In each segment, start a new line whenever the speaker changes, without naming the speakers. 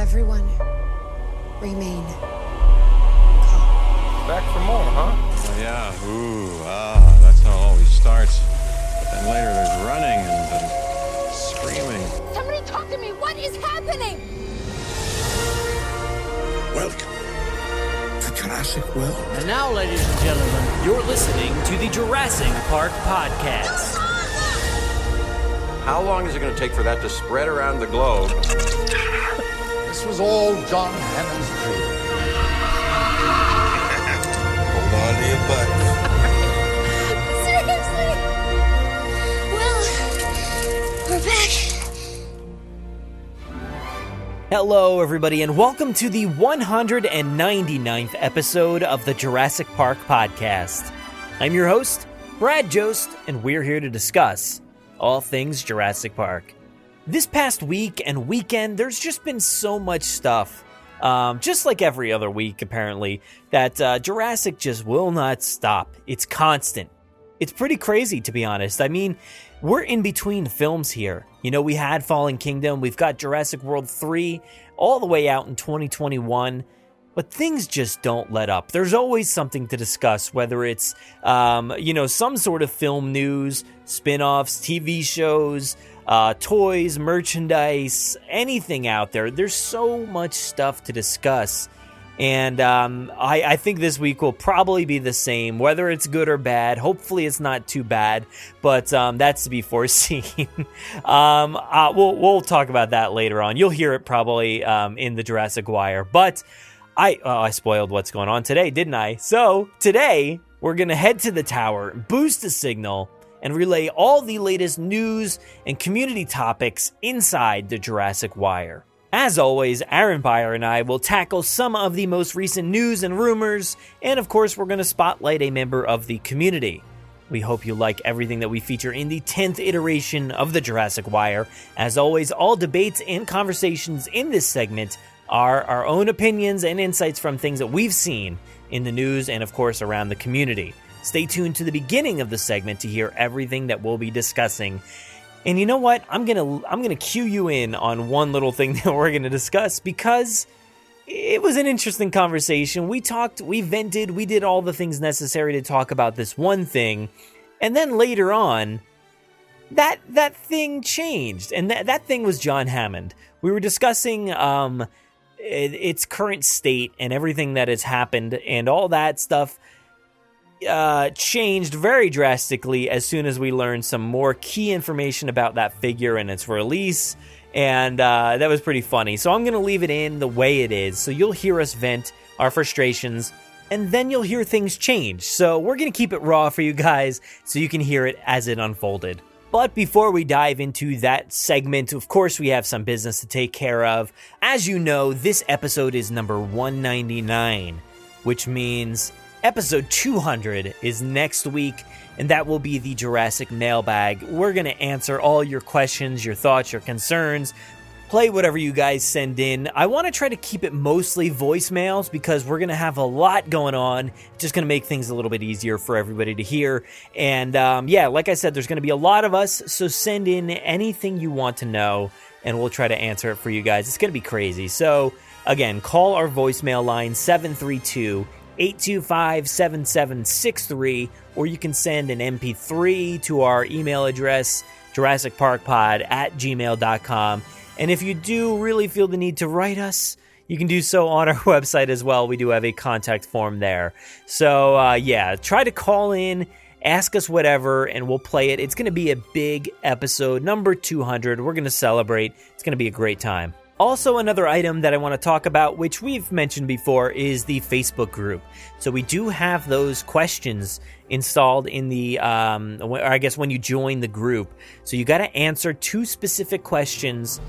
Everyone, remain calm.
Back for more, huh?
Oh, yeah. That's how it always starts. But then later there's running and screaming.
Somebody talk to me! What is happening?
Welcome to Jurassic World.
And now, ladies and gentlemen, you're listening to the Jurassic Park Podcast.
How long is it going to take for that to spread around the globe?
This was all John Hammond's dream. Hold on to your butts.
Seriously? Well, we're back.
Hello, everybody, and welcome to the 199th episode of the Jurassic Park Podcast. I'm your host, Brad Jost, and we're here to discuss all things Jurassic Park. This past week and weekend, there's just been so much stuff, just like every other week, apparently, that Jurassic just will not stop. It's constant. It's pretty crazy, to be honest. I mean, we're in between films here. You know, we had Fallen Kingdom, we've got Jurassic World 3, all the way out in 2021, but things just don't let up. There's always something to discuss, whether it's, some sort of film news, spin-offs, TV shows, toys, merchandise, anything out there. There's so much stuff to discuss. And I think this week will probably be the same, whether it's good or bad. Hopefully it's not too bad, but that's to be foreseen. We'll talk about that later on. You'll hear it probably in the Jurassic Wire. But I spoiled what's going on today, didn't I? So today we're going to head to the tower, boost the signal, and relay all the latest news and community topics inside the Jurassic Wire. As always, Aaron Beyer and I will tackle some of the most recent news and rumors, and of course we're going to spotlight a member of the community. We hope you like everything that we feature in the 10th iteration of the Jurassic Wire. As always, all debates and conversations in this segment are our own opinions and insights from things that we've seen in the news and of course around the community. Stay tuned to the beginning of the segment to hear everything that we'll be discussing. And you know what? I'm gonna cue you in on one little thing that we're gonna discuss because it was an interesting conversation. We talked, we vented, we did all the things necessary to talk about this one thing, and then later on, that thing changed, and that thing was John Hammond. We were discussing its current state and everything that has happened, and all that stuff changed very drastically as soon as we learned some more key information about that figure and its release, and that was pretty funny. So I'm going to leave it in the way it is, so you'll hear us vent our frustrations, and then you'll hear things change. So we're going to keep it raw for you guys so you can hear it as it unfolded. But before we dive into that segment, of course, we have some business to take care of. As you know, this episode is number 199, which means episode 200 is next week, and that will be the Jurassic Mailbag. We're going to answer all your questions, your thoughts, your concerns, play whatever you guys send in. I want to try to keep it mostly voicemails because we're going to have a lot going on. Just going to make things a little bit easier for everybody to hear. And like I said, there's going to be a lot of us, so send in anything you want to know, and we'll try to answer it for you guys. It's going to be crazy. So, again, call our voicemail line, 732-825-7763, or you can send an MP3 to our email address, JurassicParkPod@gmail.com. And if you do really feel the need to write us, you can do so on our website as well. We do have a contact form there. So, try to call in, ask us whatever, and we'll play it. It's going to be a big episode, number 200. We're going to celebrate. It's going to be a great time. Also, another item that I want to talk about, which we've mentioned before, is the Facebook group. So we do have those questions installed in the, when you join the group. So you got to answer 2 specific questions,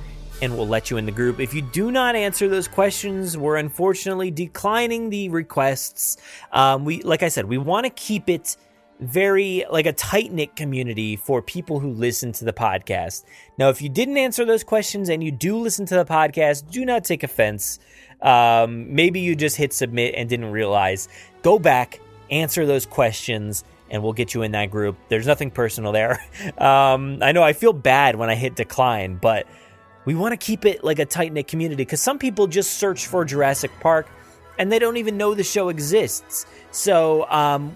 and we'll let you in the group. If you do not answer those questions, we're unfortunately declining the requests. Like I said, we want to keep it very like a tight-knit community for people who listen to the podcast. Now, if you didn't answer those questions and you do listen to the podcast, do not take offense. Maybe you just hit submit and didn't realize. Go back, answer those questions, and we'll get you in that group. There's nothing personal there. I know I feel bad when I hit decline, but we want to keep it like a tight-knit community because some people just search for Jurassic Park and they don't even know the show exists. So,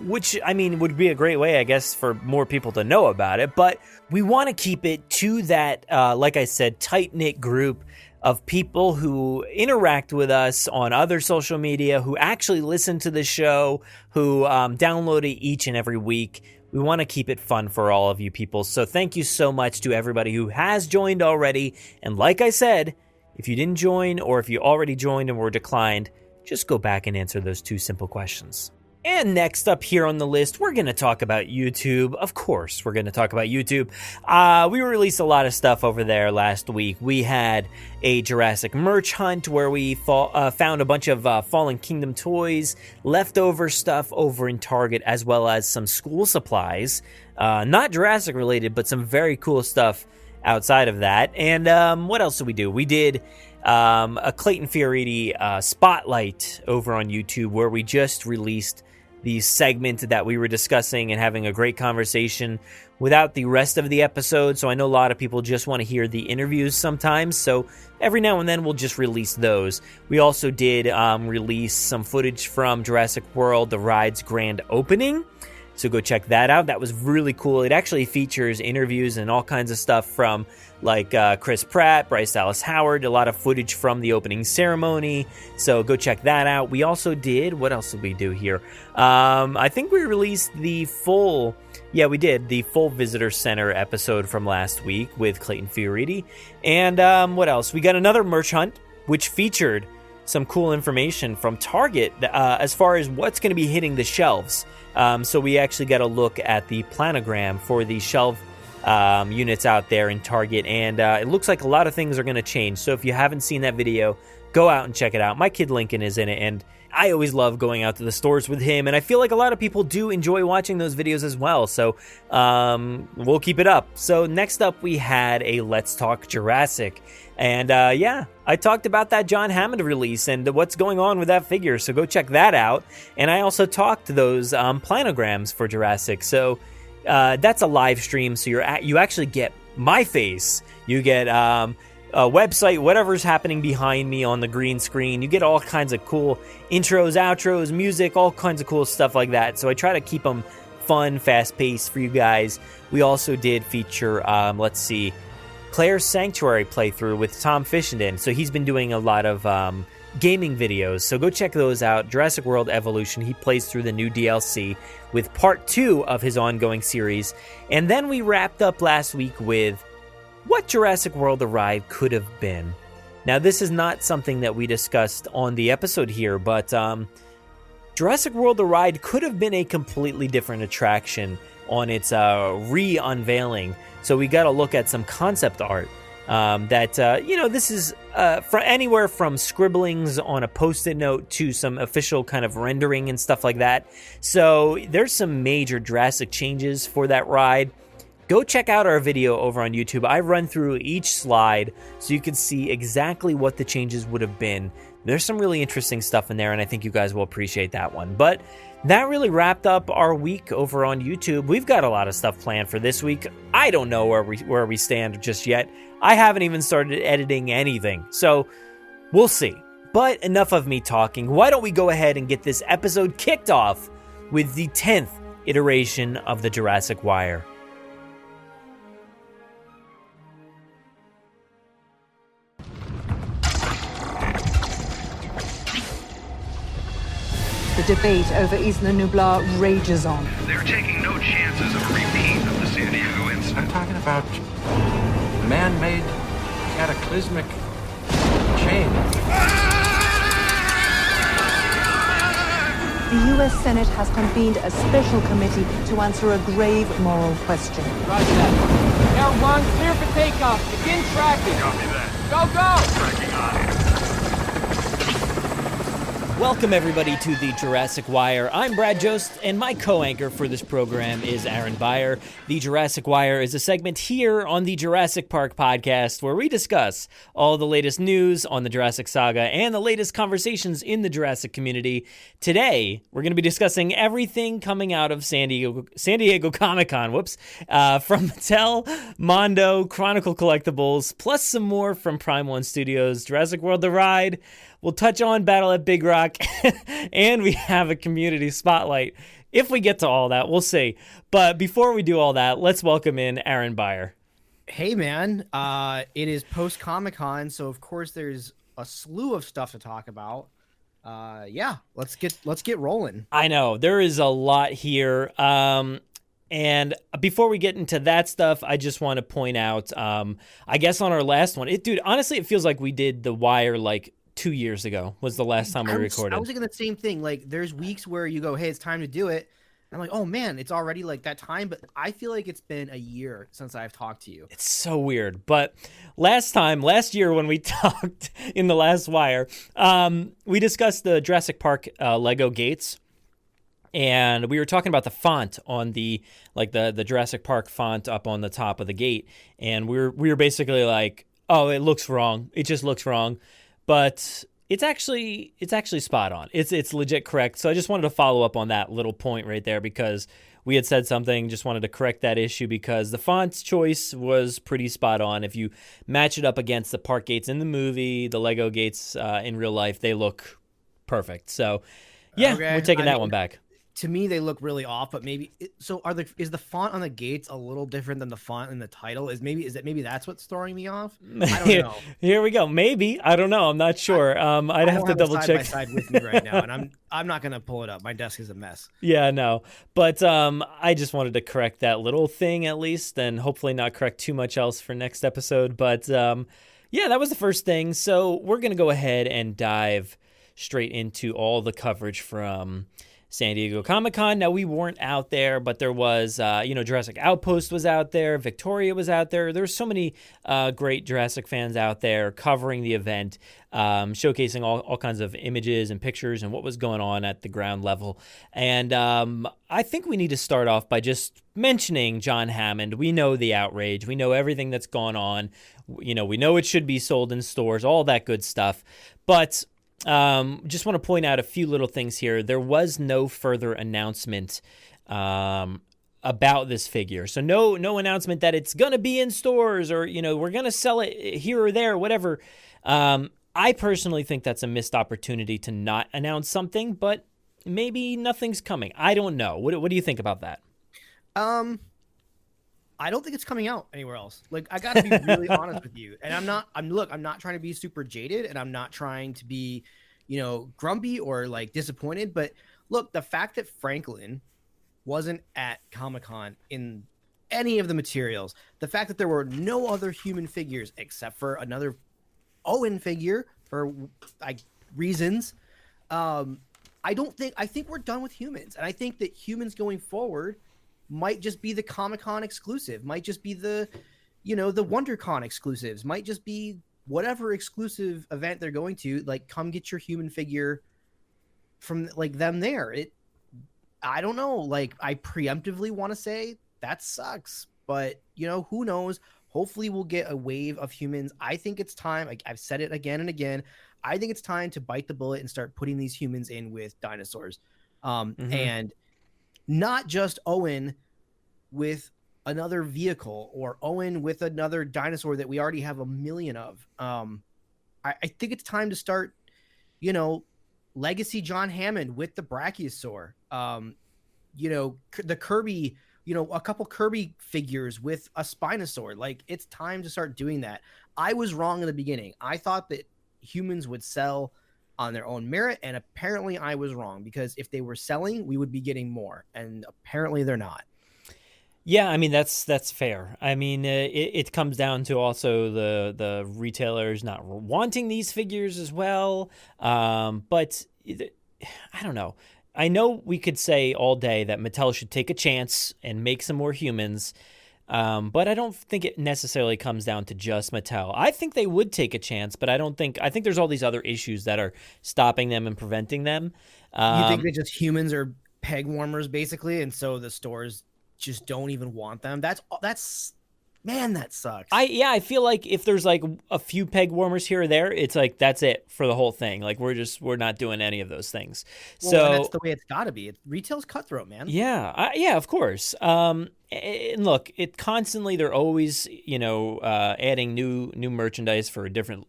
which, I mean, would be a great way, I guess, for more people to know about it. But we want to keep it to that, like I said, tight-knit group of people who interact with us on other social media, who actually listen to the show, who download it each and every week. We want to keep it fun for all of you people. So thank you so much to everybody who has joined already. And like I said, if you didn't join or if you already joined and were declined, just go back and answer those 2 simple questions. And next up here on the list, we're going to talk about YouTube. Of course, we're going to talk about YouTube. We released a lot of stuff over there last week. We had a Jurassic merch hunt where we found a bunch of Fallen Kingdom toys, leftover stuff over in Target, as well as some school supplies. Not Jurassic related, but some very cool stuff outside of that. And what else did we do? We did a Clayton Fioriti spotlight over on YouTube where we just released the segment that we were discussing and having a great conversation without the rest of the episode. So I know a lot of people just want to hear the interviews sometimes. So every now and then we'll just release those. We also did release some footage from Jurassic World, the ride's grand opening. So go check that out. That was really cool. It actually features interviews and all kinds of stuff from like Chris Pratt, Bryce Dallas Howard, a lot of footage from the opening ceremony. So go check that out. We also did, what else did we do here? I think we released the full Visitor Center episode from last week with Clayton Fioriti. And what else? We got another merch hunt, which featured some cool information from Target as far as what's going to be hitting the shelves. So we actually got a look at the planogram for the shelf units out there in Target, and it looks like a lot of things are going to change. So if you haven't seen that video, go out and check it out. My kid Lincoln is in it, and I always love going out to the stores with him, and I feel like a lot of people do enjoy watching those videos as well. So we'll keep it up. So next up, we had a Let's Talk Jurassic. And I talked about that John Hammond release and what's going on with that figure. So go check that out. And I also talked to those planograms for Jurassic. So that's a live stream. So you actually get my face. You get a website, whatever's happening behind me on the green screen. You get all kinds of cool intros, outros, music, all kinds of cool stuff like that. So I try to keep them fun, fast-paced for you guys. We also did feature, Claire's Sanctuary playthrough with Tom Fishenden. So he's been doing a lot of gaming videos. So go check those out. Jurassic World Evolution. He plays through the new DLC with part 2 of his ongoing series. And then we wrapped up last week with what Jurassic World the ride could have been. Now, this is not something that we discussed on the episode here, but Jurassic World the ride could have been a completely different attraction on its re-unveiling. So we got to look at some concept art this is from anywhere from scribblings on a Post-it note to some official kind of rendering and stuff like that. So there's some major drastic changes for that ride. Go check out our video over on YouTube. I run through each slide so you can see exactly what the changes would have been. There's some really interesting stuff in there, and I think you guys will appreciate that one. But that really wrapped up our week over on YouTube. We've got a lot of stuff planned for this week. I don't know where we stand just yet. I haven't even started editing anything, so we'll see. But enough of me talking. Why don't we go ahead and get this episode kicked off with the 10th iteration of the Jurassic Wire.
The debate over Isla Nublar rages on.
They're taking no chances of a repeat of the San Diego incident.
I'm talking about man-made cataclysmic change.
The U.S. Senate has convened a special committee to answer a grave moral question.
Roger that. Air 1, clear for takeoff. Begin tracking.
Copy that.
Go, go!
Tracking on.
Welcome, everybody, to the Jurassic Wire. I'm Brad Jost, and my co-anchor for this program is Aaron Beyer. The Jurassic Wire is a segment here on the Jurassic Park Podcast where we discuss all the latest news on the Jurassic saga and the latest conversations in the Jurassic community. Today, we're going to be discussing everything coming out of San Diego Comic-Con, from Mattel, Mondo, Chronicle Collectibles, plus some more from Prime One Studios, Jurassic World: The Ride. We'll touch on Battle at Big Rock, and we have a community spotlight. If we get to all that, we'll see. But before we do all that, let's welcome in Aaron Beyer.
Hey, man. It is post-Comic-Con, so of course there's a slew of stuff to talk about. Let's get rolling.
I know. There is a lot here. And before we get into that stuff, I just want to point out, I guess on our last one, honestly, it feels like we did The Wire like 2 years ago was the last time we recorded.
I was thinking the same thing. Like, there's weeks where you go, hey, it's time to do it. I'm like, oh man, it's already like that time. But I feel like it's been a year since I've talked to you.
It's so weird. But last year when we talked in the last Wire, we discussed the Jurassic Park Lego gates. And we were talking about the font on the Jurassic Park font up on the top of the gate. And we were basically like, oh, it looks wrong. It just looks wrong. But it's actually spot on. It's legit correct. So I just wanted to follow up on that little point right there because we had said something, just wanted to correct that issue because the font's choice was pretty spot on. If you match it up against the park gates in the movie, the Lego gates in real life, they look perfect. So yeah, okay. We're taking that one back.
To me, they look really off, but maybe is the font on the gates a little different than the font in the title? Is maybe that's what's throwing me off? I don't know.
Here we go. Maybe, I don't know. I'm not sure. I'd have to double check.
Side by side with me right now, and I'm not gonna pull it up. My desk is a mess.
Yeah, no. But I just wanted to correct that little thing at least, and hopefully not correct too much else for next episode. But yeah, that was the first thing. So we're gonna go ahead and dive straight into all the coverage from San Diego Comic-Con. Now, we weren't out there, but there was, Jurassic Outpost was out there. Victoria was out there. There's so many great Jurassic fans out there covering the event, showcasing all kinds of images and pictures and what was going on at the ground level. And I think we need to start off by just mentioning John Hammond. We know the outrage. We know everything that's gone on. We know it should be sold in stores, all that good stuff. But just want to point out a few little things here. There was no further announcement about this figure. So no announcement that it's going to be in stores or, we're going to sell it here or there, whatever. I personally think that's a missed opportunity to not announce something, but maybe nothing's coming. I don't know. What do you think about that?
I don't think it's coming out anywhere else. Like, I got to be really honest with you. And I'm not trying to be super jaded and I'm not trying to be, grumpy or like disappointed. But look, the fact that Franklin wasn't at Comic-Con in any of the materials, the fact that there were no other human figures except for another Owen figure for reasons. I think we're done with humans. And I think that humans going forward might just be the Comic-Con exclusive, might just be the WonderCon exclusives, might just be whatever exclusive event they're going to, like, come get your human figure from like them there. I don't know. Like, I preemptively want to say that sucks, but who knows? Hopefully we'll get a wave of humans. I think it's time. Like, I've said it again and again. I think it's time to bite the bullet and start putting these humans in with dinosaurs. And not just Owen with another vehicle or Owen with another dinosaur that we already have a million of. I think it's time to start, legacy John Hammond with the Brachiosaur. The Kirby, a couple Kirby figures with a Spinosaur. Like, it's time to start doing that. I was wrong in the beginning. I thought that humans would sell on their own merit, and apparently I was wrong, because if they were selling, we would be getting more, and apparently they're not.
Yeah, I mean, that's fair. I mean, it comes down to also the retailers not wanting these figures as well, but I don't know. I know we could say all day that Mattel should take a chance and make some more humans. But I don't think it necessarily comes down to just Mattel. I think they would take a chance, but I think there's all these other issues that are stopping them and preventing them.
You think that just humans are peg warmers basically, and so the stores just don't even want them? That's man, that sucks.
I feel like if there's like a few peg warmers here or there, it's like that's it for the whole thing. Like we're not doing any of those things.
Well,
so
and that's the way it's got to be. Retail's cutthroat, man.
Yeah, of course. And look, they're always adding new merchandise for different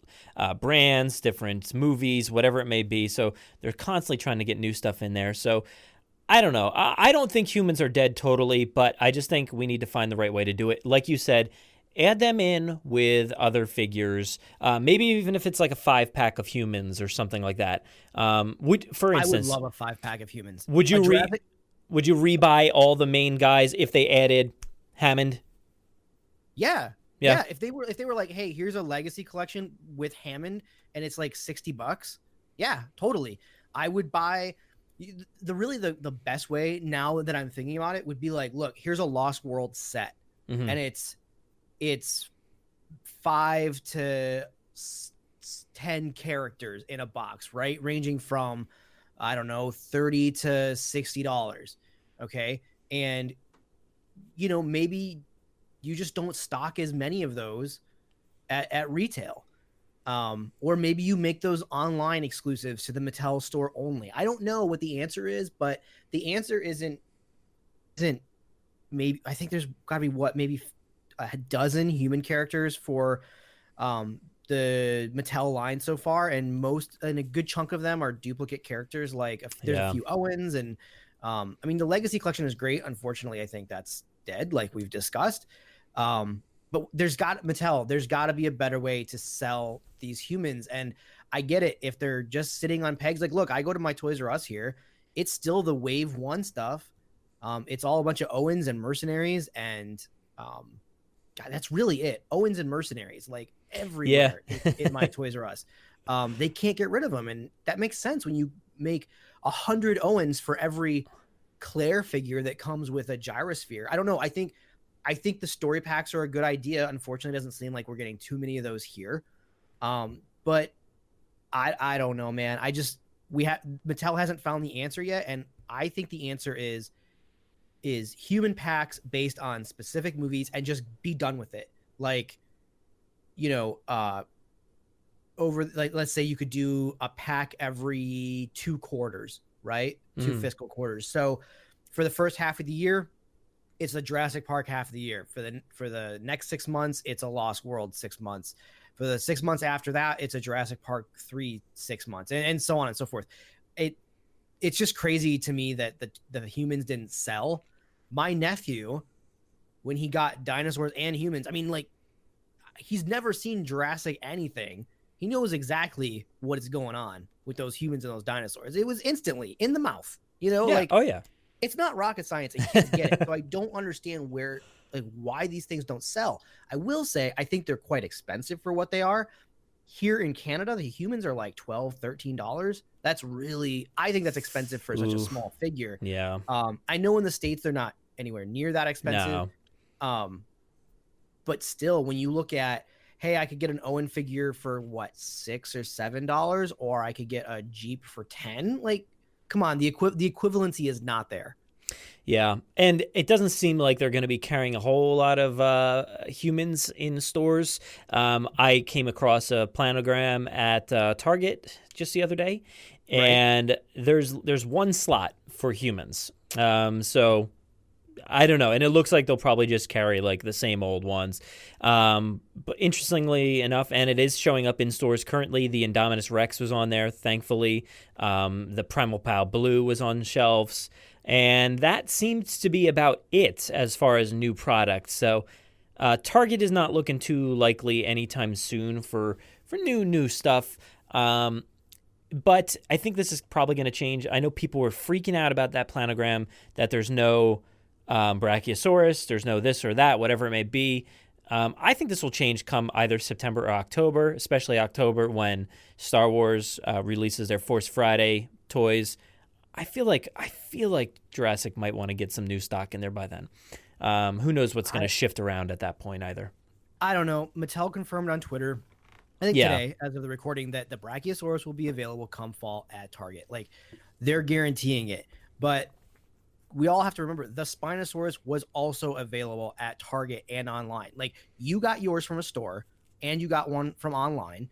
brands, different movies, whatever it may be. So they're constantly trying to get new stuff in there. So I don't know. I don't think humans are dead totally, but I just think we need to find the right way to do it. Like you said, add them in with other figures. Maybe even if it's like a 5-pack of humans or something like that. For instance,
I would love a 5-pack of humans.
Would you rebuy all the main guys if they added Hammond?
Yeah. If they were like, hey, here's a legacy collection with Hammond and it's like $60. Yeah, totally. I would buy. The best way now that I'm thinking about it would be like, look, here's a Lost World set, and it's 5 to 10 characters in a box, right, ranging from I don't know $30 to $60. Okay, and maybe you just don't stock as many of those at retail. Or maybe you make those online exclusives to the Mattel store only. I don't know what the answer is, but the answer isn't maybe. I think there's got to be maybe a dozen human characters for the Mattel line so far, and a good chunk of them are duplicate characters. Like there's a few Owens, and I mean the Legacy collection is great. Unfortunately, I think that's dead, like we've discussed. But there's got to be a better way to sell these humans. And I get it if they're just sitting on pegs. Like, look, I go to my Toys R Us here. It's still the Wave 1 stuff. It's all a bunch of Owens and Mercenaries. And God, that's really it. Owens and Mercenaries, like everywhere in my Toys R Us. They can't get rid of them. And that makes sense when you make 100 Owens for every Claire figure that comes with a gyrosphere. I don't know. I think the story packs are a good idea. Unfortunately, it doesn't seem like we're getting too many of those here. But I don't know, man. Mattel hasn't found the answer yet, and I think the answer is human packs based on specific movies and just be done with it. Like, let's say you could do a pack every 2 quarters, right? 2 fiscal quarters. So for the first half of the year, it's the Jurassic Park half of the year. For the next 6 months, it's a Lost World 6 months. For the 6 months after that, it's a Jurassic Park 3 6 months, and so on and so forth. It's just crazy to me that the humans didn't sell. My nephew, when he got dinosaurs and humans, I mean, like, he's never seen Jurassic anything. He knows exactly what is going on with those humans and those dinosaurs. It was instantly in the mouth, It's not rocket science, and kids get it. So I don't understand why these things don't sell. I will say I think they're quite expensive for what they are. Here in Canada, the humans are like $12, $13. I think that's expensive for such a small figure.
Yeah.
I know in the States they're not anywhere near that expensive. No. But still, when you look at, hey, I could get an Owen figure for what, $6 or $7, or I could get a Jeep for $10. Like, come on, the equivalency is not there.
Yeah, and it doesn't seem like they're going to be carrying a whole lot of humans in stores. I came across a planogram at Target just the other day, and there's one slot for humans. So I don't know, and it looks like they'll probably just carry like the same old ones. But interestingly enough, and it is showing up in stores currently, the Indominus Rex was on there, thankfully. The Primal Pow Blue was on shelves. And that seems to be about it as far as new products. So Target is not looking too likely anytime soon for new stuff. But I think this is probably going to change. I know people were freaking out about that planogram, that there's no Brachiosaurus, there's no this or that, whatever it may be. I think this will change come either September or October, especially October when Star Wars releases their Force Friday toys. I feel like Jurassic might want to get some new stock in there by then. Who knows what's going to shift around at that point either.
I don't know. Mattel confirmed on Twitter, I think today, as of the recording, that the Brachiosaurus will be available come fall at Target. Like, they're guaranteeing it. But we all have to remember, the Spinosaurus was also available at Target and online. Like, you got yours from a store, and you got one from online.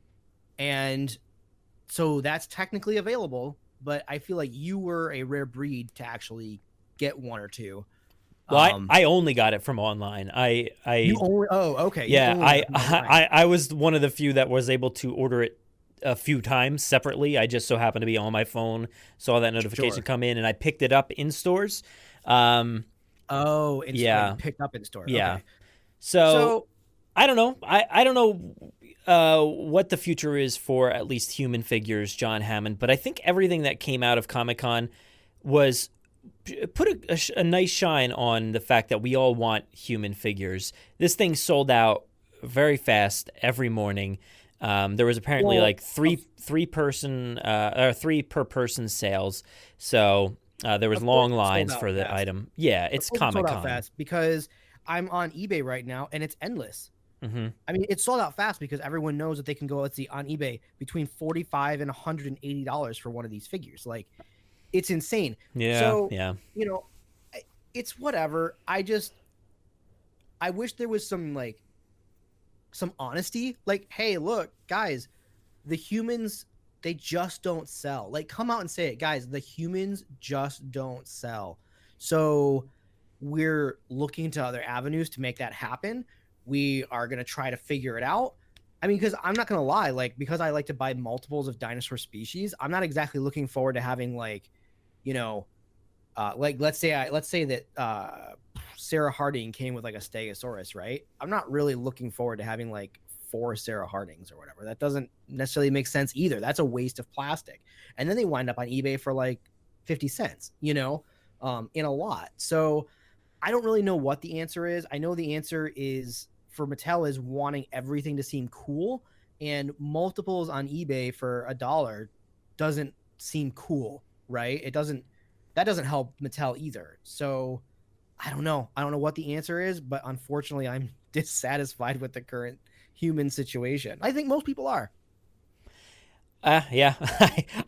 And so that's technically available, but I feel like you were a rare breed to actually get one or two.
Well, I only got it from online.
Okay.
Yeah, I was one of the few that was able to order it a few times separately. I just so happened to be on my phone, saw that notification come in, and I picked it up in stores.
Picked up in stores.
Yeah.
Okay.
So I don't know. I don't know what the future is for at least human figures, John Hammond, but I think everything that came out of Comic-Con was put a nice shine on the fact that we all want human figures. This thing sold out very fast every morning. There was apparently three per person sales. So there was long lines for the item. Yeah, it's Comic-Con.
Sold out fast because I'm on eBay right now and it's endless.
Mm-hmm.
I mean, it's sold out fast because everyone knows that they can go, on eBay between $45 and $180 for one of these figures. Like, it's insane.
Yeah.
So,
yeah.
It's whatever. I wish there was some honesty. Like, hey, look, guys, the humans, they just don't sell. Like, come out and say it, guys. The humans just don't sell. So we're looking to other avenues to make that happen. We are going to try to figure it out. I mean, because I'm not going to lie, like, because I like to buy multiples of dinosaur species, I'm not exactly looking forward to having let's say that Sarah Harding came with like a Stegosaurus, right? I'm not really looking forward to having like 4 Sarah Hardings or whatever. That doesn't necessarily make sense either. That's a waste of plastic. And then they wind up on eBay for like 50 cents, in a lot. So I don't really know what the answer is. I know the answer is for Mattel is wanting everything to seem cool, and multiples on eBay for $1 doesn't seem cool, right? That doesn't help Mattel either. So I don't know what the answer is, but unfortunately I'm dissatisfied with the current human situation. I think most people are.
Yeah.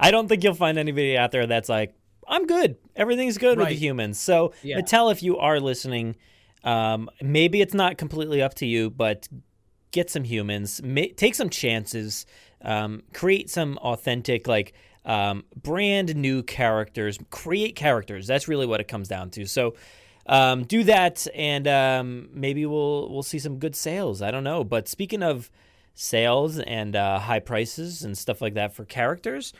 I don't think you'll find anybody out there that's like, I'm good. Everything's good with the humans. So Mattel, if you are listening, maybe it's not completely up to you, but get some humans, take some chances, create some authentic, brand new characters, create characters. That's really what it comes down to. So do that, and maybe we'll see some good sales. I don't know. But speaking of sales and high prices and stuff like that for characters,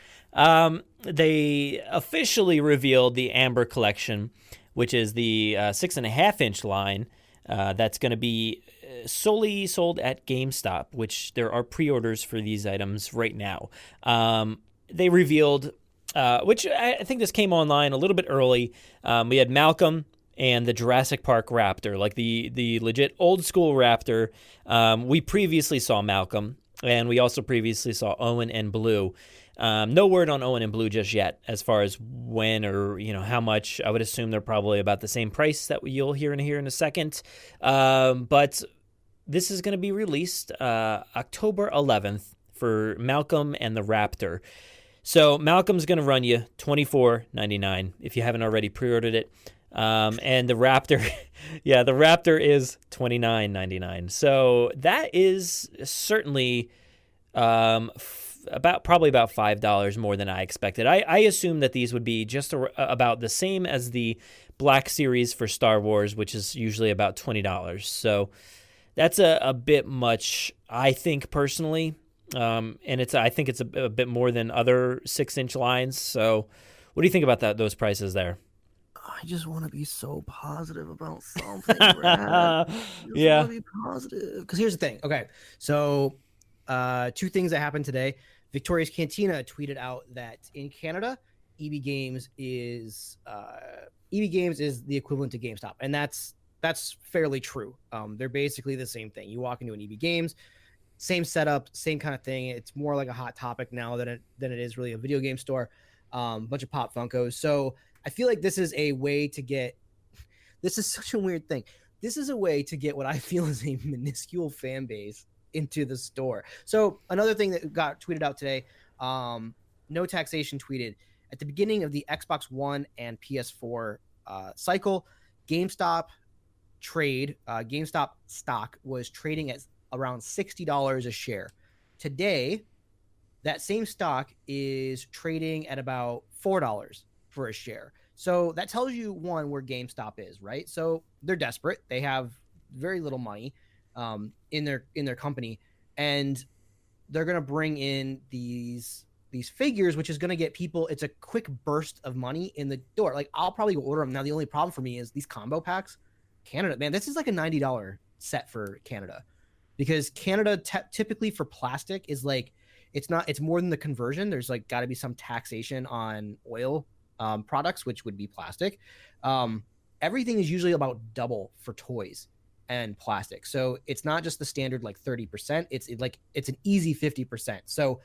they officially revealed the Amber Collection, which is the 6.5-inch line that's going to be solely sold at GameStop, which there are pre-orders for these items right now. They revealed, which I think this came online a little bit early. We had Malcolm and the Jurassic Park Raptor, like the legit old school Raptor. We previously saw Malcolm, and we also previously saw Owen and Blue. No word on Owen and Blue just yet as far as when or how much. I would assume they're probably about the same price that you'll hear in a second. But this is going to be released October 11th for Malcolm and the Raptor. So Malcolm's going to run you $24.99 if you haven't already pre-ordered it. And the Raptor, the Raptor is $29.99. So that is certainly probably about $5 more than I expected. I assumed that these would be just about the same as the Black Series for Star Wars, which is usually about $20. So that's a bit much, I think, personally. And I think it's a bit more than other 6-inch lines. So what do you think about those prices there?
I just want to be so positive about something, Brad. Want to be positive. Because here's the thing. Okay, so 2 things that happened today. Victoria's Cantina tweeted out that in Canada, EB Games is the equivalent to GameStop, and that's fairly true. They're basically the same thing. You walk into an EB Games, same setup, same kind of thing. It's more like a Hot Topic now than it is really a video game store. Bunch of Pop Funkos. So I feel like this is a way to get. This is such a weird thing. this is a way to get what I feel is a minuscule fan base into the store. So another thing that got tweeted out today, No Taxation tweeted, at the beginning of the Xbox One and PS4 cycle, GameStop stock was trading at around $60 a share. Today, that same stock is trading at about $4 for a share. So that tells you, one, where GameStop is, right? So they're desperate. They have very little money in their company, and they're going to bring in these figures, which is going to get people, it's a quick burst of money in the door. Like, I'll probably go order them. Now, the only problem for me is these combo packs. Canada, man, this is like a $90 set for Canada, because Canada typically for plastic is like, it's more than the conversion. There's like got to be some taxation on oil products, which would be plastic. Everything is usually about double for toys and plastic. So it's not just the standard like 30%. It's an easy 50%. So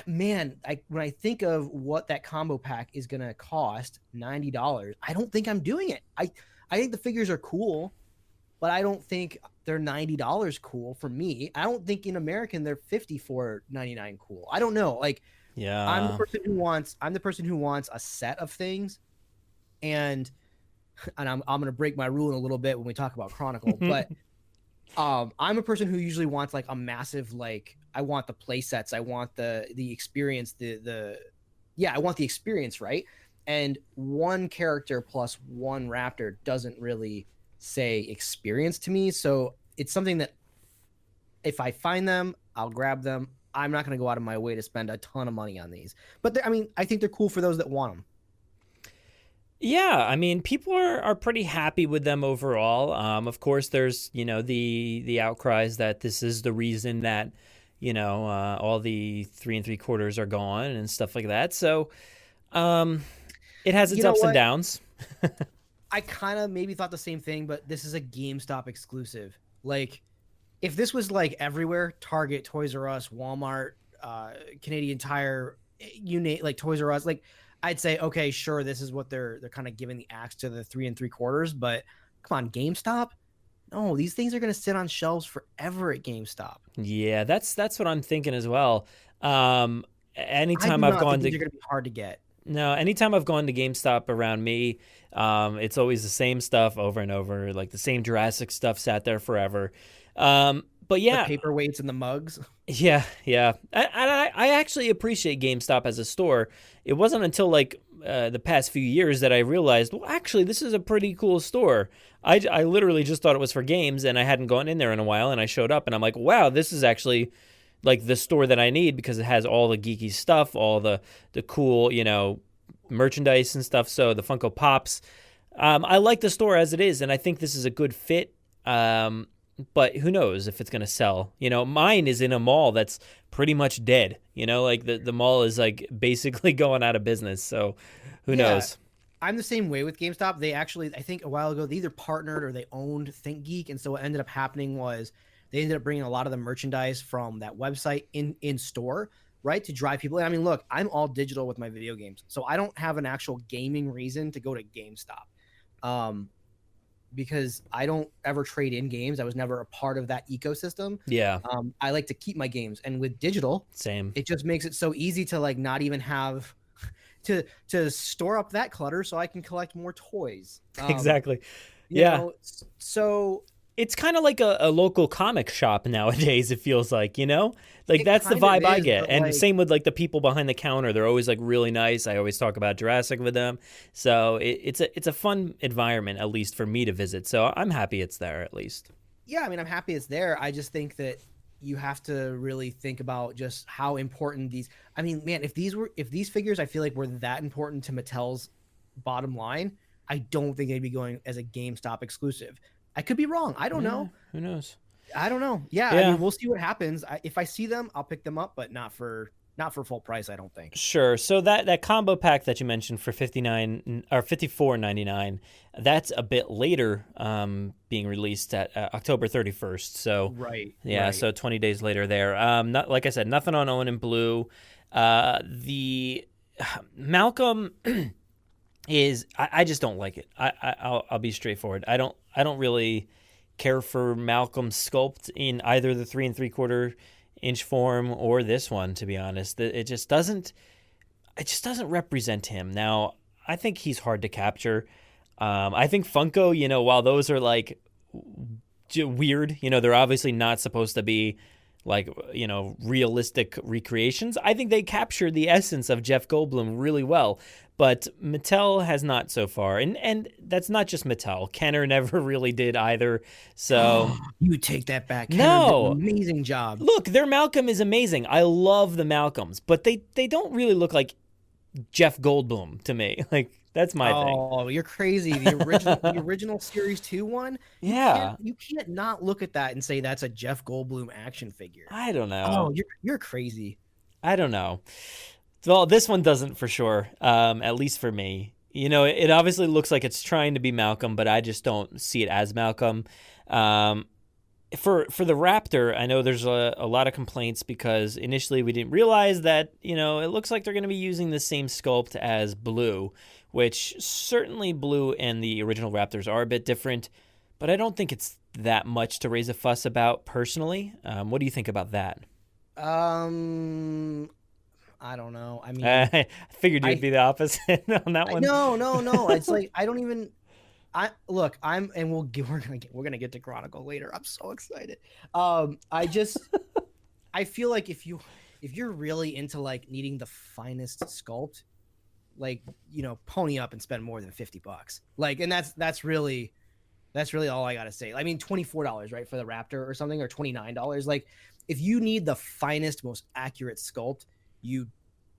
man, when I think of what that combo pack is going to cost, $90, I don't think I'm doing it. I think the figures are cool, but I don't think they're $90 cool for me. I don't think in American they're $54.99 cool. I don't know. Like,
yeah,
I'm the person who wants a set of things, and I'm going to break my rule in a little bit when we talk about Chronicle, but I'm a person who usually wants like a massive, like, I want the play sets, I want the experience, I want the experience, right? And one character plus one raptor doesn't really say experience to me. So it's something that if I find them, I'll grab them. I'm not going to go out of my way to spend a ton of money on these. But I think they're cool for those that want them.
Yeah, I mean, people are pretty happy with them overall. Of course, there's, the outcries that this is the reason that, all the 3 3/4 are gone and stuff like that. So it has its ups and downs.
I kind of maybe thought the same thing, but this is a GameStop exclusive. Like, if this was like everywhere, Target, Toys R Us, Walmart, Canadian Tire, you name, like Toys R Us, like, I'd say, okay, sure, this is what they're kind of giving the axe to the 3 3/4. But come on, GameStop? No, these things are going to sit on shelves forever at GameStop.
Yeah, that's what I'm thinking as well. Anytime
I've
gone to,
these are going to be hard to get.
No, anytime I've gone to GameStop around me, it's always the same stuff over and over, like the same Jurassic stuff sat there forever. But yeah,
the paperweights and the mugs.
Yeah. I actually appreciate GameStop as a store. It wasn't until like the past few years that I realized, well, actually, this is a pretty cool store. I literally just thought it was for games, and I hadn't gone in there in a while, and I showed up, and I'm like, wow, this is actually like the store that I need, because it has all the geeky stuff, all the cool, merchandise and stuff. So the Funko Pops, I like the store as it is, and I think this is a good fit. But who knows if it's going to sell? Mine is in a mall that's pretty much dead. Like the mall is like basically going out of business. So who knows?
I'm the same way with GameStop. They actually, I think a while ago, they either partnered or they owned ThinkGeek. And so what ended up happening was they ended up bringing a lot of the merchandise from that website in store, right, to drive people in. I mean, look, I'm all digital with my video games, so I don't have an actual gaming reason to go to GameStop. Because I don't ever trade in games. I was never a part of that ecosystem.
Yeah.
I like to keep my games, and with digital,
same.
It just makes it so easy to like not even have to store up that clutter, so I can collect more toys.
Exactly.
So
it's kind of like a local comic shop nowadays. It feels like, like that's the vibe I get. And same with like the people behind the counter. They're always like really nice. I always talk about Jurassic with them. So it's a fun environment, at least for me to visit. So I'm happy it's there at least.
Yeah. I mean, I'm happy it's there. I just think that you have to really think about just how important I mean, man, if these figures, I feel like were that important to Mattel's bottom line, I don't think they'd be going as a GameStop exclusive. I could be wrong. I don't know.
Who knows?
I don't know. Yeah. I mean, we'll see what happens. If I see them, I'll pick them up, but not for full price, I don't think.
Sure. So that combo pack that you mentioned for $59 or $54.99, that's a bit later, being released at October 31st. So
right.
Yeah. Right. So 20 days later there. Not like I said, nothing on Owen and Blue. The Malcolm is I just don't like it. I'll be straightforward. I I don't really care for Malcolm's sculpt in either the 3 3/4 inch form or this one, to be honest. It just doesn't represent him. Now, I think he's hard to capture. I think Funko, while those are like weird, they're obviously not supposed to be like, realistic recreations. I think they capture the essence of Jeff Goldblum really well, but Mattel has not so far. And that's not just Mattel. Kenner never really did either. So
you take that back. Kenner
no,
did an amazing job.
Look, their Malcolm is amazing. I love the Malcolms, but they don't really look like Jeff Goldblum to me. Like, that's my thing.
Oh, you're crazy. The original Series 2 one?
Yeah.
You can't not look at that and say that's a Jeff Goldblum action figure.
I don't know.
Oh, you're crazy.
I don't know. Well, this one doesn't for sure, at least for me. It obviously looks like it's trying to be Malcolm, but I just don't see it as Malcolm. For the Raptor, I know there's a lot of complaints because initially we didn't realize that, it looks like they're going to be using the same sculpt as Blue, which certainly Blue and the original Raptors are a bit different, but I don't think it's that much to raise a fuss about personally. What do you think about that?
I don't know. I mean,
I figured you'd be the opposite on that one.
No. It's like I don't even. We're gonna get to Chronicle later. I'm so excited. I feel like if you're really into like needing the finest sculpt, like, pony up and spend more than $50. Like, and that's really all I gotta say. I mean, $24, right, for the Raptor or something, or $29. Like, if you need the finest, most accurate sculpt, you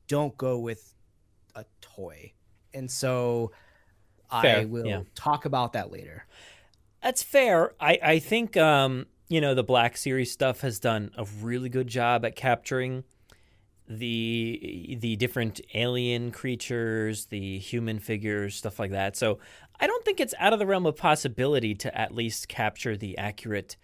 don't go with a toy. And so
fair.
I will talk about that later.
That's fair. I think, the Black Series stuff has done a really good job at capturing the different alien creatures, the human figures, stuff like that. So I don't think it's out of the realm of possibility to at least capture the accurate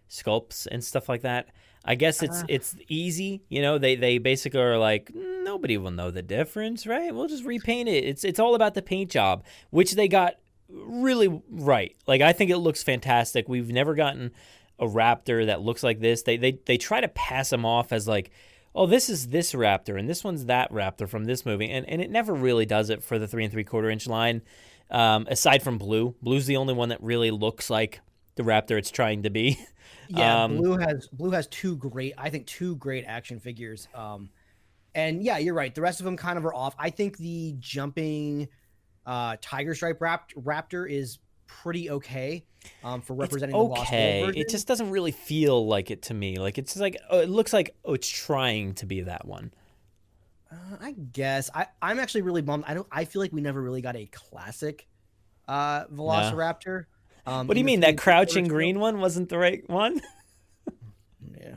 sculpts and stuff like that. I guess it's easy. They basically are like, nobody will know the difference, right? We'll just repaint it. It's all about the paint job, which they got really right. Like, I think it looks fantastic. We've never gotten a Raptor that looks like this. They try to pass them off as like, oh, this is this Raptor and this one's that Raptor from this movie, and it never really does it for the 3 3/4 inch line. Aside from Blue. Blue's the only one that really looks like the Raptor it's trying to be.
Yeah, Blue has two great action figures. And yeah, you're right. The rest of them kind of are off. I think the jumping Tiger Stripe Raptor is pretty okay for representing the Lost World version.
It just doesn't really feel like it to me. Like, it's just like, it looks like it's trying to be that one.
I guess I'm actually really bummed. I feel like we never really got a classic Velociraptor.
What do you mean? That crouching green one wasn't the right one?
Yeah,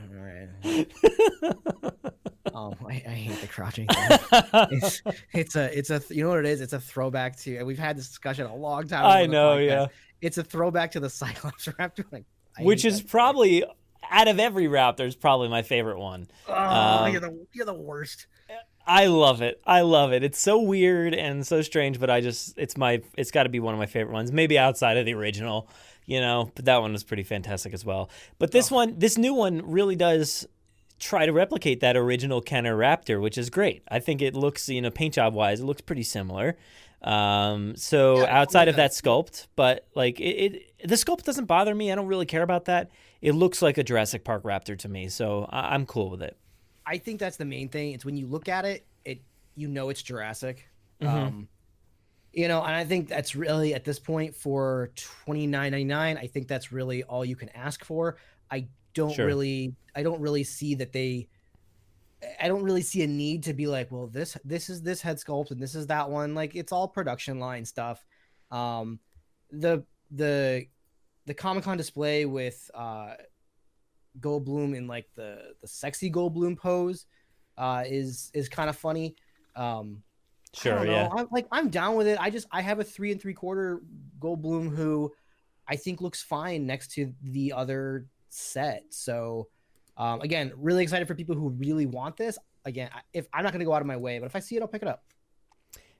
all right. I hate the crouching thing. It's a you know what it is? It's a throwback to, and we've had this discussion a long time ago.
I know, yeah.
It's a throwback to the Cyclops Raptor,
which is probably, out of every Raptor, is probably my favorite one.
Oh, you're the worst.
I love it. It's so weird and so strange, but it's got to be one of my favorite ones. Maybe outside of the original, but that one was pretty fantastic as well. But this new one really does try to replicate that original Kenner Raptor, which is great. I think it looks, paint job wise, it looks pretty similar. Outside of that sculpt, but like the sculpt doesn't bother me. I don't really care about that. It looks like a Jurassic Park Raptor to me, so I'm cool with it.
I think that's the main thing. It's when you look at it, it's Jurassic.
Mm-hmm.
And I think that's really, at this point, for $29.99, I think that's really all you can ask for. I don't really see that I don't really see a need to be like, well, this is this head sculpt and this is that one. Like, it's all production line stuff. The Comic-Con display with Goldblum in like the sexy Goldblum pose is kind of funny.
Sure, yeah.
I'm down with it. I have a 3 3/4 Goldblum who I think looks fine next to the other set. So again, really excited for people who really want this. Again, if I'm not going to go out of my way, but if I see it, I'll pick it up.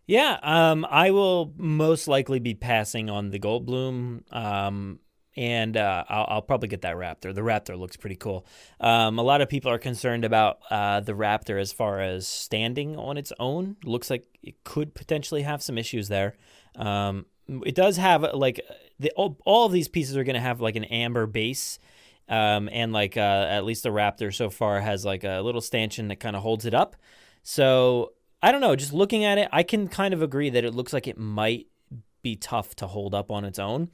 Yeah, I will most likely be passing on the Goldblum. and I'll probably get that Raptor. The Raptor looks pretty cool. A lot of people are concerned about the Raptor as far as standing on its own. Looks like it could potentially have some issues there. It does have like all of these pieces are going to have like an amber base, and like at least the Raptor so far has like a little stanchion that kind of holds it up. So I don't know. Just looking at it, I can kind of agree that it looks like it might be tough to hold up on its own.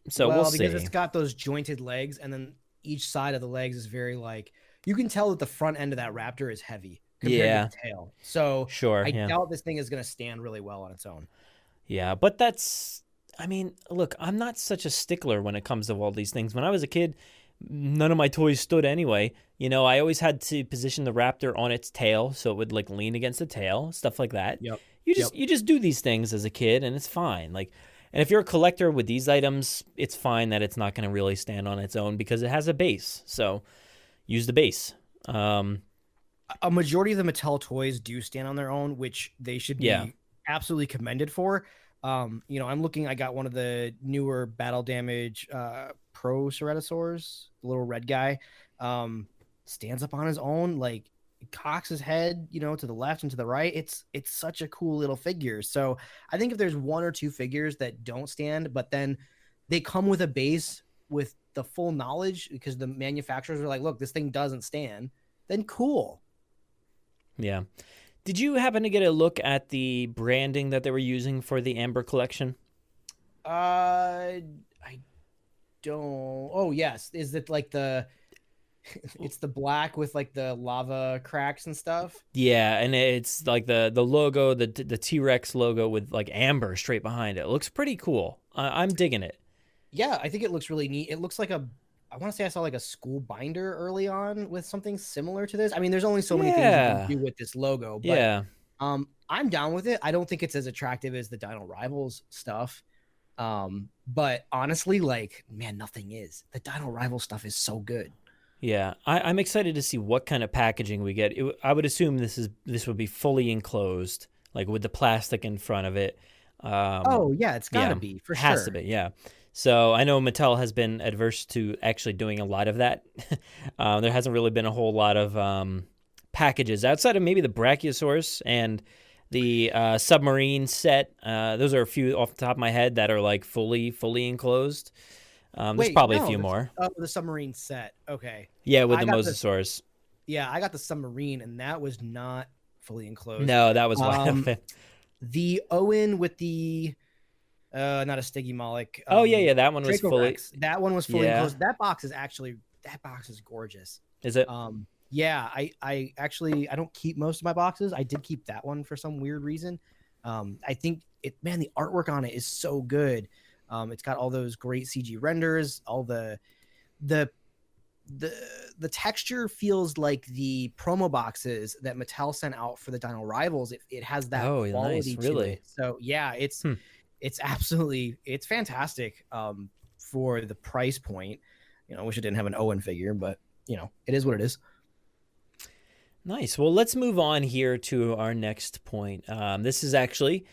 So we'll see.
Because it's got those jointed legs, and then each side of the legs is very like, you can tell that the front end of that Raptor is heavy compared to the tail. So
sure,
I doubt this thing is going to stand really well on its own.
Yeah, but that's, I mean, look, I'm not such a stickler when it comes to all these things. When I was a kid, none of my toys stood anyway. You know, I always had to position the Raptor on its tail so it would like lean against the tail, stuff like that.
Yep.
You just do these things as a kid, and it's fine. Like, and if you're a collector with these items, it's fine that it's not going to really stand on its own because it has a base. So use the base.
A majority of the Mattel toys do stand on their own, which they should be absolutely commended for. You know, I got one of the newer Battle Damage Pro Ceratosaurs, the little red guy, stands up on his own, like cocks his head, you know, to the left and to the right. It's such a cool little figure. So I think if there's one or two figures that don't stand, but then they come with a base with the full knowledge because the manufacturers are like, look, this thing doesn't stand, then cool.
Yeah. Did you happen to get a look at the branding that they were using for the Amber collection?
I don't. Oh, yes. Is it like it's the black with like the lava cracks and stuff?
Yeah, and it's like the logo, the T-Rex logo with like amber straight behind it. It looks pretty cool. I'm digging it.
Yeah, I think it looks really neat. It looks like I want to say I saw like a school binder early on with something similar to this. I mean, there's only so many things you can do with this logo, but I'm down with it. I don't think it's as attractive as the Dino Rivals stuff. But honestly, like, man, nothing is. The Dino Rivals stuff is so good.
Yeah, I'm excited to see what kind of packaging we get. I would assume this would be fully enclosed, like with the plastic in front of it.
Oh yeah, it's gotta be for sure.
Has to be, yeah. So I know Mattel has been adverse to actually doing a lot of that. There hasn't really been a whole lot of packages outside of maybe the Brachiosaurus and the submarine set. Those are a few off the top of my head that are like fully enclosed. There's probably a few more.
Oh, the submarine set. Okay.
Yeah, with the Mosasaurus.
I got the submarine, and that was not fully enclosed.
No, that was
the Owen with the not a Stygimoloch.
Oh yeah, that one was fully.
That one was fully enclosed. That box is gorgeous.
Is it?
Yeah, I actually I don't keep most of my boxes. I did keep that one for some weird reason. I think the artwork on it is so good. It's got all those great CG renders, all the texture feels like the promo boxes that Mattel sent out for the Dino Rivals. It has that quality to it. So yeah, it's absolutely fantastic for the price point. You know, I wish it didn't have an Owen figure, but you know, it is what it is.
Nice. Well, let's move on here to our next point. This is actually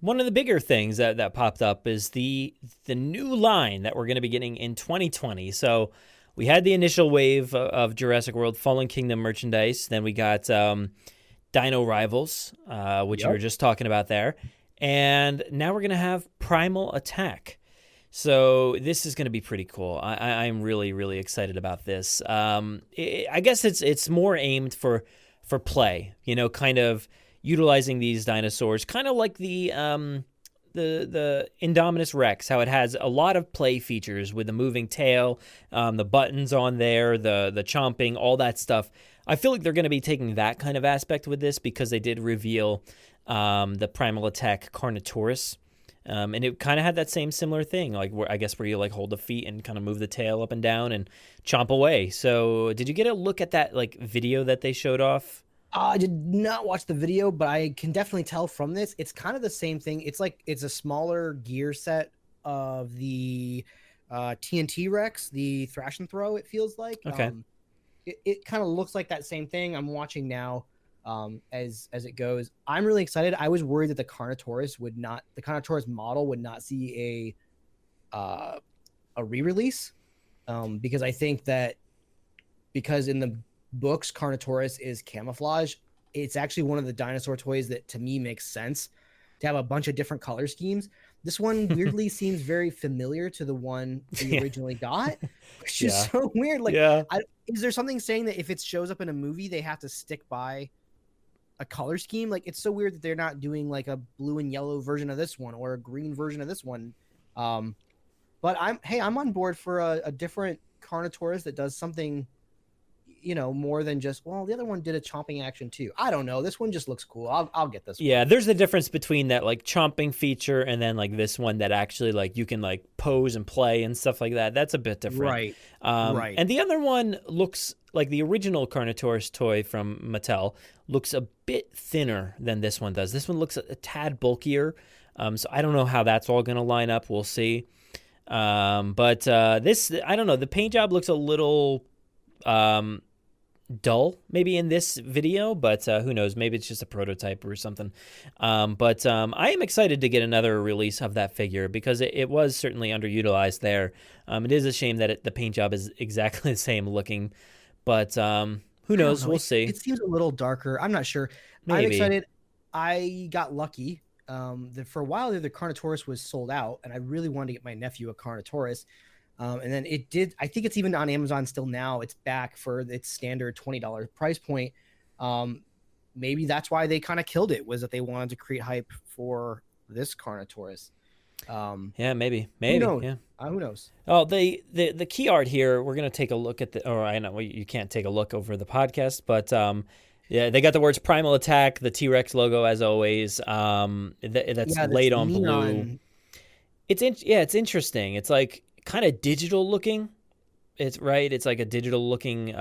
one of the bigger things that popped up is the new line that we're going to be getting in 2020. So we had the initial wave of Jurassic World Fallen Kingdom merchandise. Then we got Dino Rivals, which you were just talking about there. And now we're going to have Primal Attack. So this is going to be pretty cool. I'm really, really excited about this. I guess it's more aimed for play, you know, kind of utilizing these dinosaurs, kind of like the Indominus Rex, how it has a lot of play features with the moving tail, the buttons on there, the chomping, all that stuff. I feel like they're going to be taking that kind of aspect with this because they did reveal the Primal Attack Carnotaurus. And it kind of had that same similar thing, like where you like hold the feet and kind of move the tail up and down and chomp away. So did you get a look at that like video that they showed off?
I did not watch the video, but I can definitely tell from this, it's kind of the same thing. It's like, it's a smaller gear set of the TNT Rex, the Thrash and Throw, it feels like.
Okay.
It kind of looks like that same thing. I'm watching now as it goes. I'm really excited. I was worried that the Carnotaurus model would not see a re-release, because I think that because in the books Carnotaurus is camouflage, it's actually one of the dinosaur toys that to me makes sense to have a bunch of different color schemes. This one weirdly seems very familiar to the one we originally got, which is so weird. Like, is there something saying that if it shows up in a movie, they have to stick by a color scheme? Like, it's so weird that they're not doing like a blue and yellow version of this one or a green version of this one. But I'm on board for a different Carnotaurus that does something, more than just, well, the other one did a chomping action too. I don't know. This one just looks cool. I'll get this one.
Yeah, there's the difference between that like chomping feature and then like this one that actually like you can like pose and play and stuff like that. That's a bit different.
Right.
Right. And the other one looks like the original Carnotaurus toy from Mattel looks a bit thinner than this one does. This one looks a tad bulkier. So I don't know how that's all going to line up. We'll see. But this, I don't know. The paint job looks a little dull maybe in this video, but who knows? Maybe it's just a prototype or something. But I am excited to get another release of that figure because it was certainly underutilized there. It is a shame that the paint job is exactly the same looking, but who knows? We'll see.
It seems a little darker. I'm not sure.
Maybe.
I'm excited. I got lucky. For a while there, the Carnotaurus was sold out, and I really wanted to get my nephew a Carnotaurus. And then it did. I think it's even on Amazon still now. It's back for its standard $20 price point. Maybe that's why they kind of killed it, was that they wanted to create hype for this Carnotaurus.
Yeah, maybe.
Who knows?
Yeah.
Who knows?
Oh, the key art here. We're gonna take a look at or I know you can't take a look over the podcast, but yeah, they got the words Primal Attack, the T-Rex logo as always. That's laid on blue. It's interesting. It's like kind of digital looking. It's like a digital looking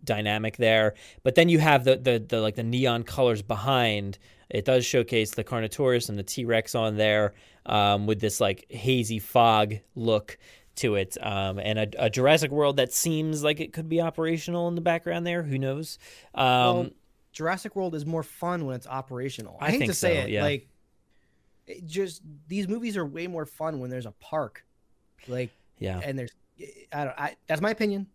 dynamic there. But then you have the like the neon colors behind. It does showcase the Carnotaurus and the T-Rex on there with this like hazy fog look to it, and a Jurassic World that seems like it could be operational in the background there. Who knows?
Well, Jurassic World is more fun when it's operational. I hate
think
to say
so,
it,
yeah.
like just these movies are way more fun when there's a park. Like,
yeah,
and there's that's my opinion.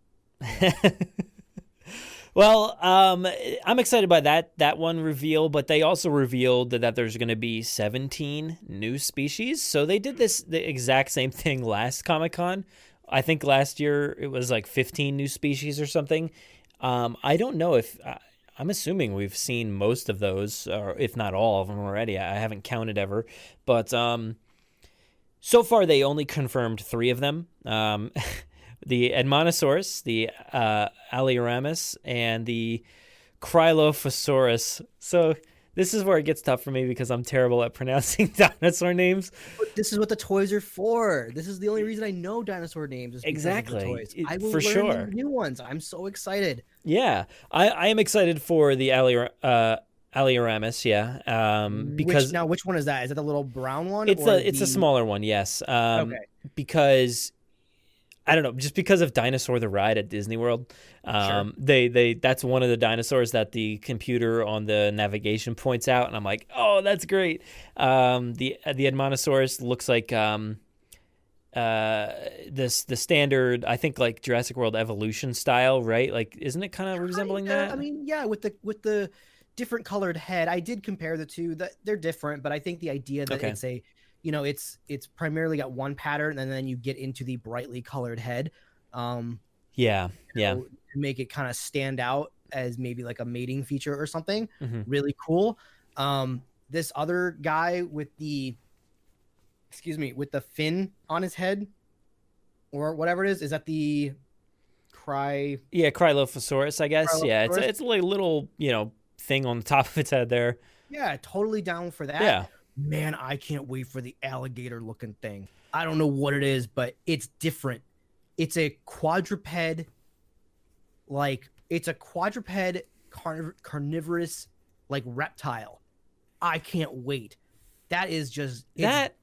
Well, I'm excited by that one reveal, but they also revealed that there's going to be 17 new species. So they did the exact same thing last Comic-Con. I think last year it was like 15 new species or something. I don't know if I'm assuming we've seen most of those, or if not all of them already. I haven't counted ever, but so far they only confirmed 3 of them. The Edmontosaurus, the Alioramus, and the Cryolophosaurus. So this is where it gets tough for me because I'm terrible at pronouncing dinosaur names.
But this is what the toys are for. This is the only reason I know dinosaur names. Is
exactly.
Of the toys. I will
for
learn
sure.
new ones. I'm so excited.
Yeah, I am excited for the Alioramus. Yeah, because
which one is that? Is that the little brown one?
It's a smaller one. Yes.
Okay.
Because I don't know, just because of Dinosaur the Ride at Disney World,
Sure.
they that's one of the dinosaurs that the computer on the navigation points out, and I'm like, oh, that's great. The Edmontosaurus looks like the standard, I think, like Jurassic World Evolution style, right? Like, isn't it kind of resembling that?
I mean, yeah, with the different colored head. I did compare the two. That they're different, but I think the idea that it's a it's primarily got one pattern, and then you get into the brightly colored head. To make it kind of stand out as maybe like a mating feature or something.
Mm-hmm.
Really cool. This other guy with the fin on his head or whatever it is that the
Cryolophosaurus, I guess. Yeah, it's like a little, thing on the top of its head there.
Yeah, totally down for that.
Yeah.
Man, I can't wait for the alligator looking thing. I don't know what it is, but it's different. It's a quadruped, carnivorous, like reptile. I can't wait. That is just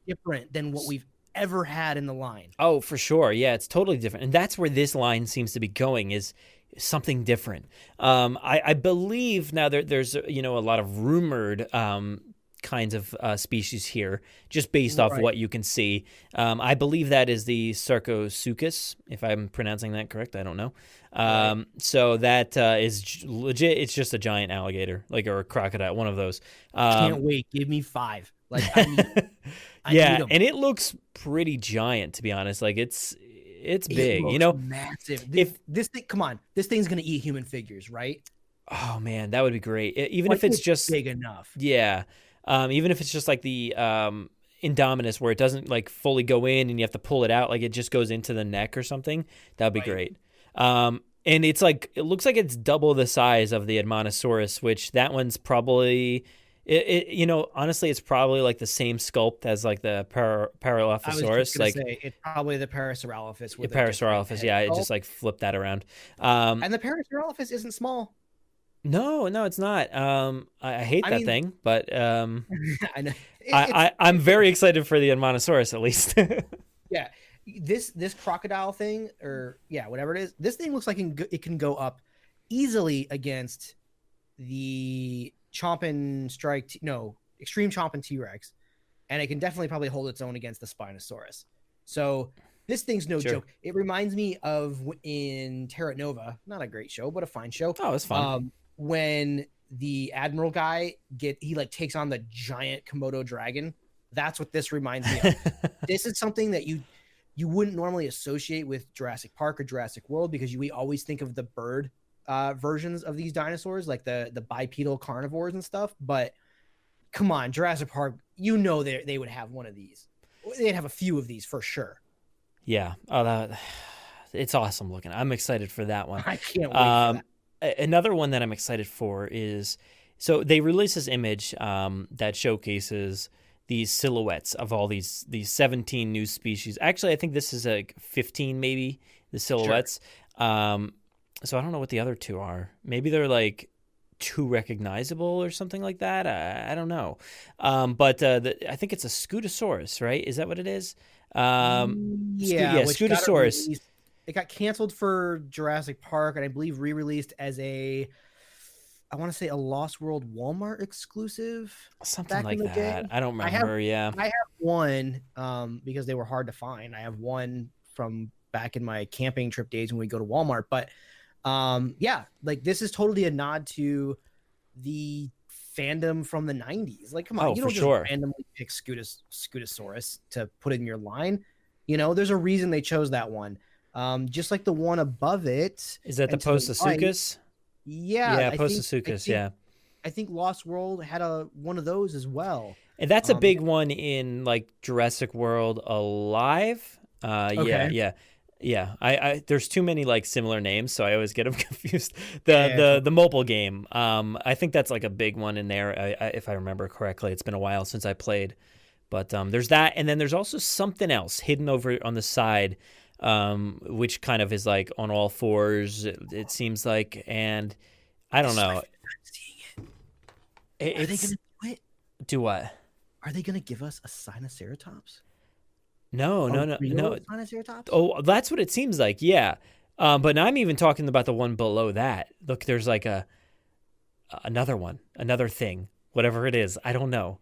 different than what we've ever had in the line.
Oh, for sure. Yeah, it's totally different. And that's where this line seems to be going, is something different. I believe now there's a lot of rumored kinds of species here, just based off what you can see. I believe that is the Sarcosuchus, if I'm pronouncing that correct. I don't know. So that is legit. It's just a giant alligator, or a crocodile, one of those.
Can't wait. Give me 5. Like, I need
yeah, and it looks pretty giant, to be honest. Like it's big,
massive. If this thing, come on, this thing's gonna eat human figures, right?
Oh man, that would be great. Even if it's just
big enough.
Yeah. Even if it's just like the Indominus, where it doesn't like fully go in and you have to pull it out, like it just goes into the neck or something, that would be great. And it's like, it looks like it's double the size of the Admonosaurus, which that one's probably, honestly, it's probably like the same sculpt as like the Paralophosaurus. Like
it's probably the Parasaurolophus.
The Parasaurolophus, yeah, it just like flipped that around.
And the Parasaurolophus isn't small.
No, it's not. I hate that thing, but
I know.
I'm very excited for the Admonosaurus, at least.
Yeah, this crocodile thing, or whatever it is, this thing looks like it can go up easily against the extreme chomping T-Rex, and it can definitely probably hold its own against the Spinosaurus. So this thing's no joke. It reminds me of in Terra Nova, not a great show, but a fine show.
Oh, it's fun.
When the Admiral guy takes on the giant Komodo dragon. That's what this reminds me of. This is something that you wouldn't normally associate with Jurassic Park or Jurassic World, because we always think of the bird versions of these dinosaurs, like the bipedal carnivores and stuff. But come on, Jurassic Park, they would have one of these. They'd have a few of these for sure.
Yeah. Oh, it's awesome looking. I'm excited for that one.
I can't wait for that.
Another one that I'm excited for is, so they released this image that showcases these silhouettes of all these 17 new species. Actually, I think this is like 15 maybe, the silhouettes. Sure. So I don't know what the other two are. Maybe they're like too recognizable or something like that. I don't know. But I think it's a Scutosaurus, right? Is that what it is? Scutosaurus.
It got canceled for Jurassic Park, and I believe re-released as I want to say a Lost World Walmart exclusive.
Something like that. I don't remember.
I have one because they were hard to find. I have one from back in my camping trip days when we go to Walmart. But this is totally a nod to the fandom from the 90s. Like, come on, you don't just randomly pick Scutosaurus to put in your line. There's a reason they chose that one. Just like the one above it.
Is that the Postosuchus?
Yeah,
Postosuchus. Yeah,
I think Lost World had one of those as well.
And that's a big one in like Jurassic World Alive. Okay. Yeah. I there's too many like similar names, so I always get them confused. The mobile game. I think that's like a big one in there. If I remember correctly, it's been a while since I played, but there's that, and then there's also something else hidden over on the side, which kind of is like on all fours, it seems like, and I don't know.
Are they gonna do it?
Do what?
Are they gonna give us a Sinoceratops?
No.
Sinoceratops?
Oh, that's what it seems like. Yeah, but I'm even talking about the one below that. Look, there's like another thing, whatever it is. I don't know.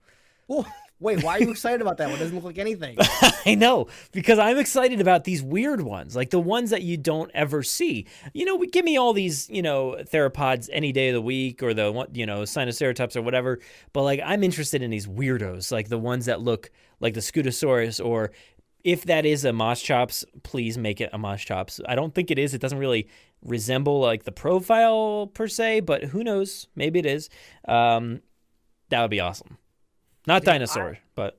Well, wait, why are you excited about that one? It doesn't look like anything.
I know, because I'm excited about these weird ones, like the ones that you don't ever see. Give me all these, theropods any day of the week, or the one, Sinoceratops or whatever. But like, I'm interested in these weirdos, like the ones that look like the Scutosaurus, or if that is a Moschops, please make it a Moschops. I don't think it is. It doesn't really resemble like the profile per se, but who knows? Maybe it is. That would be awesome. Not dinosaur, but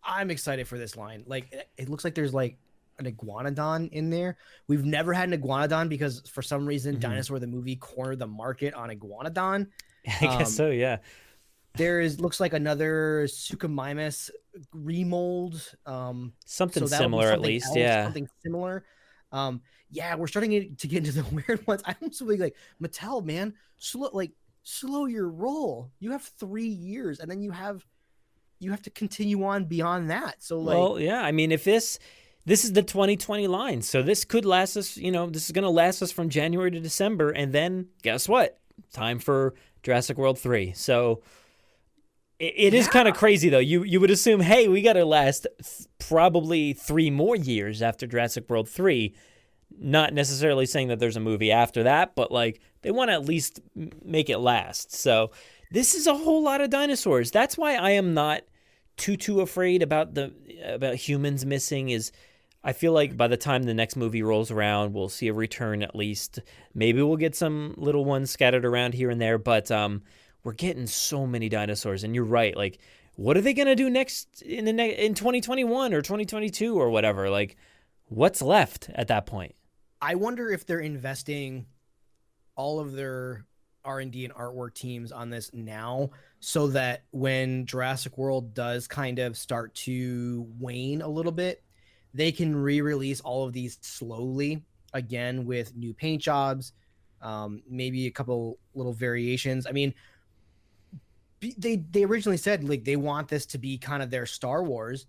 I'm excited for this line. Like, it looks like there's like an iguanodon in there. We've never had an iguanodon because for some reason Dinosaur the movie cornered the market on iguanodon.
I guess so, yeah.
Looks like another Suchomimus remold.
Something similar at least, yeah.
Something similar. We're starting to get into the weird ones. I'm also like, Mattel, man, slow your roll. You have 3 years, and then you have to continue on beyond that. So
I mean, if this is the 2020 line, so this could last us, this is going to last us from January to December, and then guess what? Time for Jurassic World 3. So It is kind of crazy, though. You would assume, hey, we got to last probably 3 more years after Jurassic World 3. Not necessarily saying that there's a movie after that, but like they want to at least make it last. So this is a whole lot of dinosaurs. That's why I am not too afraid about humans missing. Is I feel like by the time the next movie rolls around, we'll see a return at least. Maybe we'll get some little ones scattered around here and there, but we're getting so many dinosaurs. And you're right. Like, what are they gonna do next in 2021 or 2022 or whatever? Like, what's left at that point?
I wonder if they're investing all of their R&D and artwork teams on this now, so that when Jurassic World does kind of start to wane a little bit, they can re-release all of these slowly again with new paint jobs, maybe a couple little variations. I mean, they originally said like they want this to be kind of their Star Wars,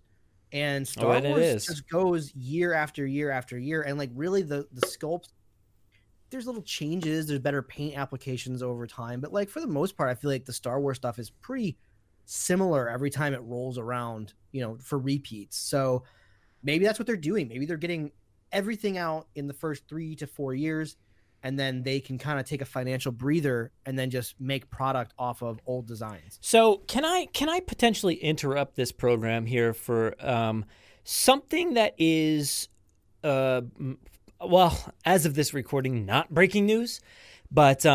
and Star Wars just goes year after year after year, and like really the sculpts, there's little changes, there's better paint applications over time, but like for the most part, I feel like the Star Wars stuff is pretty similar every time it rolls around, for repeats. So maybe that's what they're doing. Maybe they're getting everything out in the first 3 to 4 years, and then they can kind of take a financial breather and then just make product off of old designs.
So can I potentially interrupt this program here for something that is, well, as of this recording, not breaking news, but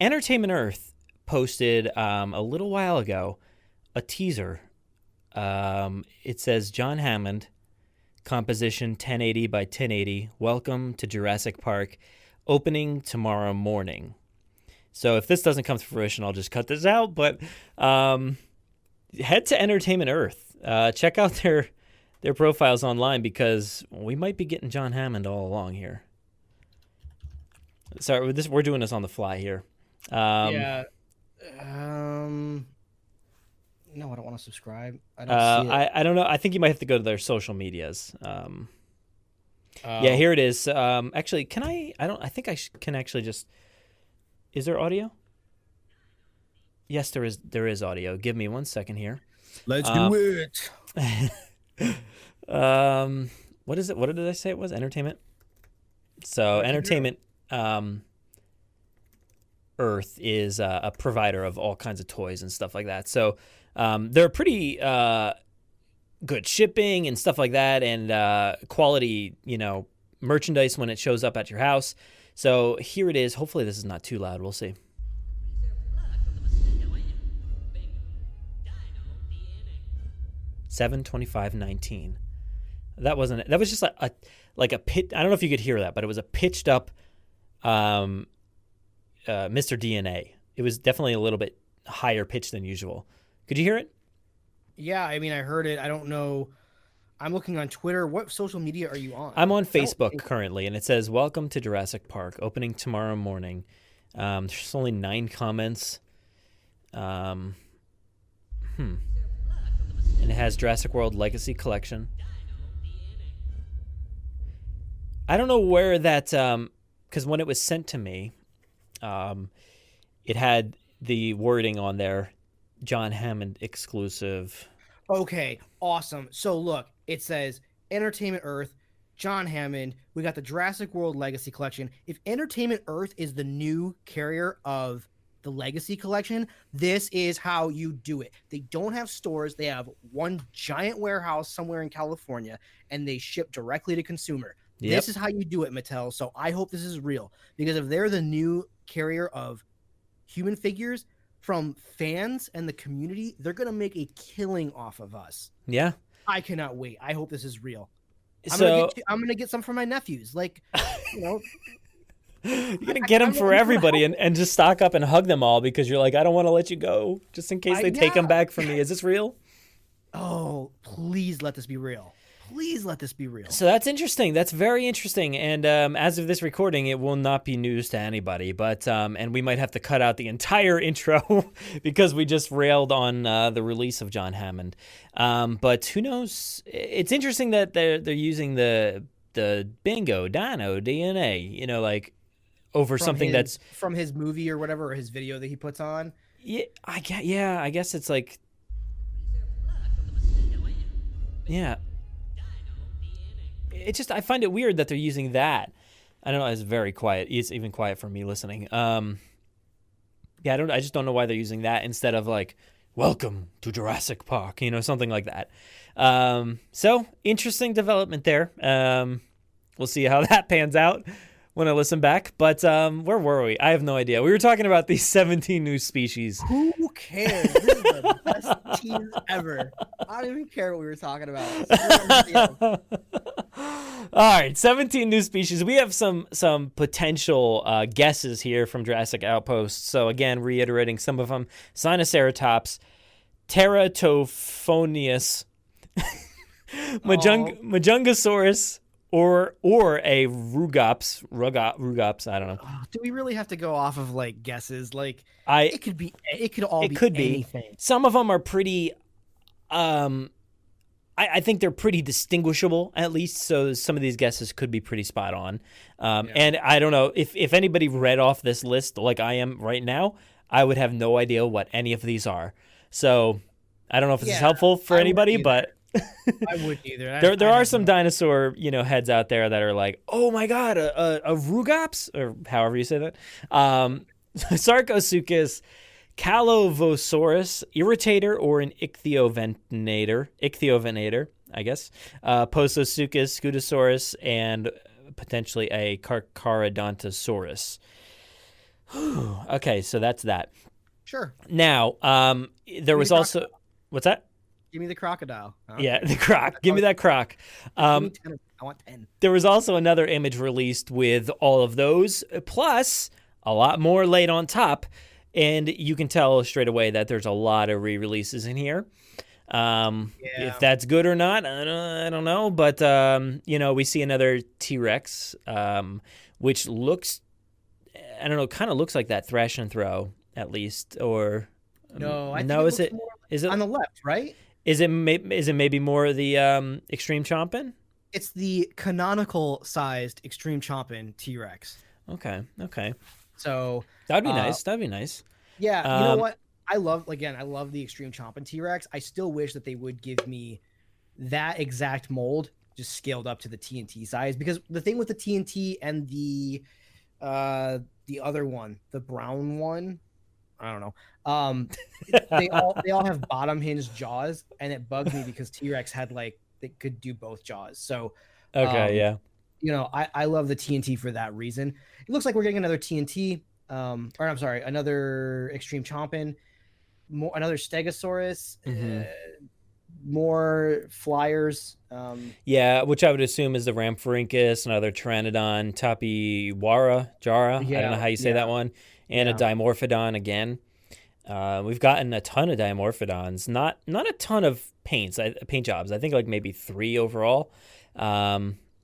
Entertainment Earth posted a little while ago a teaser. It says, John Hammond, composition 1080 by 1080, welcome to Jurassic Park, opening tomorrow morning. So if this doesn't come to fruition, I'll just cut this out, but head to Entertainment Earth. Check out their profiles online, because we might be getting John Hammond all along here. Sorry, we're doing this on the fly here.
Yeah. No, I don't want to subscribe. I don't see it.
I don't know. I think you might have to go to their social medias. Yeah, here it is. Actually, can I think I can actually just. Is there audio? Yes, there is audio. Give me 1 second here.
Let's do it.
What is it? What did I say it was? Entertainment. So Entertainment Earth is a provider of all kinds of toys and stuff like that. So they're pretty good shipping and stuff like that, and quality, merchandise when it shows up at your house. So here it is. Hopefully this is not too loud. We'll see. $725.19. That was just like a pit. I don't know if you could hear that, but it was a pitched up Mr. DNA. It was definitely a little bit higher pitched than usual. Could you hear it?
Yeah, I mean, I heard it. I don't know. I'm looking on Twitter. What social media are you on?
I'm on Facebook currently, and it says, welcome to Jurassic Park, opening tomorrow morning. There's only 9 comments. And it has Jurassic World Legacy Collection. I don't know where that, because when it was sent to me, it had the wording on there, John Hammond exclusive.
Okay, awesome. So look, it says Entertainment Earth, John Hammond. We got the Jurassic World Legacy Collection. If Entertainment Earth is the new carrier of the Legacy Collection, this is how you do it. They don't have stores. They have one giant warehouse somewhere in California, and they ship directly to consumer. Yep. This is how you do it, Mattel. So I hope this is real, because if they're the new carrier of human figures from fans and the community, they're going to make a killing off of us.
Yeah.
I cannot wait. I hope this is real. I'm going to get some for my nephews. Like,
You're going to get them for everybody and just stock up and hug them all, because you're like, I don't want to let you go just in case they take them back from me. Is this real?
Oh, please let this be real. Please let this be real.
So that's interesting. That's very interesting. And as of this recording, it will not be news to anybody. But and we might have to cut out the entire intro because we just railed on the release of John Hammond. But who knows? It's interesting that they're using the bingo, dino, DNA, like over from something that's
from his movie or whatever, or his video that he puts on.
Yeah, I guess it's like Yeah. It just, I find it weird that they're using that. I don't know. It's very quiet. It's even quiet for me listening. Yeah, I just don't know why they're using that instead of like, welcome to Jurassic Park, something like that. So interesting development there. We'll see how that pans out when I listen back. But where were we? I have no idea. We were talking about these 17 new species.
Who cares? This is the best teams ever. I don't even care what we were talking about.
All right, 17 new species. We have some potential guesses here from Jurassic Outpost. So again, reiterating some of them: Sinoceratops, Teratophonius, Majungasaurus, or a Rugops. I don't know.
Do we really have to go off of like guesses? Like it could be anything.
Some of them are pretty. I think they're pretty distinguishable, at least. So some of these guesses could be pretty spot on. And I don't know if anybody read off this list like I am right now, I would have no idea what any of these are. So I don't know if this is helpful for anybody, but
I wouldn't either.
There are some dinosaur heads out there that are like, oh my god, a Rugops, or however you say that, Sarcosuchus, Calovosaurus, Irritator, or an Ichthyovenator, I guess, Pososuchus, Scutosaurus, and potentially a Carcharodontosaurus. Okay, so that's that.
Sure.
Now, there was also... What's that?
Give me the crocodile.
Yeah, the croc. Give me that croc.
I want 10.
There was also another image released with all of those, plus a lot more laid on top. And you can tell straight away that there's a lot of re-releases in here. If that's good or not, I don't know. But, we see another T-Rex, which looks, I don't know, kind of looks like that Thrash and Throw, at least. Or
no, I
no,
think is it on the left, right?
Is it maybe more the Extreme Chompin?
It's the canonical sized Extreme Chompin T-Rex.
Okay.
So
that'd be nice.
Yeah, you know what? I love the Extreme Chompin T-Rex. I still wish that they would give me that exact mold, just scaled up to the TNT size. Because the thing with the TNT and the other one, the brown one, I don't know. They all have bottom hinged jaws, and it bugs me because T-Rex had they could do both jaws. So
yeah.
I love the TNT for that reason. It looks like we're getting another TNT, another Extreme Chompin, another Stegosaurus, more flyers.
Which I would assume is the Rhamphorhynchus, another Pteranodon, Jara. I don't know how you say that one, and a Dimorphodon again. We've gotten a ton of Dimorphodons, not a ton of paint jobs. I think maybe 3 overall.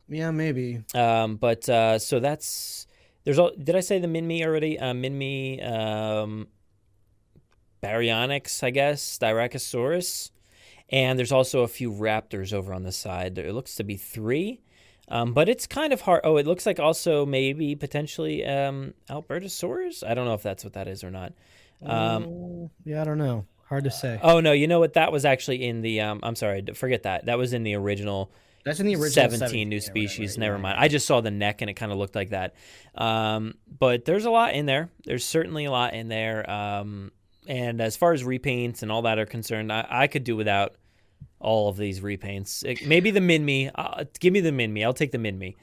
Yeah, maybe.
But so that's did I say the Minmi already? Minmi, Baryonyx, I guess, Styracosaurus, and there's also a few raptors over on the side. It looks to be 3, but it's kind of hard. Oh, it looks like also maybe potentially Albertosaurus. I don't know if that's what that is or not.
Yeah, I don't know. Hard to say.
Oh no, you know what? That was actually in the. I'm sorry, forget that. That was in the original.
That's in the original
17 new species. Never mind. I just saw the neck and it kind of looked like that. But there's a lot in there. There's certainly a lot in there. And as far as repaints and all that are concerned, I could do without all of these repaints. Maybe the Minmi. Give me the Minmi. I'll take the Minmi.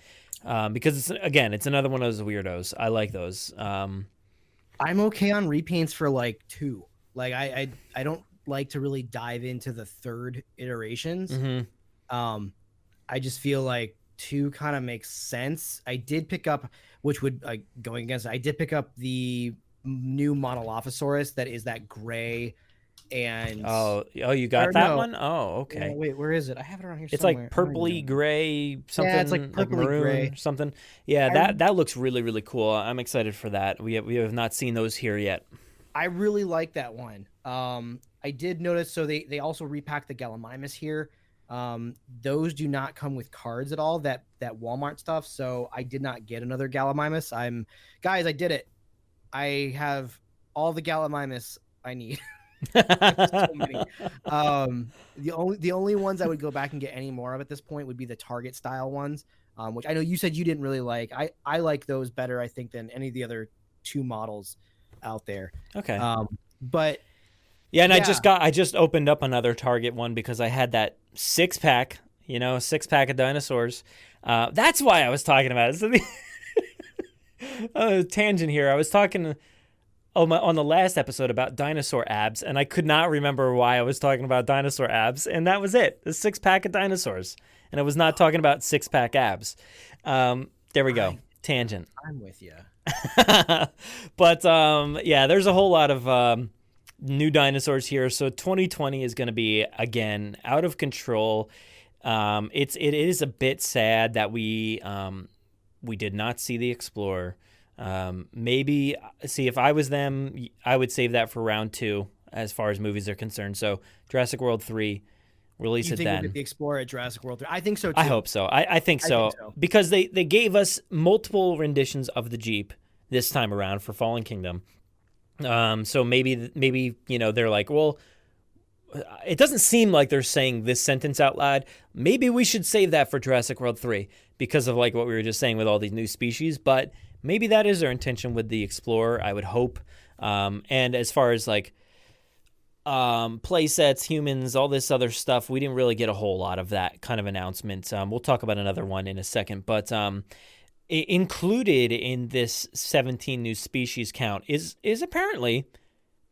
Because it's another one of those weirdos. I like those.
I'm okay on repaints for 2. I don't like to really dive into the third iterations.
Mm-hmm.
I just feel 2 kind of makes sense. I did pick up, which would going against it, I did pick up the new Monolophosaurus that is that gray and
you got that one? Oh, okay.
Wait, where is it? I have it around here.
It's
somewhere.
Purpley gray something.
Yeah, it's purpley
maroon
gray
or something. Yeah, that looks really, really cool. I'm excited for that. We have not seen those here yet.
I really like that one. I did notice. So they also repacked the Gallimimus here. Those do not come with cards at all. That Walmart stuff. So I did not get another Gallimimus. Guys, I did it. I have all the Gallimimus I need. So many. The only ones I would go back and get any more of at this point would be the Target style ones, which I know you said you didn't really like. I like those better, I think, than any of the other 2 models out there.
Okay.
But
yeah, and I just opened up another Target one because I had that 6-pack, 6-pack of dinosaurs. That's why I was talking about it. So tangent here. I was talking on the last episode about dinosaur abs, and I could not remember why I was talking about dinosaur abs, and that was it. The 6-pack of dinosaurs, and I was not talking about 6-pack abs. There we go. Tangent.
I'm with you.
But yeah, there's a whole lot of new dinosaurs here. So 2020 is going to be again out of control. It is a bit sad that we did not see the Explorer. Maybe see if I was them, I would save that for round 2 as far as movies are concerned. So Jurassic World 3, release
you
it
think
then.
We'll get the Explorer at Jurassic World 3? I think so too.
I hope so. I think so because they gave us multiple renditions of the Jeep this time around for Fallen Kingdom. So maybe they're like, well, it doesn't seem like they're saying this sentence out loud. Maybe we should save that for Jurassic World 3 because of like what we were just saying with all these new species, but maybe that is their intention with the Explorer, I would hope. And as far as like play sets, humans, all this other stuff, we didn't really get a whole lot of that kind of announcement. We'll talk about another one in a second, but included in this 17 new species count is apparently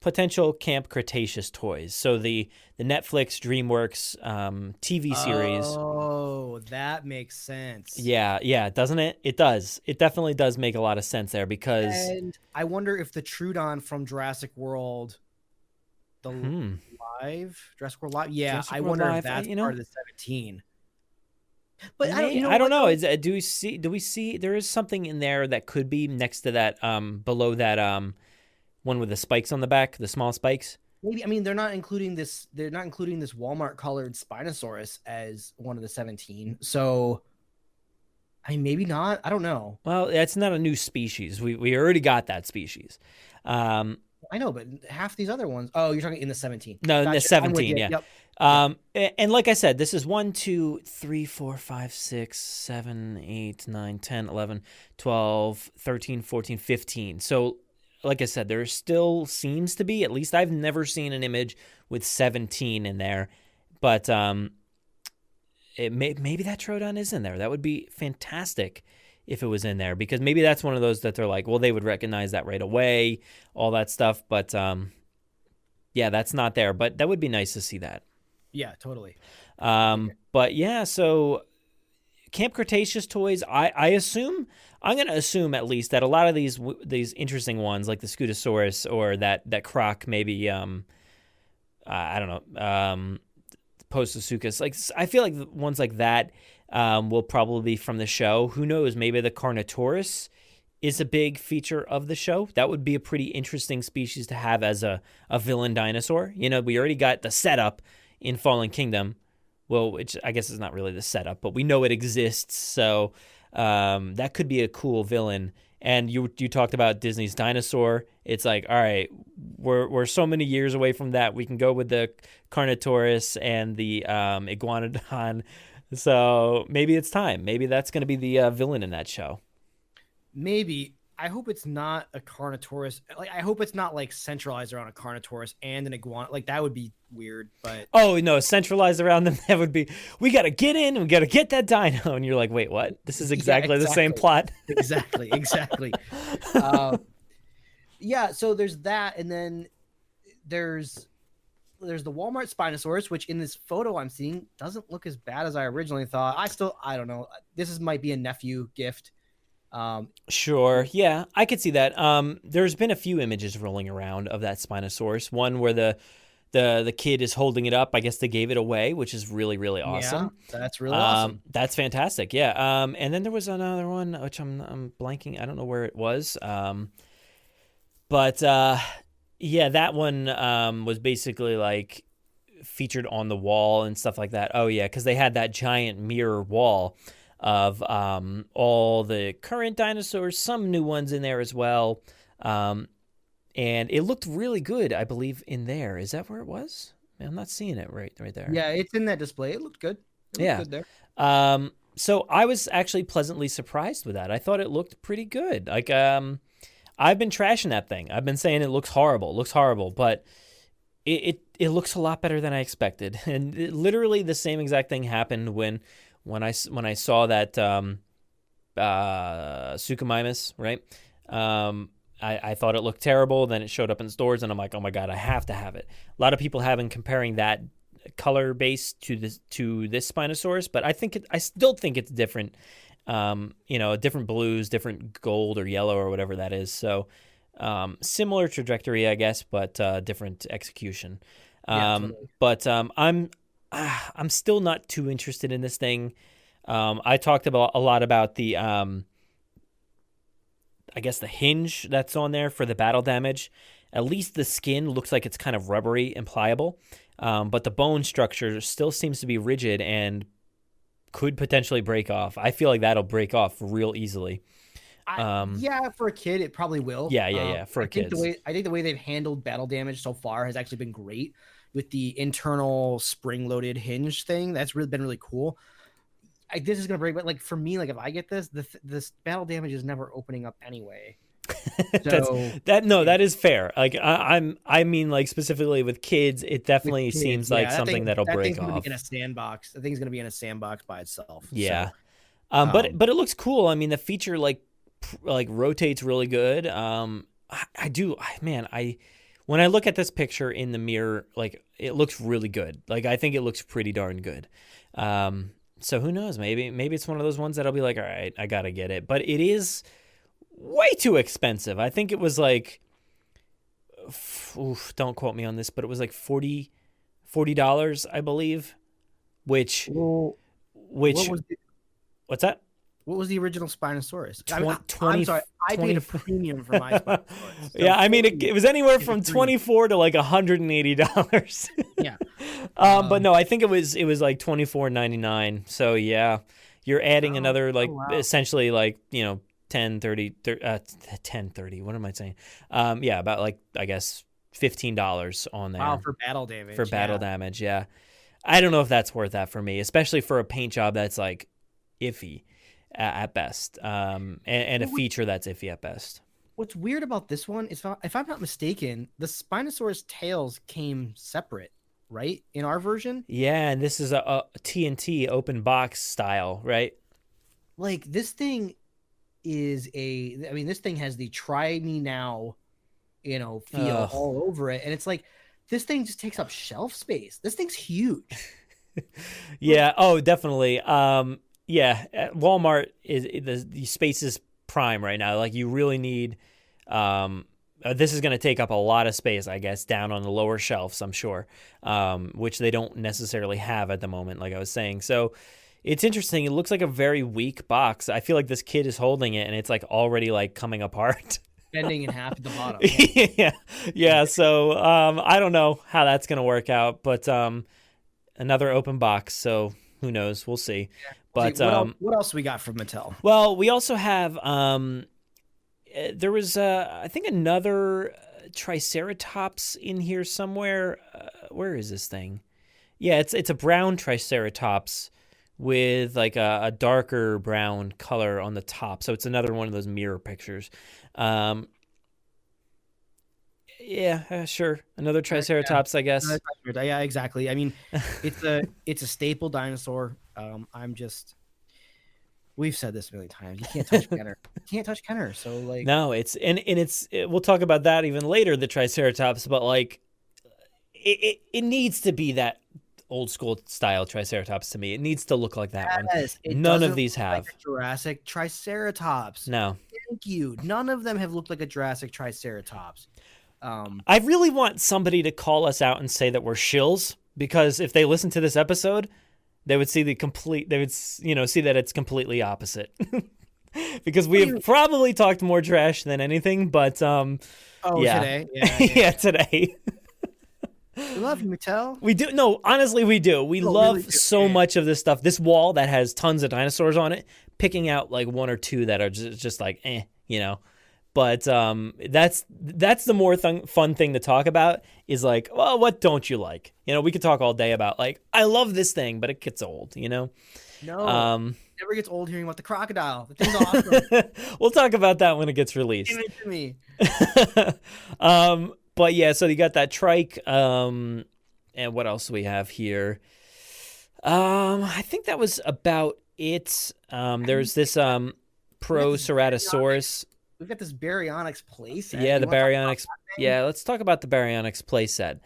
potential Camp Cretaceous toys. So the Netflix DreamWorks TV series.
Oh, that makes sense.
Yeah, doesn't it? It does. It definitely does make a lot of sense there because.
And I wonder if the Troodon from Jurassic World, Jurassic World Live. Yeah,
Jurassic
I
World
wonder
Live,
if that's part of the 17. But
I don't know. Do we see? There is something in there that could be next to that, below that, one with the spikes on the back, the small spikes.
Maybe. I mean, they're not including this Walmart colored Spinosaurus as one of the 17. So, I mean, maybe not. I don't know.
Well, that's not a new species. We already got that species.
I know, but half these other ones. Oh, you're talking in the 17.
No, in the 17. Yeah.
Yep.
And like I said, this is 1, 2, 3, 4, 5, 6, 7, 8, 9, 10, 11, 12, 13, 14, 15. So, like I said, there still seems to be, at least I've never seen an image with 17 in there. But maybe that Troodon is in there. That would be fantastic if it was in there, because maybe that's one of those that they're like, well, they would recognize that right away, all that stuff. But yeah, that's not there. But that would be nice to see that.
Yeah, totally.
But yeah, so Camp Cretaceous toys, I'm going to assume at least that a lot of these interesting ones, like the Scutosaurus or that croc, maybe, I don't know, Postosuchus, like I feel like ones like that will probably be from the show. Who knows? Maybe the Carnotaurus is a big feature of the show. That would be a pretty interesting species to have as a villain dinosaur. We already got the setup in Fallen Kingdom, well, which I guess is not really the setup, but we know it exists. So that could be a cool villain. And you talked about Disney's dinosaur. It's like, all right, we're so many years away from that. We can go with the Carnotaurus and the Iguanodon. So maybe it's time. Maybe that's going to be the villain in that show.
Maybe. I hope it's not a Carnotaurus. Like, I hope it's not like centralized around a Carnotaurus and an iguana. Like, that would be weird. But
centralized around them. That would be. We got to get in. And we got to get that dino. And you're like, wait, what? This is exactly the same plot.
Exactly. Yeah. So there's that, and then there's the Walmart Spinosaurus, which in this photo I'm seeing doesn't look as bad as I originally thought. I don't know. Might be a nephew gift.
Sure. Yeah, I could see that. There's been a few images rolling around of that Spinosaurus. One where the kid is holding it up. I guess they gave it away, which is really, really awesome.
Yeah, that's really awesome.
That's fantastic. Yeah. And then there was another one, which I'm blanking. I don't know where it was. But yeah, that one was basically like featured on the wall and stuff like that. Oh yeah, because they had that giant mirror wall of all the current dinosaurs, some new ones in there as well. And it looked really good, I believe, in there. Is that where it was? I'm not seeing it right there.
Yeah, it's in that display. It looked good. It looked good
there. So I was actually pleasantly surprised with that. I thought it looked pretty good. Like, I've been trashing that thing. I've been saying it looks horrible, but it looks a lot better than I expected. And literally the same exact thing happened when I saw that Suchomimus, right? I thought it looked terrible. Then it showed up in stores, and I'm like, oh my god, I have to have it. A lot of people have been comparing that color base to this Spinosaurus, but I still think it's different. Different blues, different gold or yellow or whatever that is. So similar trajectory, I guess, but different execution. Totally. But I'm still not too interested in this thing. I talked a lot about the I guess the hinge that's on there for the battle damage. At least the skin looks like it's kind of rubbery and pliable, but the bone structure still seems to be rigid and could potentially break off. I feel like that'll break off real easily.
For a kid, it probably will.
Yeah. For kids,
I think the way they've handled battle damage so far has actually been great with the internal spring-loaded hinge thing. That's been really cool. This is gonna break, but like for me, like if I get this battle damage is never opening up anyway. So,
that is fair. Like I mean, like specifically with kids, it definitely seems like something that'll break off.
Gonna be in a sandbox. I think it's gonna be in a sandbox by itself.
Yeah, so, but it looks cool. I mean, the feature like rotates really good. When I look at this picture in the mirror, like it looks really good. Like I think it looks pretty darn good. So who knows? Maybe it's one of those ones that I'll be like, all right, I gotta get it. But it is way too expensive. I think it was like, don't quote me on this, but it was like $40, I believe. What's that?
What was the original Spinosaurus?
I'm sorry,
I paid a premium for my Spinosaurus. So
yeah, I mean, it was anywhere from $24 to like $180.
Yeah.
But no, I think it was like $24.99. So yeah, you're adding another essentially like, 10, 30, 30, what am I saying? About like, I guess $15 on there.
Wow, for battle damage.
Damage, yeah. I don't know if that's worth that for me, especially for a paint job that's like iffy at best, and a feature that's iffy at best.
What's weird about this one is, if I'm not mistaken, the Spinosaurus tails came separate, right? In our version?
Yeah, and this is a TNT open box style, right?
Like this thing this thing has the try me now, feel all over it. And it's like, this thing just takes up shelf space. This thing's huge.
Yeah. Oh, definitely. Yeah, at Walmart the space is prime right now. Like you really need. This is going to take up a lot of space, I guess, down on the lower shelves, I'm sure, which they don't necessarily have at the moment, like I was saying. So it's interesting. It looks like a very weak box. I feel like this kid is holding it, and it's like already like coming apart.
Bending in half at the bottom.
Yeah. So I don't know how that's going to work out, but another open box. So who knows? We'll see. Yeah. But
what else we got from Mattel?
Well, we also have there was I think another Triceratops in here somewhere. Where is this thing? Yeah, it's a brown Triceratops with like a darker brown color on the top. So it's another one of those mirror pictures. Sure. Another Triceratops, I guess.
Yeah, exactly. I mean, it's a staple dinosaur. We've said this a million times. You can't touch Kenner. So like,
no, we'll talk about that even later, the Triceratops, but like it needs to be that old school style Triceratops to me. It needs to look like that one. None of these have.
Like a Jurassic Triceratops.
No.
Thank you. None of them have looked like a Jurassic Triceratops.
I really want somebody to call us out and say that we're shills, because if they listen to this episode, they would see see that it's completely opposite. Because we have probably talked more trash than anything, but
today.
Yeah, today.
We love you, Mattel.
We do. No, honestly, we do. We love really so much of this stuff. This wall that has tons of dinosaurs on it, picking out like one or two that are just like, But that's the more fun thing to talk about is like, well, what don't you like? You know, we could talk all day about like, I love this thing, but it gets old, you know?
No, never gets old hearing about the crocodile. The thing's awesome.
We'll talk about that when it gets released.
Give it to me.
But yeah, so you got that trike. And what else do we have here? I think that was about it. There's this Proceratosaurus.
We've got this Baryonyx playset.
Yeah, the Baryonyx. Yeah, let's talk about the Baryonyx playset.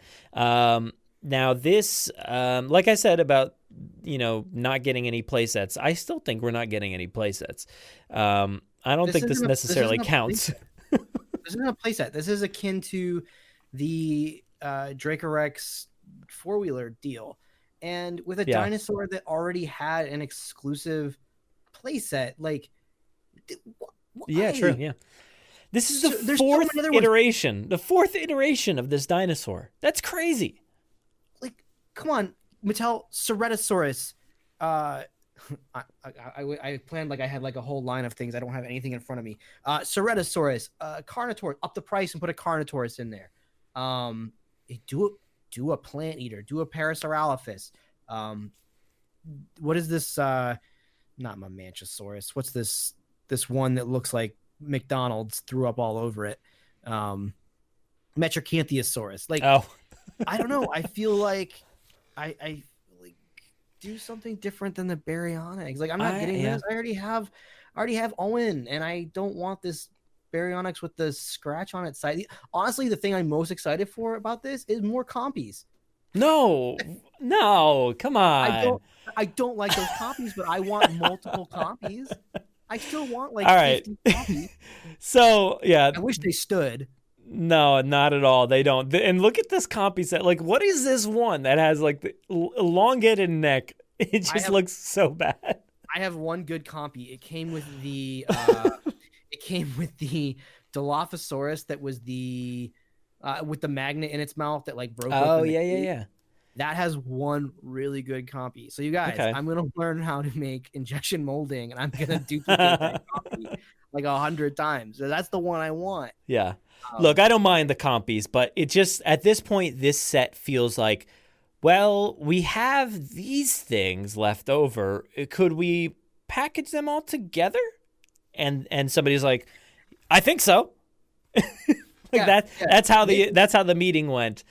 Now this, like I said about, you know, not getting any playsets, I still think we're not getting any playsets. I don't think this necessarily counts.
This isn't a playset. This is akin to the Dracorex four-wheeler deal. And with a dinosaur that already had an exclusive playset, like...
Yeah, true. Yeah, this is the fourth iteration. The fourth iteration of this dinosaur. That's crazy.
Like, come on, Mattel, Ceratosaurus. I planned like I had like a whole line of things. I don't have anything in front of me. Ceratosaurus, Carnotaurus. Up the price and put a Carnotaurus in there. Do a plant eater. Do a Parasaurolophus. What is this? Not Mamenchosaurus. What's this? This one that looks like McDonald's threw up all over it. Metricanthiosaurus. Like, I don't know. I feel like I like do something different than the Baryonyx. Like, I'm not getting this. I already have Owen, and I don't want this Baryonyx with the scratch on its side. Honestly, the thing I'm most excited for about this is more compies.
No, come on.
I don't like those compies, but I want multiple compies. I still want like
all right.
50 copies.
So yeah,
I wish they stood.
No, not at all. They don't. And look at this compy set. Like, what is this one that has like the elongated neck? It just looks so bad.
I have one good compy. It came with the Dilophosaurus that was the with the magnet in its mouth that like broke.
Oh yeah.
That has one really good compy. So you guys, I'm going to learn how to make injection molding, and I'm going to duplicate that copy like 100 times. So that's the one I want.
Yeah. Look, I don't mind the compies, but it just, at this point, this set feels like, well, we have these things left over. Could we package them all together? And somebody's like, I think so. That's how the meeting went.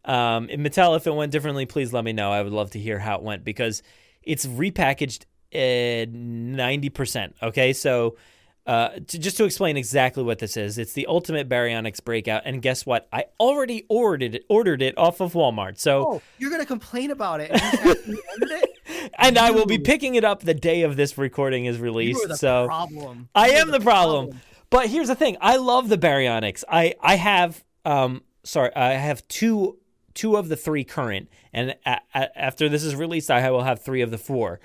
Mattel, if it went differently, please let me know. I would love to hear how it went because it's repackaged 90%. Okay, so just to explain exactly what this is, it's the Ultimate Baryonyx Breakout, and guess what? I already ordered it off of Walmart. So
you're gonna complain about it, and you ordered it?
And I will be picking it up the day of this recording is released.
You are the problem.
I am the problem. But here's the thing: I love the Baryonyx. I have two of the three current, and after this is released, I will have 3 of the 4.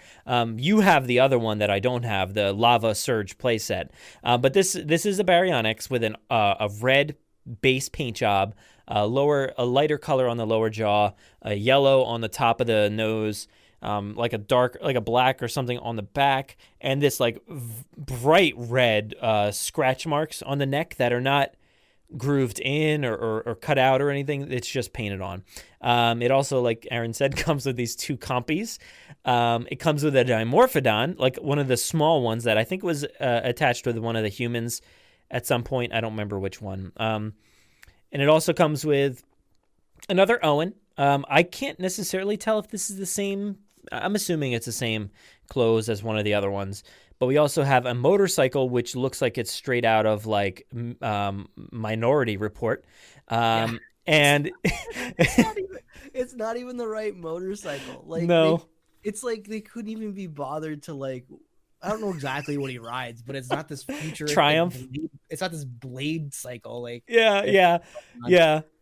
You have the other one that I don't have, the Lava Surge playset. But this is a Baryonyx with a red base paint job, a lighter color on the lower jaw, a yellow on the top of the nose, like a black or something on the back, and this like bright red scratch marks on the neck that are not grooved in or cut out or anything. It's just painted on. It also, like Aaron said, comes with these 2 compies. It comes with a Dimorphodon, like one of the small ones that I think was attached with one of the humans at some point. I don't remember which one. And it also comes with another Owen. I can't necessarily tell if this is the same. I'm assuming it's the same clothes as one of the other ones. But we also have a motorcycle, which looks like it's straight out of like Minority Report. And
it's not even the right motorcycle. Like,
no,
it's like they couldn't even be bothered to like. I don't know exactly what he rides, but it's not this futuristic
Triumph.
It's not this blade cycle. Like
yeah.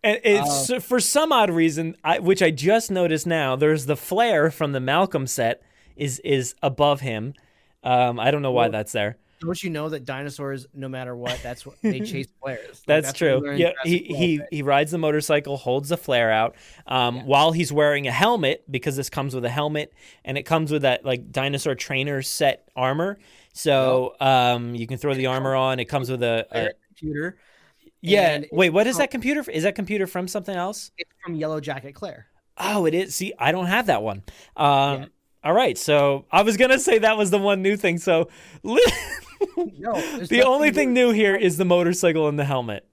And it's for some odd reason, which I just noticed now. There's the flare from the Malcolm set is above him. I don't know why that's there.
Don't you know that dinosaurs, no matter what, that's what they chase flares.
That's true. Yeah, he rides the motorcycle, holds the flare out, while he's wearing a helmet, because this comes with a helmet and it comes with that like dinosaur trainer set armor. So you can throw the armor on. It comes with a
computer.
Yeah.
And
Wait, what is that computer? Is that computer from something else?
It's from Yellow Jacket Claire.
Oh, it is. See, I don't have that one. All right. So I was going to say that was the one new thing. So the only thing new here is the motorcycle and the helmet.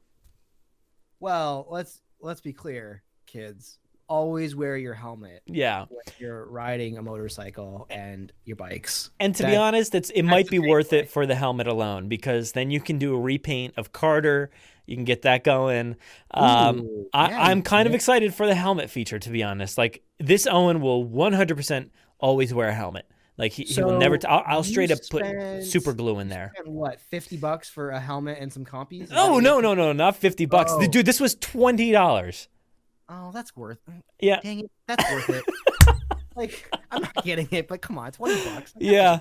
Well, let's be clear, kids. Always wear your helmet.
Yeah.
When you're riding a motorcycle and your bikes.
And to be honest, it might be worth it for the helmet alone, because then you can do a repaint of Carter. You can get that going. I'm kind of excited for the helmet feature, to be honest. Like, this Owen will 100% always wear a helmet. Like, he will never. I'll straight up put super glue in there.
What, $50 for a helmet and some compies?
Oh, no, not $50.
Oh.
Dude, this was $20.
Oh, that's worth it.
Yeah.
Dang it. That's worth it. Like, I'm not getting it, but come on, $20.
Yeah.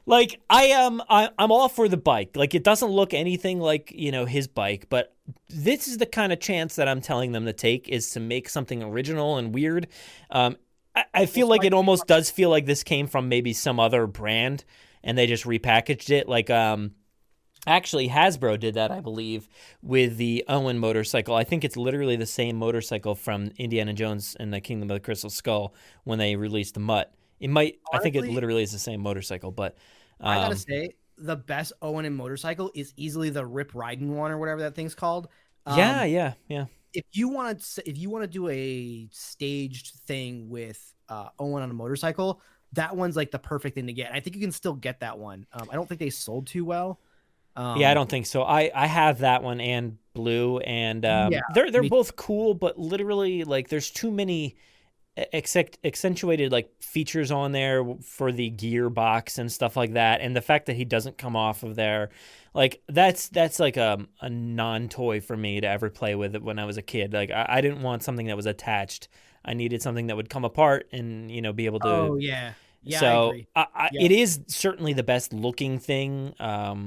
Like, I'm all for the bike. Like, it doesn't look anything like, his bike, but this is the kind of chance that I'm telling them to take, is to make something original and weird. I feel like it almost does feel like this came from maybe some other brand and they just repackaged it. Like, actually, Hasbro did that, I believe, with the Owen motorcycle. I think it's literally the same motorcycle from Indiana Jones and the Kingdom of the Crystal Skull when they released the Mutt. It might. Honestly, I think it literally is the same motorcycle, but
I gotta say, the best Owen and motorcycle is easily the Rip Riding one, or whatever that thing's called.
Yeah.
If you want to do a staged thing with Owen on a motorcycle, that one's like the perfect thing to get. I think you can still get that one. I don't think they sold too well.
Yeah, I don't think so. I have that one and Blue, and they're both cool, but literally, like, there's too many accentuated like features on there for the gearbox and stuff like that, and the fact that he doesn't come off of there, like, that's like a non-toy for me to ever play with it when I was a kid. Like, I didn't want something that was attached. I needed something that would come apart and be able to.
Oh yeah. Yeah,
so
I agree.
It is certainly the best looking thing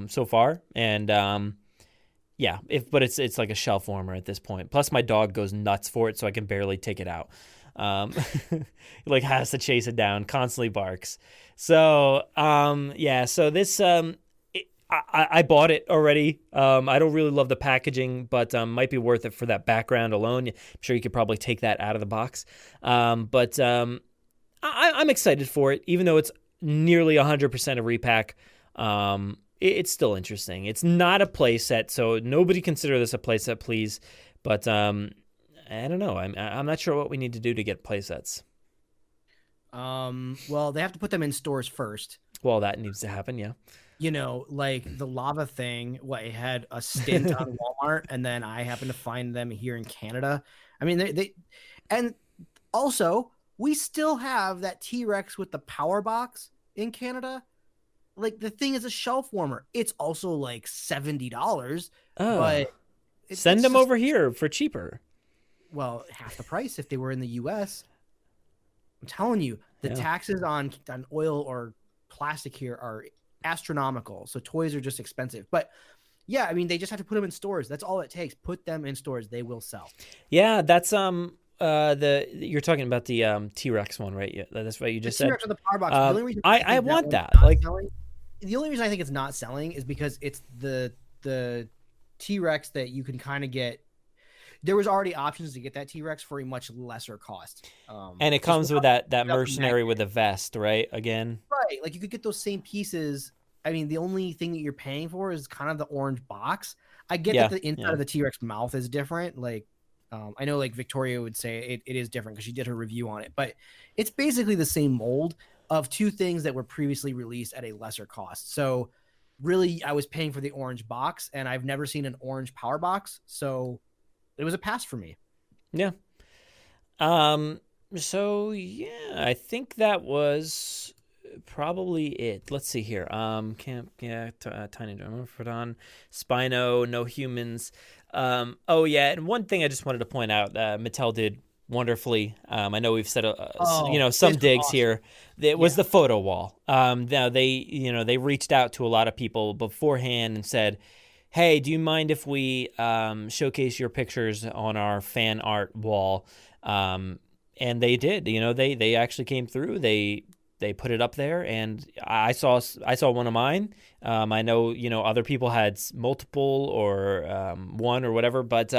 so far, and but it's like a shelf warmer at this point. Plus, my dog goes nuts for it, so I can barely take it out. He like has to chase it down, constantly barks. So so this I bought it already. I don't really love the packaging, but might be worth it for that background alone. I'm sure you could probably take that out of the box, but. I'm excited for it, even though it's nearly 100% a repack. It's still interesting. It's not a play set, so nobody consider this a play set, please. But I don't know. I'm not sure what we need to do to get play sets.
Well, they have to put them in stores first.
Well, that needs to happen, yeah.
Like the lava thing, it had a stint on Walmart, and then I happened to find them here in Canada. I mean, they and also, we still have that T-Rex with the power box in Canada. Like, the thing is a shelf warmer. It's also like $70, but
send them over here for cheaper.
Well, half the price if they were in the U.S. I'm telling you, the taxes on oil or plastic here are astronomical. So toys are just expensive. But yeah, I mean, they just have to put them in stores. That's all it takes. Put them in stores. They will sell.
Yeah, that's you're talking about the T-Rex one, right? Yeah, that's what you just said.
T-Rex with the power box. The only reason
I want that.
Like, the only reason I think it's not selling is because it's the T-Rex that you can kind of get. There was already options to get that T-Rex for a much lesser cost.
And it comes with that mercenary with a vest, right? Again,
right? Like, you could get those same pieces. I mean, the only thing that you're paying for is kind of the orange box. I get that the inside of the T-Rex mouth is different. Like, I know, like, Victoria would say it is different because she did her review on it, but it's basically the same mold of two things that were previously released at a lesser cost. So really, I was paying for the orange box, and I've never seen an orange power box, so it was a pass for me.
Yeah. So yeah, I think that was probably it. Let's see here. Tiny Dermophodon, Spino, No Humans. And one thing I just wanted to point out, Mattel did wonderfully. I know we've said some digs awesome. Here. It was the photo wall. Now they reached out to a lot of people beforehand and said, hey, do you mind if we showcase your pictures on our fan art wall? And they did. They actually came through. They they put it up there, and I saw one of mine. I know, other people had multiple or one or whatever, but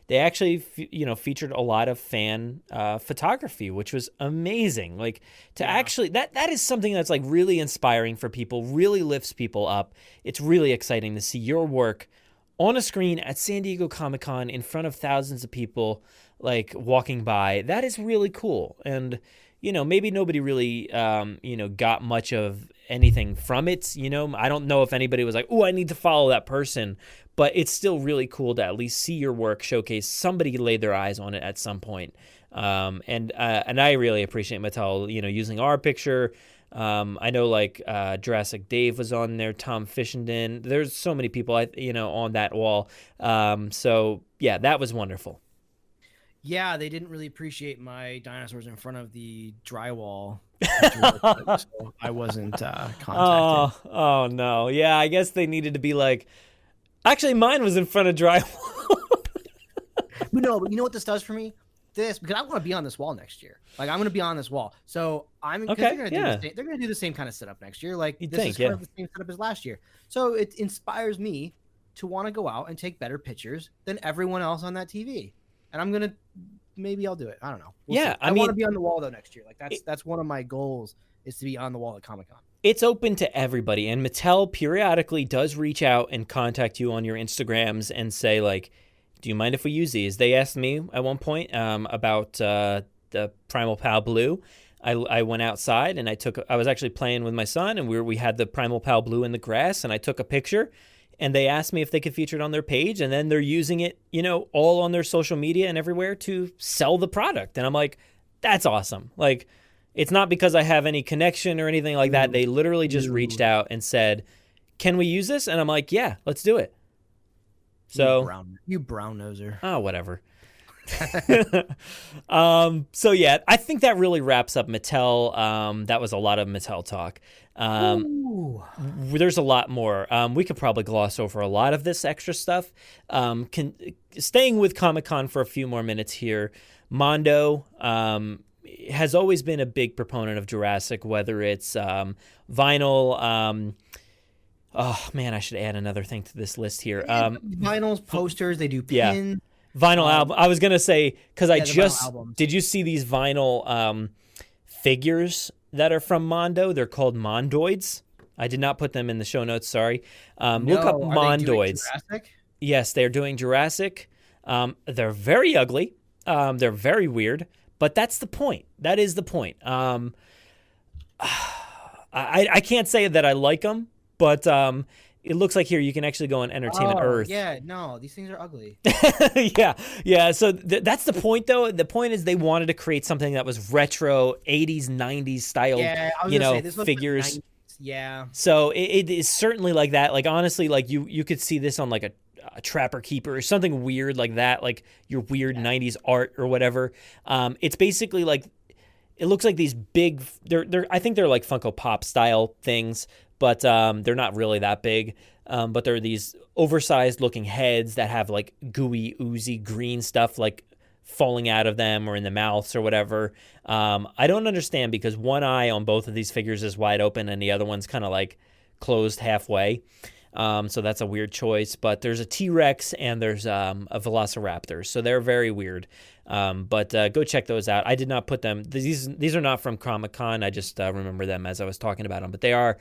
they actually, featured a lot of fan photography, which was amazing. Like to actually, that is something that's like really inspiring for people, really lifts people up. It's really exciting to see your work on a screen at San Diego Comic-Con in front of thousands of people, like walking by. That is really cool. And, maybe nobody really, got much of anything from it. I don't know if anybody was like, oh, I need to follow that person, but it's still really cool to at least see your work showcased. Somebody laid their eyes on it at some point. And I really appreciate Mattel, using our picture. I know like Jurassic Dave was on there, Tom Fishenden. There's so many people, on that wall. So yeah, that was wonderful.
Yeah, they didn't really appreciate my dinosaurs in front of the drywall. So I wasn't contacted.
Oh no. Yeah, I guess they needed to be like, actually mine was in front of drywall.
But you know what this does for me? Because I want to be on this wall next year. Like I'm going to be on this wall. So they're going to do the same kind of setup next year. Like this is kind of the same setup as last year. So it inspires me to want to go out and take better pictures than everyone else on that TV. And maybe I'll do it. I don't know. We'll see. I want to be on the wall though next year. Like that's one of my goals is to be on the wall at Comic-Con.
It's open to everybody, and Mattel periodically does reach out and contact you on your Instagrams and say like, do you mind if we use these? They asked me at one point about the Primal Pal Blue. I went outside and I was actually playing with my son, and we had the Primal Pal Blue in the grass, and I took a picture, and they asked me if they could feature it on their page, and then they're using it, all on their social media and everywhere to sell the product. And I'm like, that's awesome. Like, it's not because I have any connection or anything like that. They literally just reached out and said, can we use this? And I'm like, yeah, let's do it. So
you brown noser.
Oh, whatever. So yeah, I think that really wraps up Mattel. That was a lot of Mattel talk. There's a lot more. We could probably gloss over a lot of this extra stuff. Staying with Comic-Con for a few more minutes here, Mondo has always been a big proponent of Jurassic, whether it's vinyl. Oh man, I should add another thing to this list here.
Vinyls, posters, they do pins.
Vinyl album. I was gonna say because did you see these vinyl figures that are from Mondo? They're called Mondoids. I did not put them in the show notes. Sorry. Look up Mondoids. Yes, they're doing Jurassic. They're very ugly. They're very weird. But that's the point. That is the point. I can't say that I like them. But it looks like here you can actually go on Entertainment Earth.
Yeah, no, these things are ugly.
yeah. So that's the point, though. The point is they wanted to create something that was retro, 80s, 90s styled, figures.
Like 90s. Yeah.
So it is certainly like that. Like, honestly, like you could see this on like a Trapper Keeper or something weird like that, like your weird 90s art or whatever. It's basically like, it looks like these big, I think they're like Funko Pop style things, but they're not really that big. But they're these oversized looking heads that have like gooey, oozy green stuff like falling out of them or in the mouths or whatever. I don't understand because one eye on both of these figures is wide open and the other one's kind of like closed halfway. So that's a weird choice. But there's a T-Rex and there's a Velociraptor. So they're very weird. But go check those out. I did not put them. These are not from Comic-Con. I just remember them as I was talking about them. But they are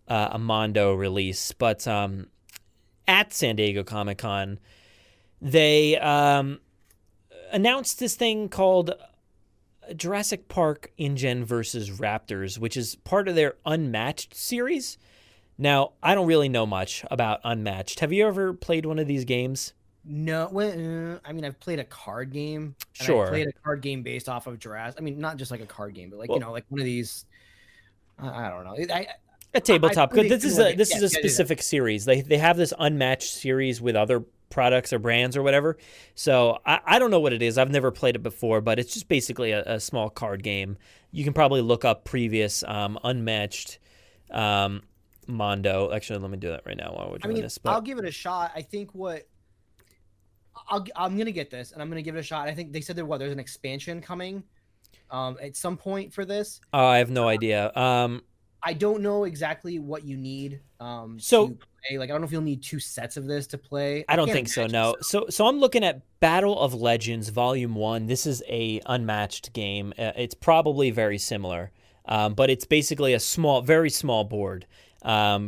a Mondo release. But at San Diego Comic-Con, they announced this thing called Jurassic Park InGen versus Raptors, which is part of their Unmatched series. Now, I don't really know much about Unmatched. Have you ever played one of these games?
No. Well, I mean, I've played a card game.
Sure.
I played a card game based off of Jurassic. I mean, not just like a card game, but like, like one of these, I don't know.
A tabletop. This is a specific series. They have this Unmatched series with other products or brands or whatever. So I don't know what it is. I've never played it before, but it's just basically a small card game. You can probably look up previous Unmatched Mondo. Actually, let me do that right now while we're doing this. But
I'll give it a shot. I think I'm going to get this, and I'm going to give it a shot. I think they said there's an expansion coming at some point for this.
I have no idea.
I don't know exactly what you need
So-
to play. Like, I don't know if you'll need 2 sets of this to play.
I don't
can't
think so.
imagine
No. So I'm looking at Battle of Legends Volume 1. This is a unmatched game. It's probably very similar, but it's basically a very small board. I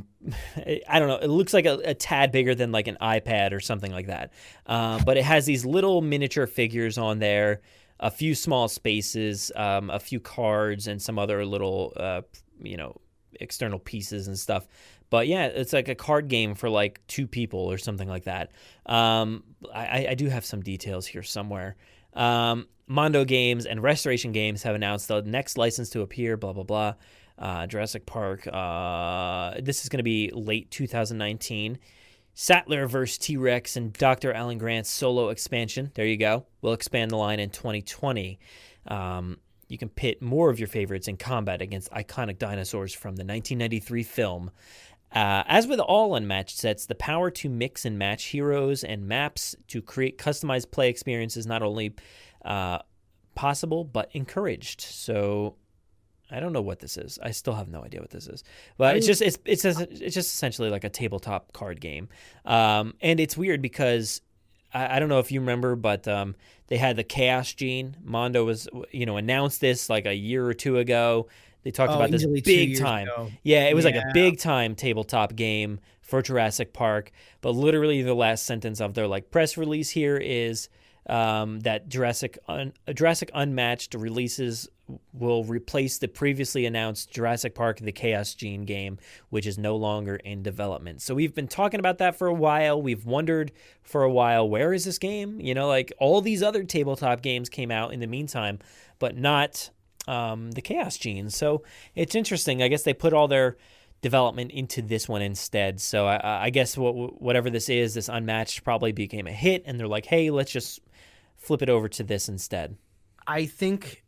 don't know. It looks like a tad bigger than like an iPad or something like that. But it has these little miniature figures on there, a few small spaces, a few cards, and some other little, external pieces and stuff. But yeah, it's like a card game for like 2 people or something like that. I do have some details here somewhere. Mondo Games and Restoration Games have announced the next license to appear, blah, blah, blah. Jurassic Park. This is going to be late 2019. Sattler vs. T-Rex and Dr. Alan Grant's solo expansion. There you go. We'll expand the line in 2020. You can pit more of your favorites in combat against iconic dinosaurs from the 1993 film. As with all unmatched sets, the power to mix and match heroes and maps to create customized play experiences not only possible but encouraged. So I don't know what this is. I still have no idea what this is. But it's just essentially like a tabletop card game. And it's weird because I don't know if you remember, but they had the Chaos Gene. Mondo was announced this like a year or 2 ago. They talked about this big time. Yeah, it was like a big time tabletop game for Jurassic Park. But literally the last sentence of their like press release here is that Jurassic Unmatched releases will replace the previously announced Jurassic Park The Chaos Gene game, which is no longer in development. So we've been talking about that for a while. We've wondered for a while, where is this game? Like all these other tabletop games came out in the meantime, but not the Chaos Gene. So it's interesting. I guess they put all their development into this one instead. So I guess whatever this is, this Unmatched probably became a hit, and they're like, hey, let's just flip it over to this instead.
I think,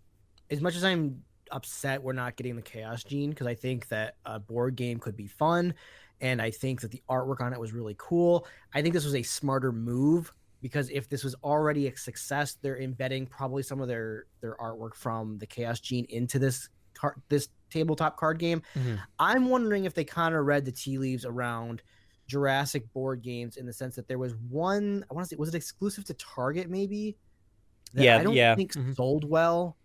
as much as I'm upset we're not getting the Chaos Gene, because I think that a board game could be fun, and I think that the artwork on it was really cool. I think this was a smarter move, because if this was already a success, they're embedding probably some of their artwork from the Chaos Gene into this tabletop card game. Mm-hmm. I'm wondering if they kind of read the tea leaves around Jurassic board games, in the sense that there was one, I want to say, was it exclusive to Target maybe? I don't think sold well.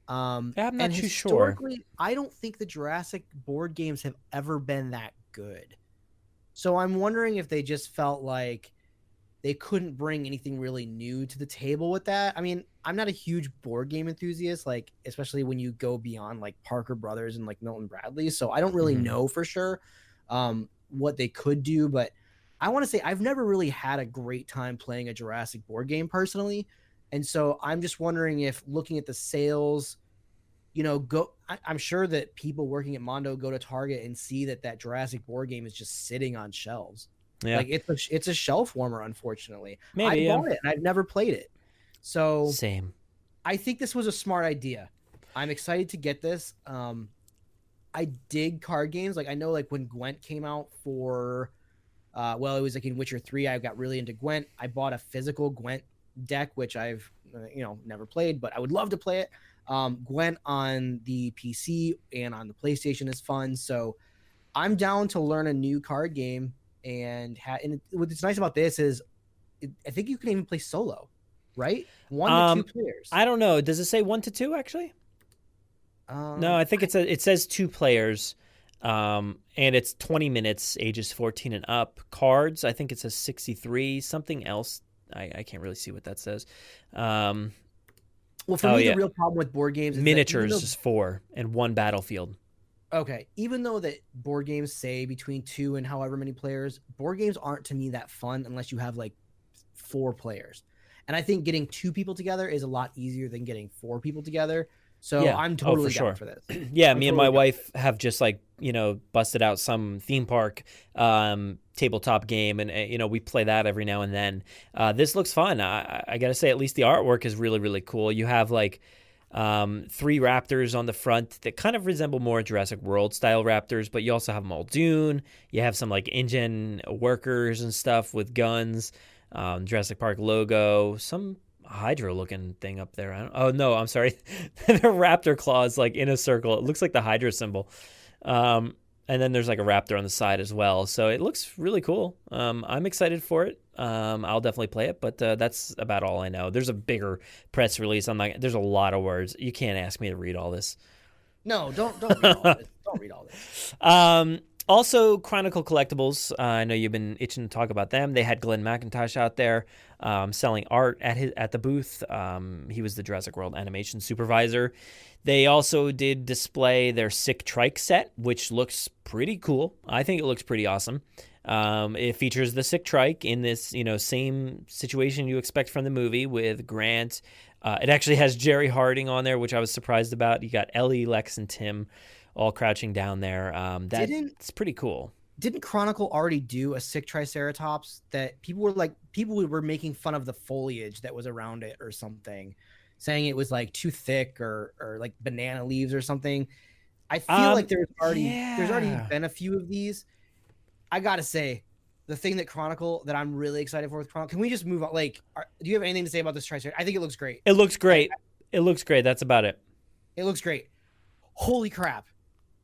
I'm not too sure.
I don't think the Jurassic board games have ever been that good. So I'm wondering if they just felt like they couldn't bring anything really new to the table with that. I mean, I'm not a huge board game enthusiast, like especially when you go beyond like Parker Brothers and like Milton Bradley. So I don't really know for sure what they could do, but I want to say I've never really had a great time playing a Jurassic board game personally. And so I'm just wondering if, looking at the sales, I'm sure that people working at Mondo go to Target and see that Jurassic board game is just sitting on shelves. Yeah. Like it's a shelf warmer, unfortunately. I bought it and I've never played it. So
same.
I think this was a smart idea. I'm excited to get this. I dig card games. Like I know like when Gwent came out for it was like in Witcher 3, I got really into Gwent. I bought a physical Gwent deck, which I've never played, but I would love to play it. Gwent on the PC and on the PlayStation is fun. So I'm down to learn a new card game. And what's nice about this is I think you can even play solo, right? 1 to 2 players.
I don't know. Does it say 1 to 2 actually? No, I think it says 2 players, and it's 20 minutes, ages 14 and up. Cards, I think it says 63. Something else, I can't really see what that says.
Well, for me, the real problem with board games is
miniatures is 4 and 1 battlefield.
Okay, even though that board games say between 2 and however many players, board games aren't to me that fun unless you have like 4 players. And I think getting 2 people together is a lot easier than getting 4 people together. So I'm totally down for this.
Yeah, me and my wife have just like, busted out some theme park tabletop game, and we play that every now and then. This looks fun. I got to say, at least the artwork is really, really cool. You have like 3 raptors on the front that kind of resemble more Jurassic World style raptors, but you also have Muldoon. You have some like engine workers and stuff with guns, Jurassic Park logo, some Hydra looking thing up there. Oh no, I'm sorry. The raptor claws like in a circle. It looks like the Hydra symbol. And then there's like a raptor on the side as well. So it looks really cool. I'm excited for it. I'll definitely play it, but that's about all I know. There's a bigger press release. There's a lot of words. You can't ask me to read all this.
No, don't read all this. Don't read all this.
Also, Chronicle Collectibles. I know you've been itching to talk about them. They had Glenn McIntosh out there selling art at the booth. He was the Jurassic World animation supervisor. They also did display their Sick Trike set, which looks pretty cool. I think it looks pretty awesome. It features the Sick Trike in this, same situation you expect from the movie with Grant. It actually has Jerry Harding on there, which I was surprised about. You got Ellie, Lex, and Tim all crouching down there. It's pretty cool.
Didn't Chronicle already do a Sick Triceratops that people were making fun of the foliage that was around it or something, saying it was like too thick or like banana leaves or something. I feel like there's already been a few of these. I gotta say, the thing that I'm really excited for with Chronicle. Can we just move on? Like, do you have anything to say about this Triceratops? I think it looks great.
It looks great. It looks great. That's about it.
It looks great. Holy crap!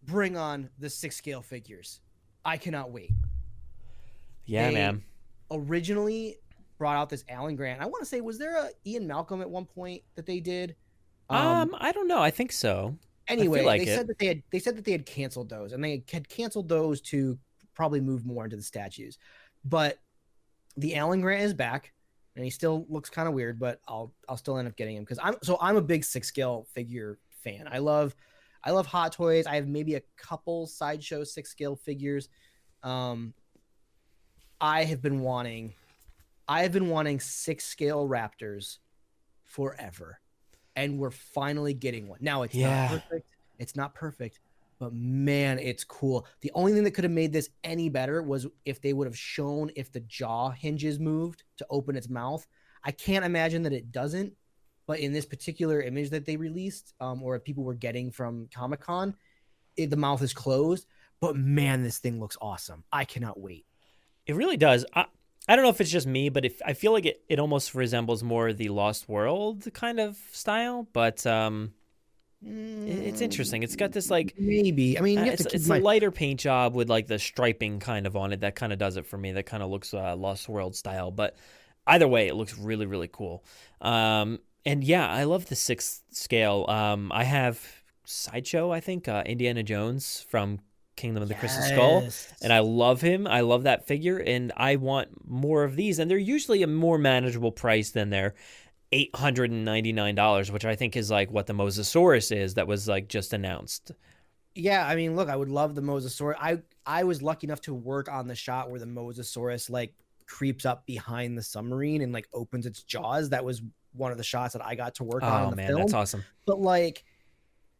Bring on the 6-scale figures. I cannot wait.
Yeah,
they
man.
Originally brought out this Alan Grant. I want to say, was there a Ian Malcolm at one point that they did?
I don't know. I think so.
Anyway, they said that they had canceled those, and they had canceled those to probably move more into the statues. But the Alan Grant is back, and he still looks kind of weird, but I'll still end up getting him because I'm a big 6-scale figure fan. I love Hot Toys. I have maybe a couple Sideshow 6-scale figures. I have been wanting 6-scale Raptors forever, and we're finally getting one. Now it's not perfect. It's not perfect, but man, it's cool. The only thing that could have made this any better was if they would have shown if the jaw hinges moved to open its mouth. I can't imagine that it doesn't. But in this particular image that they released, or people were getting from Comic-Con, the mouth is closed. But man, this thing looks awesome. I cannot wait.
It really does. I don't know if it's just me, but I feel like it almost resembles more the Lost World kind of style. But it's interesting. It's got this like
maybe. I mean,
it's a lighter paint job with like the striping kind of on it. That kind of does it for me. That kind of looks Lost World style. But either way, it looks really, really cool. And yeah, I love the 6th scale. I have Sideshow, I think, Indiana Jones from Kingdom of the Crystal Skull. And I love him. I love that figure. And I want more of these. And they're usually a more manageable price than their $899, which I think is like what the Mosasaurus is that was like just announced.
Yeah, I mean, look, I would love the Mosasaurus. I was lucky enough to work on the shot where the Mosasaurus like creeps up behind the submarine and like opens its jaws. That was one of the shots that I got to work on in the film.
That's awesome.
But like,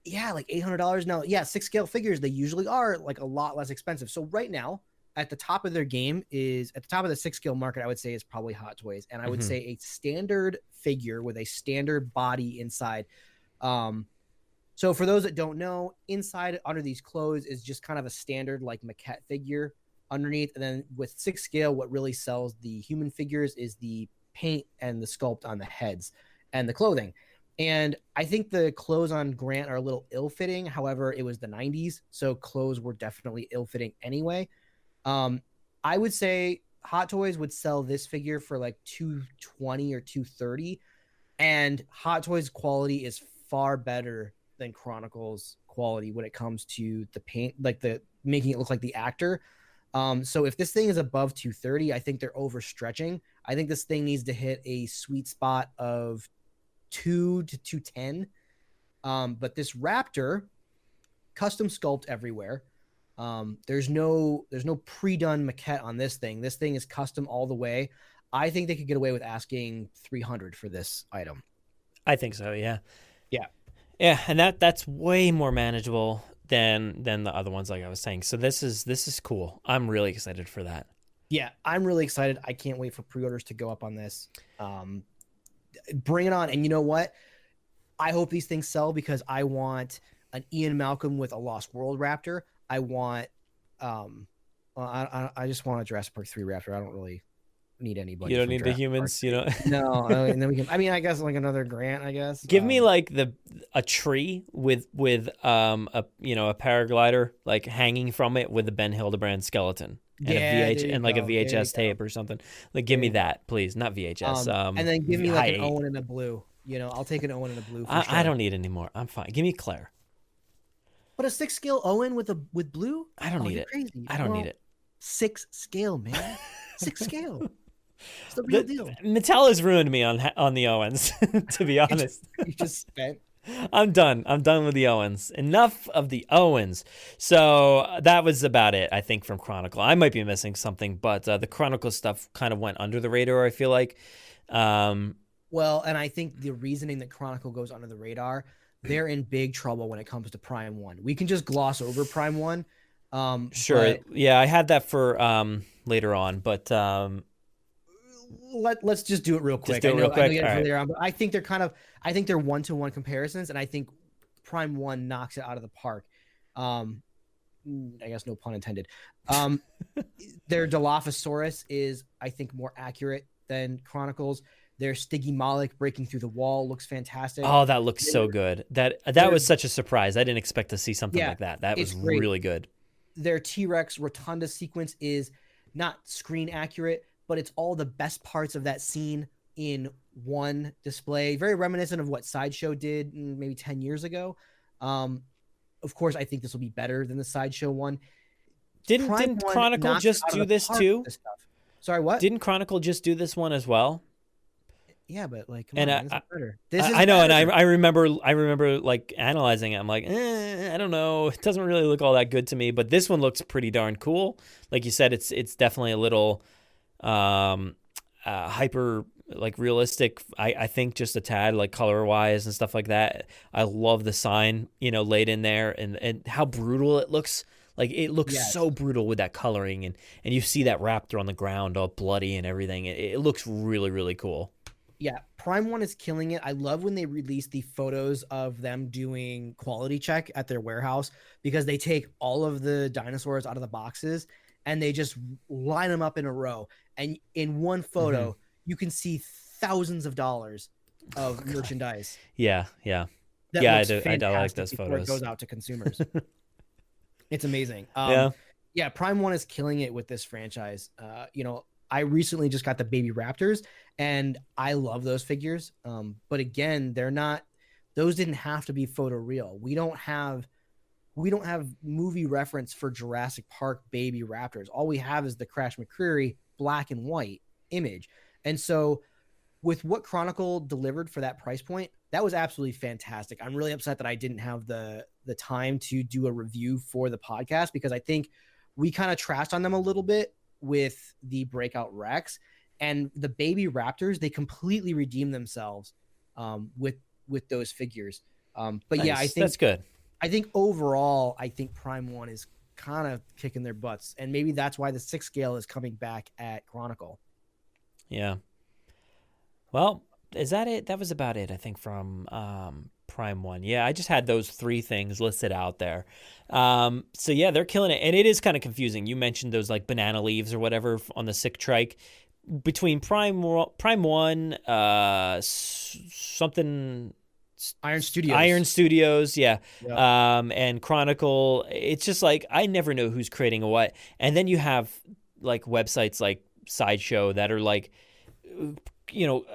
yeah, like $800 now. Yeah, 6-scale figures, they usually are like a lot less expensive. So right now, at the top of their game is at the top of the 6-scale market, I would say is probably Hot Toys. And I would say a standard figure with a standard body inside. So for those that don't know, inside under these clothes is just kind of a standard like maquette figure underneath. And then with 6-scale, what really sells the human figures is the paint and the sculpt on the heads and the clothing. And I think the clothes on Grant are a little ill-fitting. However, it was the 90s, so clothes were definitely ill-fitting anyway. I would say Hot Toys would sell this figure for like $220 or $230, and Hot Toys quality is far better than Chronicle's quality when it comes to the paint, like the making it look like the actor. So if this thing is above $230, I think they're overstretching. I think this thing needs to hit a sweet spot of $200 to $210. But this Raptor, custom sculpt everywhere. There's no pre-done maquette on this thing. This thing is custom all the way. I think they could get away with asking $300 for this item.
I think so. Yeah.
Yeah.
And that's way more manageable than the other ones, like I was saying. So this is cool. I'm really excited for that.
Yeah, I'm really excited. I can't wait for pre-orders to go up on this. Bring it on. And you know what? I hope these things sell because I want an Ian Malcolm with a Lost World Raptor. I want I just want a Jurassic Park 3 Raptor. I don't really need anybody.
You don't
for
need the
Jurassic
humans,
Park.
you know.
No, and then we can. I mean, I guess like another grant. I guess.
Give me like a tree with a paraglider like hanging from it with a Ben Hildebrand skeleton and a VHS tape or something. Like give me that, please. Not VHS.
And then give me like an
8.
Owen in a blue. I'll take an Owen in a blue. For sure.
I don't need any more. I'm fine. Give me Claire.
But a 6 scale Owen with blue?
I don't need it.
Crazy.
I don't need it.
6 scale, man. 6 scale. It's the real deal.
Mattel has ruined me on the Owens, to be honest.
You just spent.
I'm done. I'm done with the Owens. Enough of the Owens. So that was about it, I think, from Chronicle. I might be missing something, but the Chronicle stuff kind of went under the radar, I feel like.
Well, and I think the reasoning that Chronicle goes under the radar, they're in big trouble when it comes to Prime 1. We can just gloss over Prime 1.
Sure. Yeah, I had that for later on, but
let's just do it real quick. I know later on, but I think they're one-to-one comparisons, and I think Prime 1 knocks it out of the park. I guess no pun intended. Their Dilophosaurus is, I think, more accurate than Chronicles. Their Stygimoloch breaking through the wall looks fantastic.
Oh, that looks so good. That was such a surprise. I didn't expect to see something like that. That was really good. Their
T-Rex Rotunda sequence is not screen accurate, but it's all the best parts of that scene in one display. Very reminiscent of what Sideshow did maybe 10 years ago. Of course, I think this will be better than the Sideshow one.
Didn't Chronicle just do this too?
Sorry, what?
Didn't Chronicle just do this one as well?
Yeah, but like,
come on, this is better. I know, and I remember like analyzing it. I'm like, I don't know. It doesn't really look all that good to me, but this one looks pretty darn cool. Like you said, it's definitely a little hyper like realistic. I think just a tad like color wise and stuff like that. I love the sign, laid in there and how brutal it looks. Like it looks so brutal with that coloring and you see that raptor on the ground all bloody and everything. It looks really, really cool.
Yeah, Prime 1 is killing it. I love when they release the photos of them doing quality check at their warehouse because they take all of the dinosaurs out of the boxes and they just line them up in a row. And in one photo, you can see thousands of dollars of merchandise.
Yeah.
I
like those photos.
It goes out to consumers. It's amazing. Yeah, Prime 1 is killing it with this franchise. I recently just got the baby raptors and I love those figures. But again, those didn't have to be photoreal. We don't have movie reference for Jurassic Park baby raptors. All we have is the Crash McCreary black and white image. And so with what Chronicle delivered for that price point, that was absolutely fantastic. I'm really upset that I didn't have the time to do a review for the podcast because I think we kind of trashed on them a little bit with the Breakout Rex and the baby raptors. They completely redeemed themselves with those figures. But nice. Yeah, I think
that's good.
I think overall, I think Prime 1 is kind of kicking their butts, and maybe that's why the 6 scale is coming back at Chronicle.
Yeah. Well, is that it? That was about it, I think, from Prime 1. Yeah, I just had those 3 things listed out there. So yeah, they're killing it. And it is kind of confusing. You mentioned those like banana leaves or whatever on the sick trike. Between Prime 1, something...
Iron
Studios, yeah. And Chronicle, it's just like, I never know who's creating what. And then you have like websites like Sideshow that are like...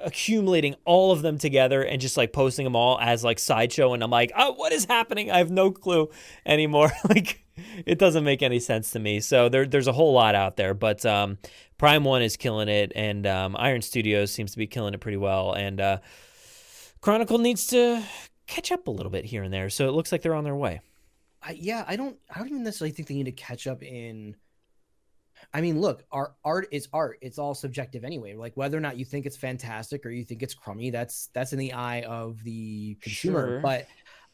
accumulating all of them together and just like posting them all as like Sideshow. And I'm like, oh, what is happening? I have no clue anymore. Like it doesn't make any sense to me. So there's a whole lot out there, but Prime 1 is killing it. And Iron Studios seems to be killing it pretty well. And Chronicle needs to catch up a little bit here and there. So it looks like they're on their way.
I don't even necessarily think they need to catch up in. I mean, look, art is art. It's all subjective anyway. Like whether or not you think it's fantastic or you think it's crummy, that's in the eye of the consumer. Sure. But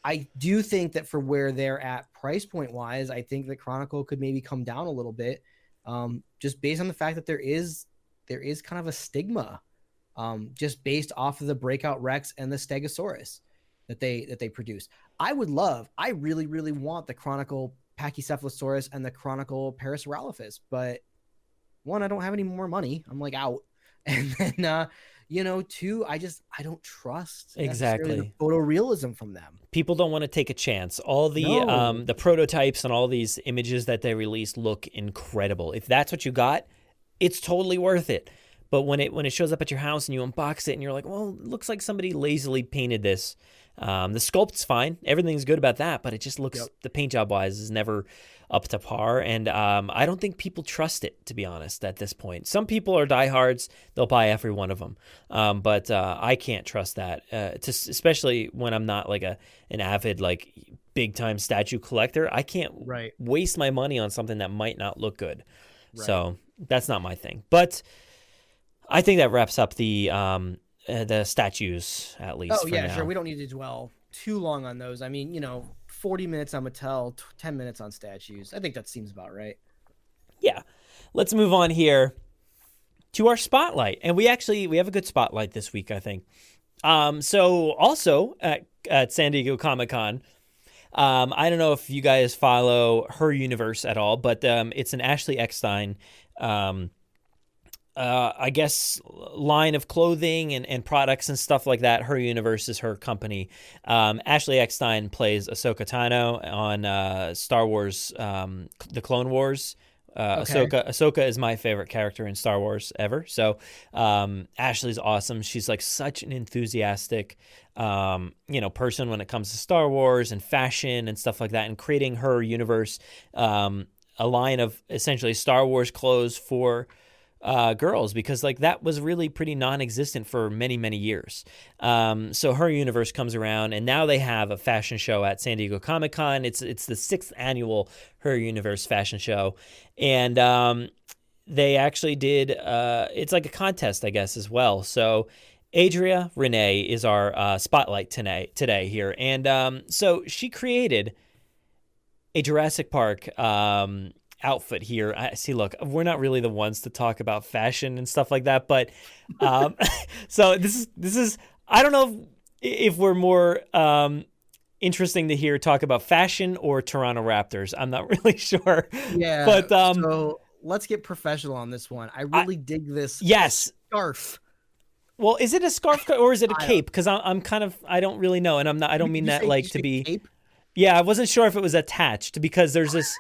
I do think that for where they're at price point wise, I think that Chronicle could maybe come down a little bit, just based on the fact that there is kind of a stigma, just based off of the Breakout Rex and the Stegosaurus that they produce. I really, really want the Chronicle Pachycephalosaurus and the Chronicle Parasaurolophus, but one, I don't have any more money. I'm like out. And then, two, I don't trust
Exactly
the photorealism from them.
People don't want to take a chance. All the prototypes and all these images that they release look incredible. If that's what you got, it's totally worth it. But when it shows up at your house and you unbox it and you're like, well, it looks like somebody lazily painted this. The sculpt's fine. Everything's good about that, but it just looks, the paint job wise is never up to par. And I don't think people trust it, to be honest, at this point. Some people are diehards. They'll buy every one of them. But I can't trust that, especially when I'm not like an avid, like big time statue collector. I can't waste my money on something that might not look good. Right. So that's not my thing. But I think that wraps up the statues, at least.
Oh, yeah,
now.
Sure. We don't need to dwell too long on those. I mean, 40 minutes on Mattel, 10 minutes on statues. I think that seems about right.
Yeah. Let's move on here to our spotlight. And we have a good spotlight this week, I think. So also at San Diego Comic-Con, I don't know if you guys follow Her Universe at all, but it's an Ashley Eckstein I guess, line of clothing and products and stuff like that. Her Universe is her company. Ashley Eckstein plays Ahsoka Tano on Star Wars, The Clone Wars. Okay. Ahsoka is my favorite character in Star Wars ever. So Ashley's awesome. She's like such an enthusiastic, person when it comes to Star Wars and fashion and stuff like that, and creating Her Universe, a line of essentially Star Wars clothes for girls, because like that was really pretty non-existent for many, many years. So Her Universe comes around, and now they have a fashion show at San Diego Comic-Con. It's the 6th annual Her Universe fashion show, and they actually did it's like a contest, I guess, as well. So Adria Renee is our spotlight today here, and so she created a Jurassic Park outfit here. Look, we're not really the ones to talk about fashion and stuff like that, but so this is I don't know if we're more interesting to hear talk about fashion or Toronto Raptors. I'm not really sure.
Yeah,
but
so let's get professional on this one. I really dig this scarf.
Well, is it a scarf or is it a cape? Because I'm kind of, I don't really know, and I don't mean that like to be
cape?
Yeah, I wasn't sure if it was attached, because there's this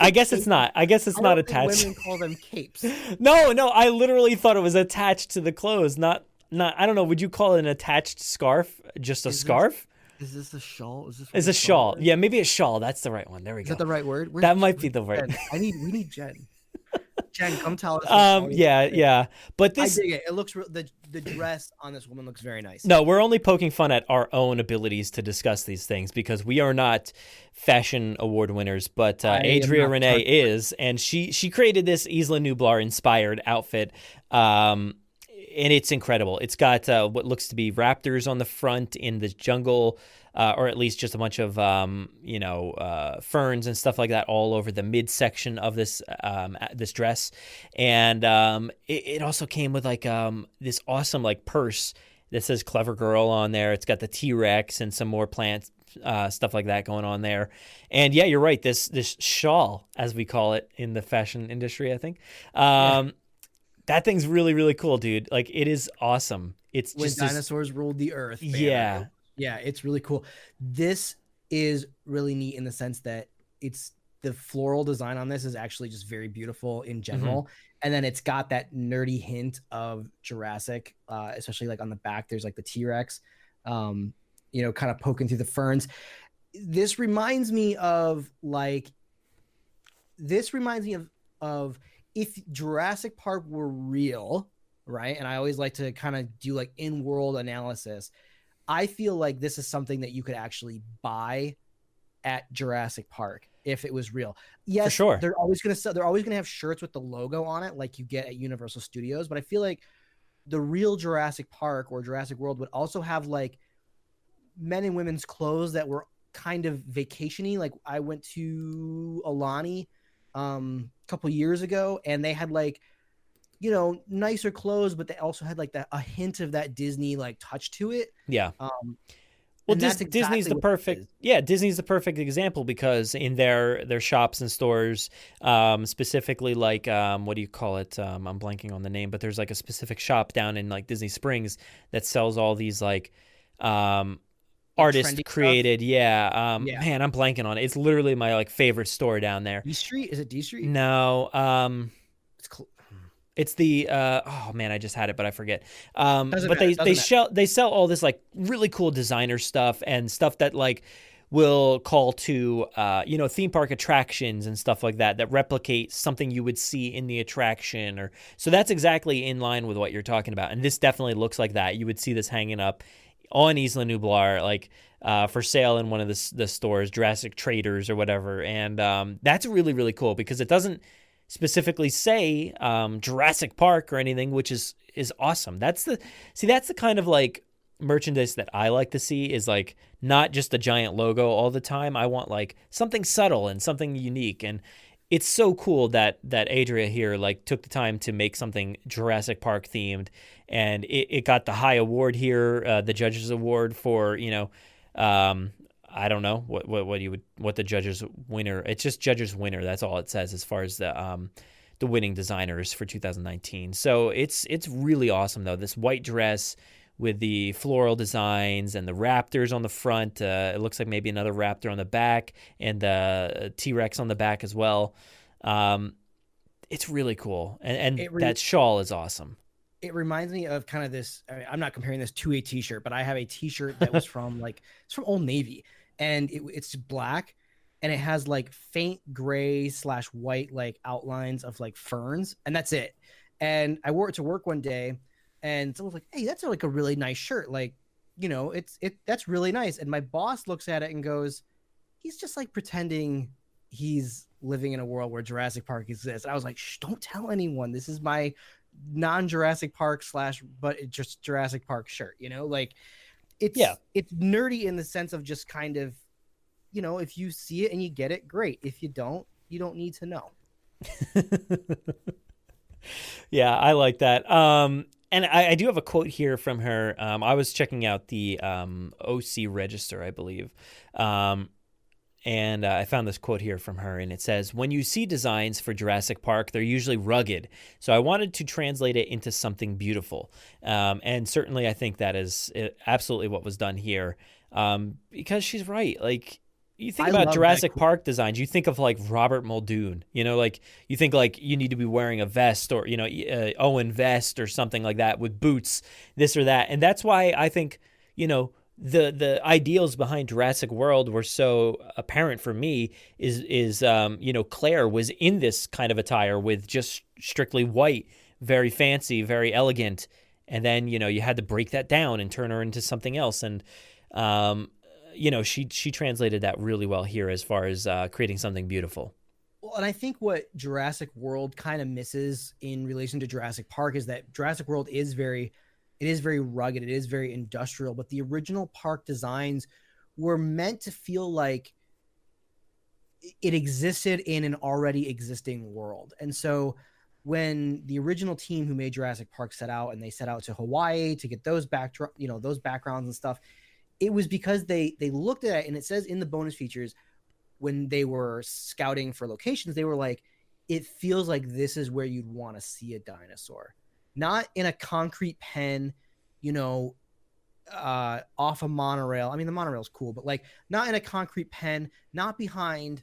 I guess it's not. I guess it's not attached.
Women call them capes.
No, I literally thought it was attached to the clothes. Not. I don't know. Would you call it an attached scarf? Just a scarf?
Is this a shawl?
Is a shawl? Yeah, maybe a shawl. That's the right one. There we go.
Is that the right word?
That might be the right.
We need Jen. Jen, come tell us.
Yeah. But this,
I dig it. It looks the dress on this woman looks very nice.
No, we're only poking fun at our own abilities to discuss these things, because we are not fashion award winners, but Adria Renee is, and she created this Isla Nublar inspired outfit, and it's incredible. It's got what looks to be raptors on the front in the jungle, or at least just a bunch of ferns and stuff like that all over the midsection of this this dress, and it also came with like this awesome like purse that says "Clever Girl" on there. It's got the T-Rex and some more plants, stuff like that going on there. And yeah, you're right. This shawl, as we call it in the fashion industry, I think. That thing's really, really cool, dude. Like, it is awesome. It's
when
just
dinosaurs ruled the earth.
Man.
Yeah, it's really cool. This is really neat in the sense that it's the floral design on this is actually just very beautiful in general. Mm-hmm. And then it's got that nerdy hint of Jurassic, especially like on the back. There's like the T-Rex, kind of poking through the ferns. This reminds me of if Jurassic Park were real, right? And I always like to kind of do like in-world analysis. I feel like this is something that you could actually buy at Jurassic Park if it was real. Yes, for sure. They're always going to have shirts with the logo on it like you get at Universal Studios, but I feel like the real Jurassic Park or Jurassic World would also have like men and women's clothes that were kind of vacation-y. Like I went to Alani couple years ago, and they had like nicer clothes, but they also had like a hint of that Disney like touch to it.
Well,
And that's
Disney's
exactly
the
what it
perfect,
is.
yeah, Disney's the perfect example because in their shops and stores, specifically like what do you call it? I'm blanking on the name, but there's like a specific shop down in like Disney Springs that sells all these like artist
trendy
created, yeah.
Yeah.
Man, I'm blanking on it. It's literally my like favorite store down there.
D Street? Is it D Street?
No,
It's
it's the oh man, I just had it, but I forget.
Doesn't
But
matter,
they sell all this like really cool designer stuff and stuff that like will call to theme park attractions and stuff like that replicate something you would see in the attraction. Or so that's exactly in line with what you're talking about. And this definitely looks like that. You would see this hanging up on Isla Nublar, like for sale in one of the stores, Jurassic Traders or whatever. And that's really, really cool because it doesn't specifically say Jurassic Park or anything, which is awesome. That's the kind of like merchandise that I like to see, is like not just a giant logo all the time. I want like something subtle and something unique. And it's so cool that Adria here like took the time to make something Jurassic Park themed, and it got the high award here, the judges award for I don't know what the judges winner. It's just judges winner. That's all it says as far as the winning designers for 2019. So it's really awesome though. This white dress with the floral designs and the raptors on the front. It looks like maybe another raptor on the back and the T-Rex on the back as well. It's really cool, and that shawl is awesome.
It reminds me of kind of this. I'm not comparing this to a T-shirt, but I have a T-shirt that was from it's from Old Navy, and it's black, and it has like faint gray / white like outlines of like ferns, and that's it. And I wore it to work one day, and someone was like, "Hey, that's like a really nice shirt. Like, that's really nice." And my boss looks at it and goes, "He's just like pretending he's living in a world where Jurassic Park exists." And I was like, "Shh, don't tell anyone. This is my non-Jurassic Park / but it's just Jurassic Park shirt." Like it's nerdy in the sense of just kind of, if you see it and you get it, great. If you don't need to know.
Yeah, I like that. And I do have a quote here from her. I was checking out the OC Register, I believe. And I found this quote here from her, and it says, "When you see designs for Jurassic Park, they're usually rugged. So I wanted to translate it into something beautiful." And certainly I think that is absolutely what was done here. Because she's right. Like, you think about Jurassic Park designs, you think of like Robert Muldoon, like you think like you need to be wearing a vest or, Owen vest or something like that with boots, this or that. And that's why I think, the ideals behind Jurassic World were so apparent for me is Claire was in this kind of attire with just strictly white, very fancy, very elegant. And then, you had to break that down and turn her into something else. And, she translated that really well here as far as creating something beautiful.
Well, and I think what Jurassic World kind of misses in relation to Jurassic Park is that Jurassic World is very rugged. It is very industrial, but the original park designs were meant to feel like it existed in an already existing world. And so when the original team who made Jurassic Park set out to Hawaii to get those those backgrounds and stuff, it was because they looked at it, and it says in the bonus features when they were scouting for locations, they were like, it feels like this is where you'd want to see a dinosaur. Not in a concrete pen, off a monorail. I mean, the monorail is cool, but like not in a concrete pen, not behind,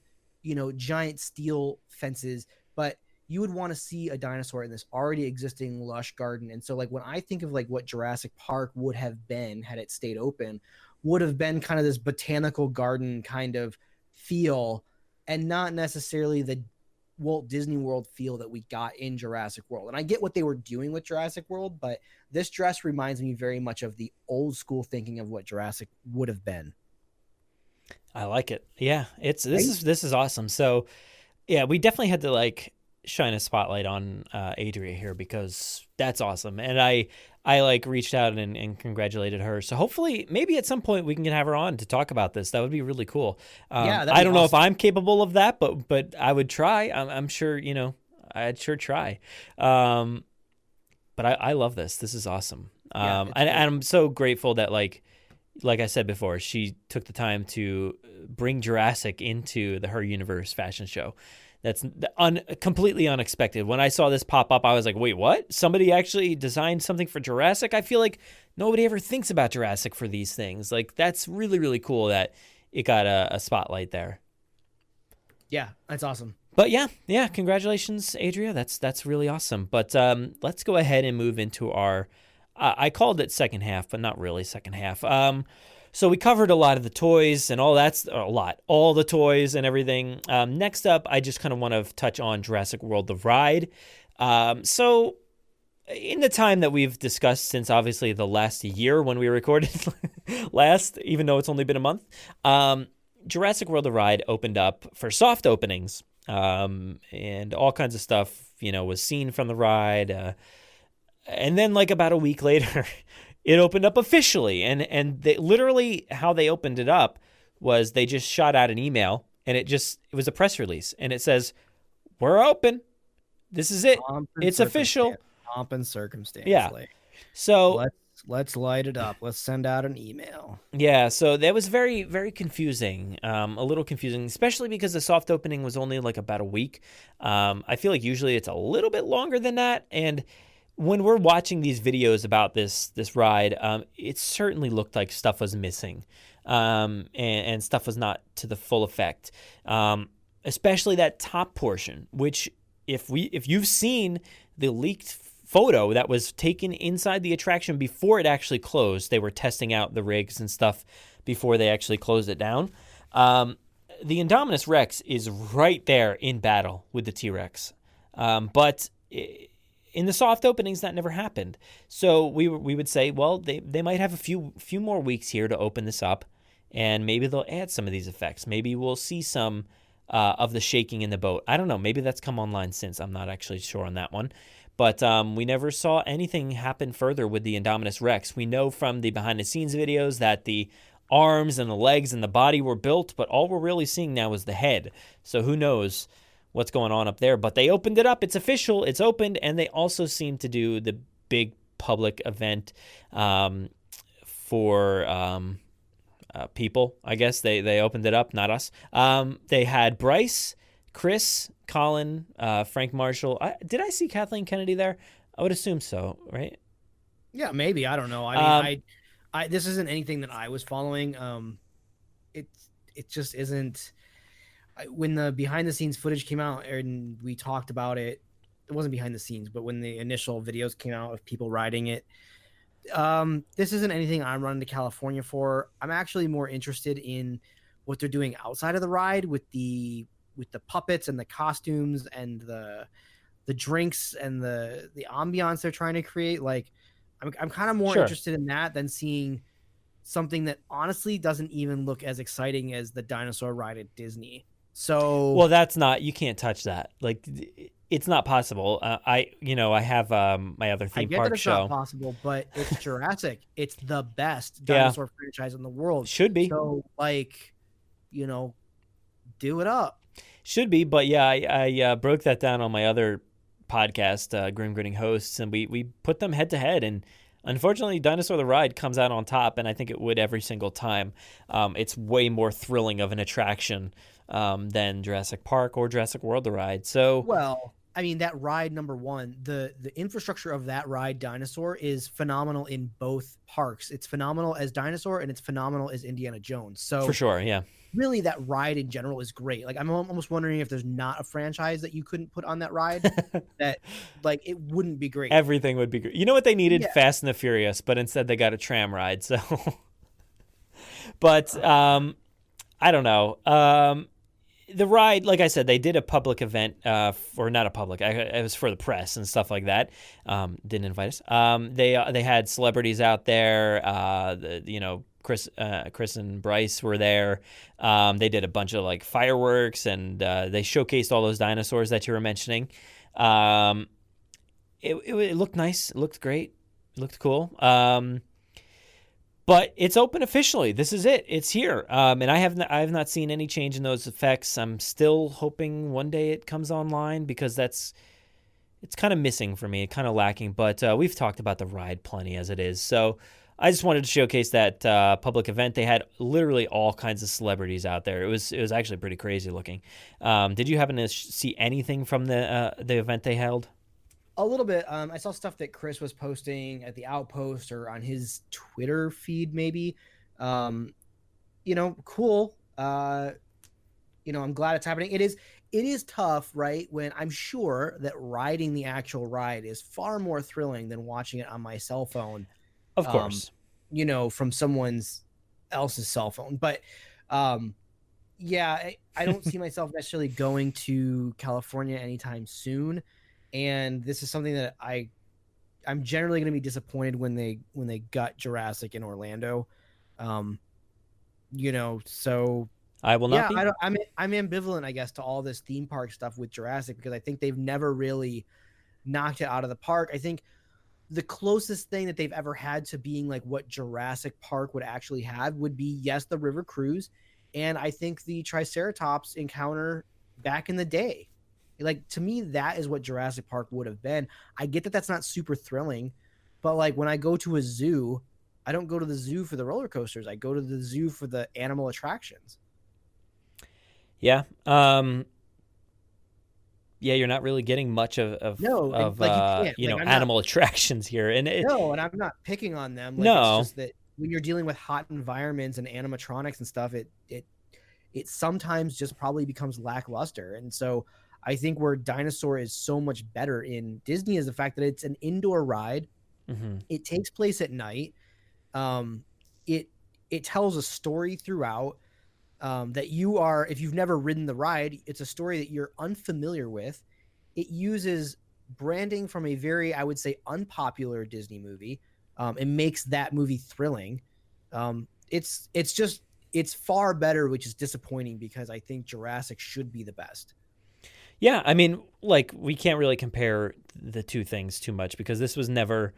giant steel fences, but you would want to see a dinosaur in this already existing lush garden. And so like when I think of like what Jurassic Park would have been had it stayed open, would have been kind of this botanical garden kind of feel, and not necessarily the Walt Disney World feel that we got in Jurassic World. And I get what they were doing with Jurassic World, but this dress reminds me very much of the old school thinking of what Jurassic would have been.
I like it. Yeah, this is awesome. So yeah, we definitely had to like shine a spotlight on Adria here because that's awesome. And I like reached out and congratulated her. So hopefully maybe at some point we can have her on to talk about this. That would be really cool. I don't know if I'm capable of that, but I would try. I'm sure, I'd sure try. But I love this. This is awesome. And I'm so grateful that like, like I said before, she took the time to bring Jurassic into the Her Universe fashion show. That's completely unexpected. When I saw this pop up, I was like, wait, what? Somebody actually designed something for Jurassic? I feel like nobody ever thinks about Jurassic for these things. Like, that's really, really cool that it got a spotlight there.
Yeah, that's awesome.
But yeah, congratulations, Adria. That's really awesome. But let's go ahead and move into our, I called it second half, but not really second half. So we covered a lot of the toys and all the toys and everything. Next up, I just kind of want to touch on Jurassic World, the ride. So in the time that we've discussed since obviously the last year when we recorded last, even though it's only been a month, Jurassic World, the ride opened up for soft openings, and all kinds of stuff, was seen from the ride. And then like about a week later, it opened up officially. And they, literally how they opened it up was they just shot out an email, and it was a press release, and it says, "We're open. This is it. It's official."
Pomp and circumstance.
Yeah. So
let's light it up. Let's send out an email.
Yeah, so that was very, very confusing, a little confusing, especially because the soft opening was only like about a week. I feel like usually it's a little bit longer than that. And when we're watching these videos about this ride, it certainly looked like stuff was missing, and stuff was not to the full effect, especially that top portion, which if you've seen the leaked photo that was taken inside the attraction before it actually closed. They were testing out the rigs and stuff before they actually closed it down. The Indominus Rex is right there in battle with the T-Rex. But in the soft openings, that never happened. So we would say, well, they might have a few more weeks here to open this up, and maybe they'll add some of these effects. Maybe we'll see some of the shaking in the boat. I don't know. Maybe that's come online since. I'm not actually sure on that one. But we never saw anything happen further with the Indominus Rex. We know from the behind-the-scenes videos that the arms and the legs and the body were built, but all we're really seeing now is the head. So who knows what's going on up there. But they opened it up. It's official. It's opened. And they also seem to do the big public event for people, I guess. They opened it up, not us. They had Bryce, Chris, Colin, Frank Marshall. Did I see Kathleen Kennedy there? I would assume so, right?
Yeah, maybe. I don't know. I mean, this isn't anything that I was following. It just isn't. When the behind the scenes footage came out and we talked about it, it wasn't behind the scenes, but when the initial videos came out of people riding it, this isn't anything I'm running to California for. I'm actually more interested in what they're doing outside of the ride with the puppets and the costumes and the drinks and the ambiance they're trying to create. Like, I'm kind of more interested in that than seeing something that honestly doesn't even look as exciting as the dinosaur ride at Disney. So,
well, you can't touch that. Like, it's not possible. I have my other theme park
it's
show.
Not possible, but it's Jurassic. It's the best dinosaur franchise in the world.
Should be.
So, like, do it up.
Should be, but yeah, I broke that down on my other podcast, Grim Gritting Hosts, and we put them head to head, and unfortunately, Dinosaur the Ride comes out on top, and I think it would every single time. It's way more thrilling of an attraction than Jurassic Park or Jurassic World the Ride. So,
well, I mean, that ride, number one, the infrastructure of that ride, Dinosaur, is phenomenal in both parks. It's phenomenal as Dinosaur, and it's phenomenal as Indiana Jones. So
for sure, yeah.
Really, that ride in general is great. Like, I'm almost wondering if there's not a franchise that you couldn't put on that ride that, like, it wouldn't be great.
Everything would be great. You know what they needed? Yeah. Fast and the Furious, but instead they got a tram ride. So, but I don't know. The ride, like I said, they did a public event, or not a public. It was for the press and stuff like that. Didn't invite us. They had celebrities out there. Chris and Bryce were there. They did a bunch of like fireworks, and they showcased all those dinosaurs that you were mentioning. It looked nice. It looked great. It looked cool. But it's open officially. This is it. It's here. And I have not seen any change in those effects. I'm still hoping one day it comes online, because it's kind of missing for me, kind of lacking. But we've talked about the ride plenty as it is. So I just wanted to showcase that public event. They had literally all kinds of celebrities out there. It was actually pretty crazy looking. Did you happen to see anything from the event they held?
A little bit. I saw stuff that Chris was posting at the Outpost or on his Twitter feed, maybe. Cool. I'm glad it's happening. It is tough, right? When I'm sure that riding the actual ride is far more thrilling than watching it on my cell phone.
Of course.
From someone else's cell phone. But I don't see myself necessarily going to California anytime soon. And this is something that I'm generally going to be disappointed when they gut Jurassic in Orlando. So
I will not be.
I'm ambivalent, I guess, to all this theme park stuff with Jurassic because I think they've never really knocked it out of the park. I think the closest thing that they've ever had to being like what Jurassic Park would actually have would be, yes, the River Cruise. And I think the Triceratops encounter back in the day. Like, to me, that is what Jurassic Park would have been. I get that that's not super thrilling, but like when I go to a zoo, I don't go to the zoo for the roller coasters. I go to the zoo for the animal attractions.
Yeah. You're not really getting much of animal attractions here. And
and I'm not picking on them.
No.
It's just that when you're dealing with hot environments and animatronics and stuff, it sometimes just probably becomes lackluster. And so I think where Dinosaur is so much better in Disney is the fact that it's an indoor ride.
Mm-hmm.
It takes place at night. It tells a story throughout. That you are, if you've never ridden the ride, it's a story that you're unfamiliar with. It uses branding from a very, I would say, unpopular Disney movie, and makes that movie thrilling. It's far better, which is disappointing because I think Jurassic should be the best.
Yeah, I mean, like, we can't really compare the two things too much because this was never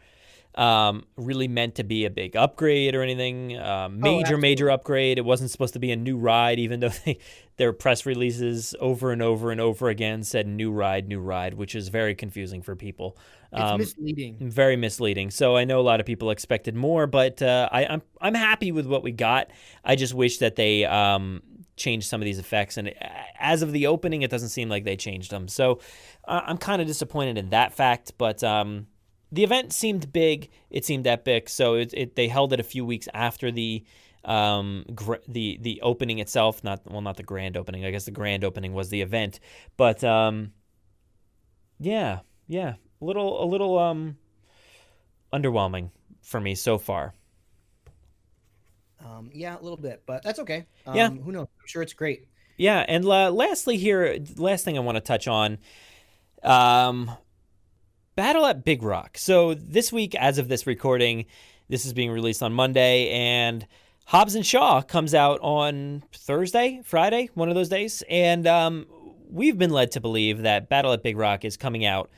really meant to be a big upgrade or anything, major upgrade. It wasn't supposed to be a new ride, even though their press releases over and over and over again said new ride, which is very confusing for people.
It's misleading.
Very misleading. So I know a lot of people expected more, but I'm happy with what we got. I just wish that they changed some of these effects, and as of the opening, it doesn't seem like they changed them. So I'm kind of disappointed in that fact, but the event seemed big. It seemed epic. So they held it a few weeks after the opening itself. Not the grand opening. I guess the grand opening was the event. But a little underwhelming for me so far.
A little bit, but that's okay.
Yeah.
Who knows? I'm sure it's great.
Yeah, and lastly here, last thing I want to touch on, Battle at Big Rock. So this week, as of this recording, this is being released on Monday, and Hobbs and Shaw comes out on Thursday, Friday, one of those days. And we've been led to believe that Battle at Big Rock is coming out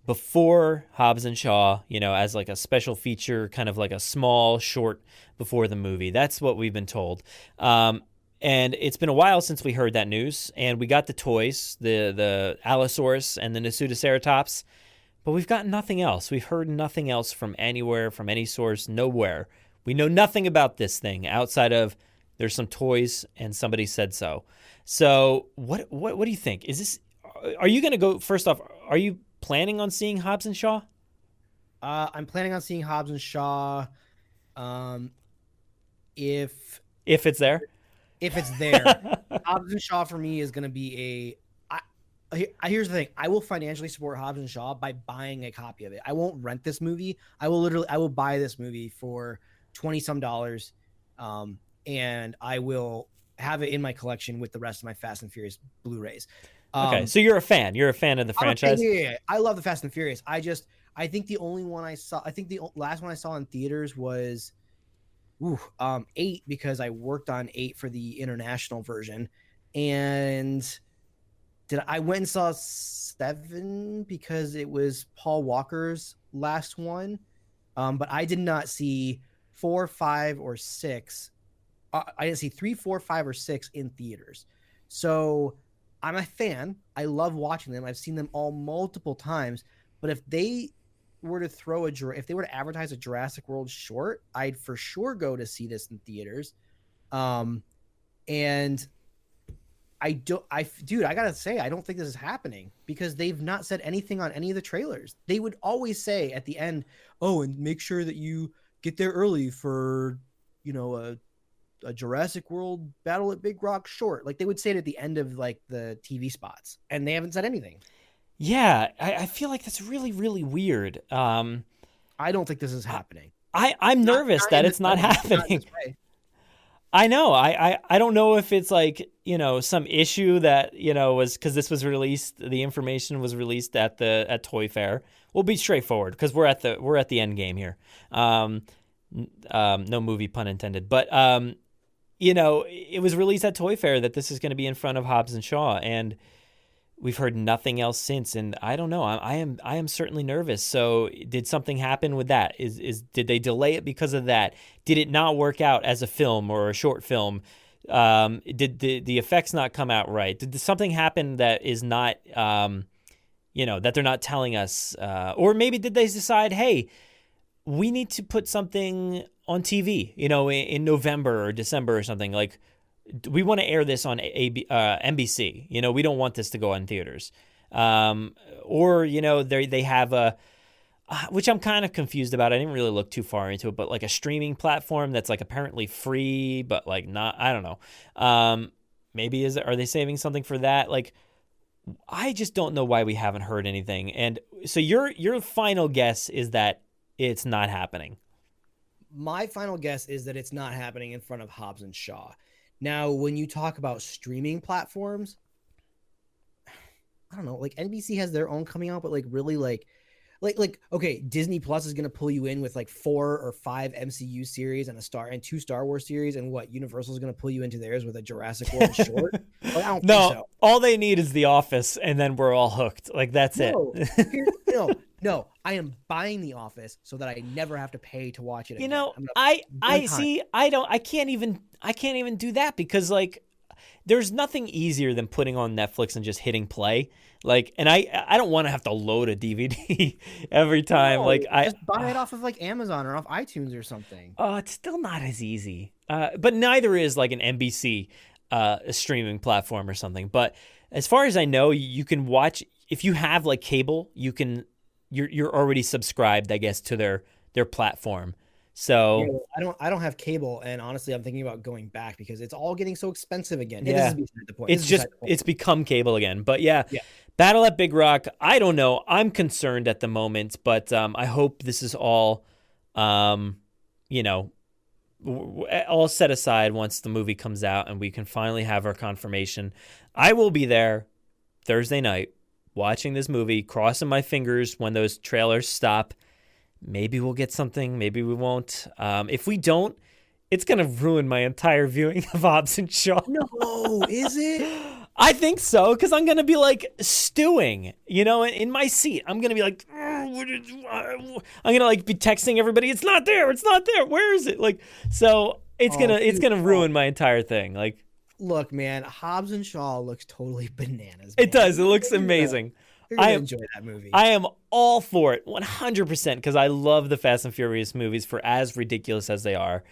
before Hobbs and Shaw, as like a special feature, kind of like a small short before the movie. That's what we've been told. And it's been a while since we heard that news, and we got the toys, the Allosaurus and the Nasutoceratops, but we've got nothing else. We've heard nothing else from anywhere, from any source, nowhere. We know nothing about this thing outside of there's some toys and somebody said so. So what do you think? Are you going to go, first off, are you planning on seeing Hobbs and Shaw?
I'm planning on seeing Hobbs and Shaw. If
it's there.
If it's there, Hobbs and Shaw for me is going to be here's the thing. I will financially support Hobbs and Shaw by buying a copy of it. I won't rent this movie. I will buy this movie for $20-some, and I will have it in my collection with the rest of my Fast and Furious Blu-rays.
Okay, so you're a fan. You're a fan of the franchise.
Yeah. I love the Fast and Furious. I think the only one I saw, the last one I saw in theaters was 8, because I worked on 8 for the international version, and I went and saw 7 because it was Paul Walker's last one, but I did not see 4, 5, or 6. I didn't see 3, 4, 5, or 6 in theaters. So I'm a fan. I love watching them. I've seen them all multiple times. But if they were to if they were to advertise a Jurassic World short, I'd for sure go to see this in theaters. And I gotta say, I don't think this is happening because they've not said anything on any of the trailers. They would always say at the end, "Oh, and make sure that you get there early for, a Jurassic World Battle at Big Rock short." Like they would say it at the end of like the TV spots, and they haven't said anything.
Yeah, I feel like that's really, really weird.
I don't think this is happening.
I'm nervous that it's not happening. I know. I don't know if it's like, some issue that, was because this was released, the information was released at Toy Fair. We'll be straightforward because we're at the end game here. No movie pun intended, but it was released at Toy Fair that this is going to be in front of Hobbs and Shaw, and we've heard nothing else since. And I don't know. I am certainly nervous. So did something happen with that? Did they delay it because of that? Did it not work out as a film or a short film? Did the effects not come out right? Did something happen that is not, that they're not telling us? Or maybe did they decide, hey, we need to put something on TV, in November or December or something, like, we want to air this on NBC. We don't want this to go on theaters. Or, they have a, which I'm kind of confused about. I didn't really look too far into it, but like a streaming platform that's like apparently free, but like not, I don't know. Maybe are they saving something for that? Like, I just don't know why we haven't heard anything. And so your final guess is that it's not happening.
My final guess is that it's not happening in front of Hobbs and Shaw. Now, when you talk about streaming platforms, I don't know, like NBC has their own coming out, but like really like okay, Disney Plus is going to pull you in with like 4 or 5 MCU series and 2 Star Wars series, and what, Universal is going to pull you into theirs with a Jurassic World short? Like, I don't think so.
All they need is The Office, and then we're all hooked. Like that's it.
No, I am buying The Office so that I never have to pay to watch it again.
I can't even do that because like there's nothing easier than putting on Netflix and just hitting play. Like, and I don't want to have to load a DVD every time. Like
just buy it off of like Amazon or off iTunes or something.
Oh, it's still not as easy. But neither is like an NBC streaming platform or something. But as far as I know, you can watch if you have like cable, you're already subscribed, I guess, to their platform. So
yeah, I don't have cable, and honestly, I'm thinking about going back because it's all getting so expensive again.
Yeah, it's become cable again. But yeah. Battle at Big Rock. I don't know. I'm concerned at the moment, but I hope this is all, all set aside once the movie comes out and we can finally have our confirmation. I will be there Thursday night watching this movie, crossing my fingers when those trailers stop. Maybe we'll get something. Maybe we won't. If we don't, it's going to ruin my entire viewing of Hobbs and Shaw.
No, is it?
I think so, because I'm going to be like stewing, in my seat. I'm going to be like, I'm going to like be texting everybody. It's not there. Where is it? Like, so it's going to ruin my entire thing. Like,
look, man, Hobbs and Shaw looks totally bananas. Man.
It does. It looks amazing.
I enjoy that movie.
I am all for it, 100%, because I love the Fast and Furious movies for as ridiculous as they are.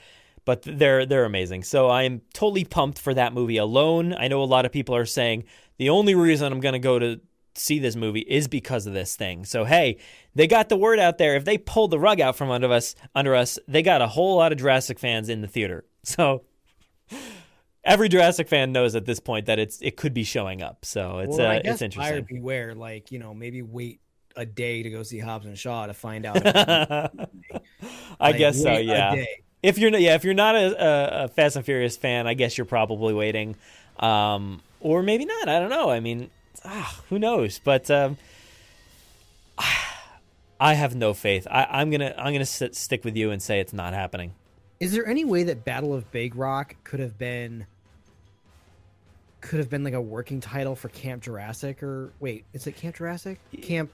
But they're amazing. So I am totally pumped for that movie alone. I know a lot of people are saying the only reason I'm going to go to see this movie is because of this thing. So, hey, they got the word out there. If they pulled the rug out from under us, they got a whole lot of Jurassic fans in the theater. So every Jurassic fan knows at this point that it could be showing up. So it's interesting.
Buyer beware, like, maybe wait a day to go see Hobbs and Shaw to find out.
I guess so, yeah. If you're not a Fast and Furious fan, I guess you're probably waiting, or maybe not. I don't know. I mean, who knows? But I have no faith. I'm gonna stick with you and say it's not happening.
Is there any way that Battle of Big Rock could have been like a working title for Camp Jurassic? Or wait, is it Camp Jurassic?
Camp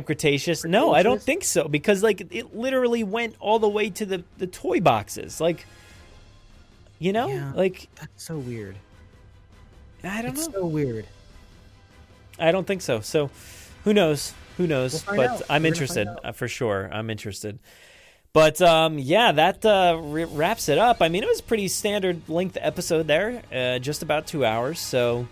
Cretaceous? No, I don't think so, because like it literally went all the way to the toy boxes. Like, like
that's so weird.
I don't know.
It's so weird.
I don't think so. So who knows? Who knows?
We'll find
But
out.
I'm
We're gonna
interested
find out.
for sure. I'm interested. But yeah, that wraps it up. I mean, it was a pretty standard length episode there, just about 2 hours. So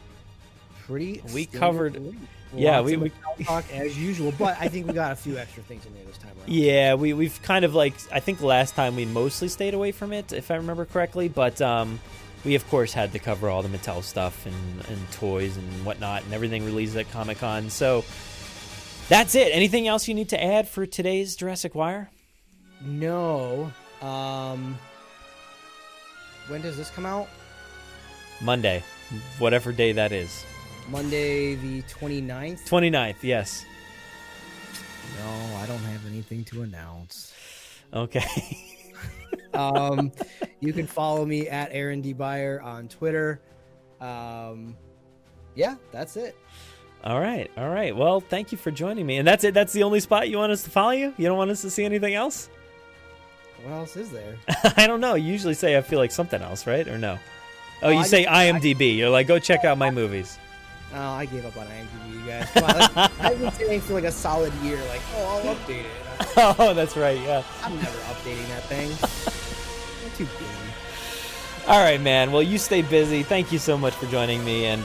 Pretty.
we
standard
covered.
length.
Yeah,
Lots of
we
Mattel talk as usual, but I think we got a few extra things in there this time around.
yeah we've kind of like, I think last time we mostly stayed away from it, if I remember correctly. But we of course had to cover all the Mattel stuff and toys and whatnot and everything released at Comic-Con. So that's it. Anything else you need to add for today's Jurassic Wire?
No. When does this come out?
Monday, whatever day that is.
Monday the 29th?
29th, yes.
No, I don't have anything to announce.
Okay.
You can follow me at Aaron D. Beyer on Twitter. Yeah, that's it.
All right. Well, thank you for joining me. And that's it? That's the only spot you want us to follow you? You don't want us to see anything else?
What else is there?
I don't know. You usually say I feel like something else, right? Or no? Oh,
Well,
you
I
say
just-
IMDb. You're like, go check out my movies.
Oh, I gave up on IMDb, you guys. Come on, like, I've been saying for like a solid year, like, oh, I'll update it.
Oh, that's right. Yeah.
I'm never updating that thing. I'm too busy.
All right, man. Well, you stay busy. Thank you so much for joining me, and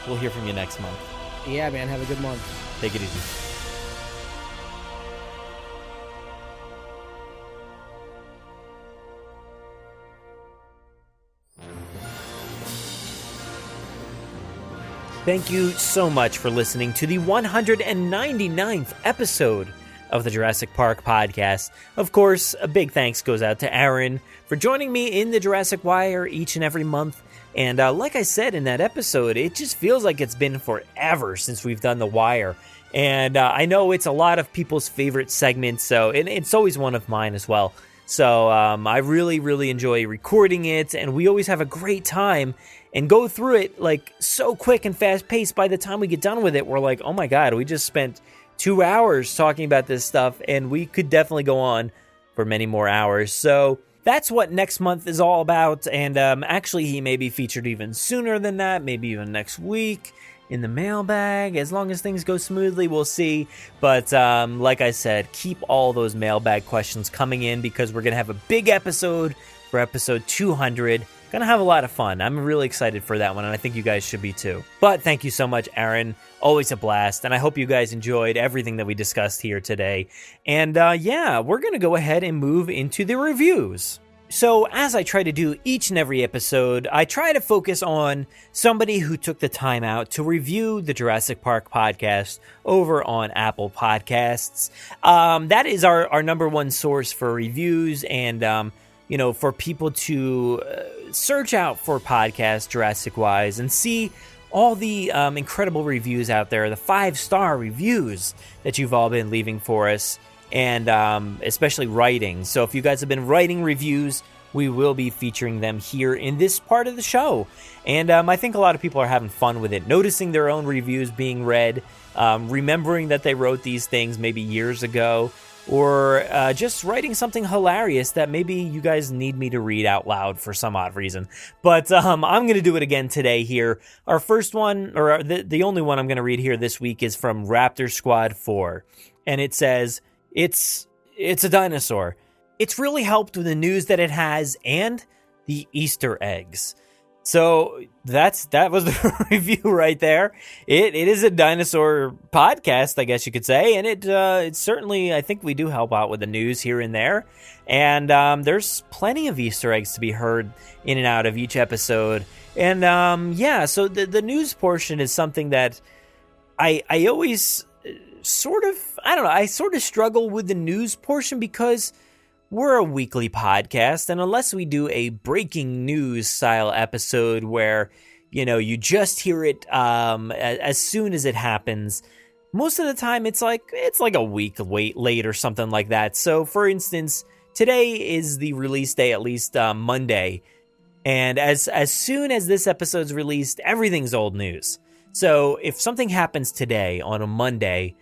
we'll hear from you next month.
Yeah, man. Have a good month.
Take it easy. Thank you so much for listening to the 199th episode of the Jurassic Park Podcast. Of course, a big thanks goes out to Aaron for joining me in the Jurassic Wire each and every month. And like I said in that episode, it just feels like it's been forever since we've done The Wire. And I know it's a lot of people's favorite segments, so it's always one of mine as well. So I really, really enjoy recording it, and we always have a great time and go through it like so quick and fast paced. By the time we get done with it, we're like, oh my God, we just spent 2 hours talking about this stuff, and we could definitely go on for many more hours. So that's what next month is all about. And actually, he may be featured even sooner than that, maybe even next week in the mailbag. As long as things go smoothly, we'll see. But like I said, keep all those mailbag questions coming in, because we're going to have a big episode for episode 200. Gonna have a lot of fun. I'm really excited for that one, and I think you guys should be too. But thank you so much, Aaron. Always a blast, and I hope you guys enjoyed everything that we discussed here today. And yeah, we're gonna go ahead and move into the reviews. So as I try to do each and every episode, I try to focus on somebody who took the time out to review the Jurassic Park podcast over on Apple Podcasts. That is our number one source for reviews, and you know, for people to search out for podcasts Jurassic-wise and see all the incredible reviews out there, the 5-star reviews that you've all been leaving for us, and especially writing. So if you guys have been writing reviews, we will be featuring them here in this part of the show. And I think a lot of people are having fun with it, noticing their own reviews being read, remembering that they wrote these things maybe years ago, or just writing something hilarious that maybe you guys need me to read out loud for some odd reason. But I'm going to do it again today here. Our first one, or the only one I'm going to read here this week, is from Raptor Squad 4. And it says, it's a dinosaur. It's really helped with the news that it has and the Easter eggs. So that was the review right there. It is a dinosaur podcast, I guess you could say, and it certainly, I think we do help out with the news here and there. And there's plenty of Easter eggs to be heard in and out of each episode. And yeah, so the news portion is something that I always sort of struggle with the news portion, because we're a weekly podcast, and unless we do a breaking news style episode where, you know, you just hear it as soon as it happens, most of the time it's like a week late or something like that. So, for instance, today is the release day, at least Monday, and as soon as this episode's released, everything's old news. So, if something happens today on a Monday,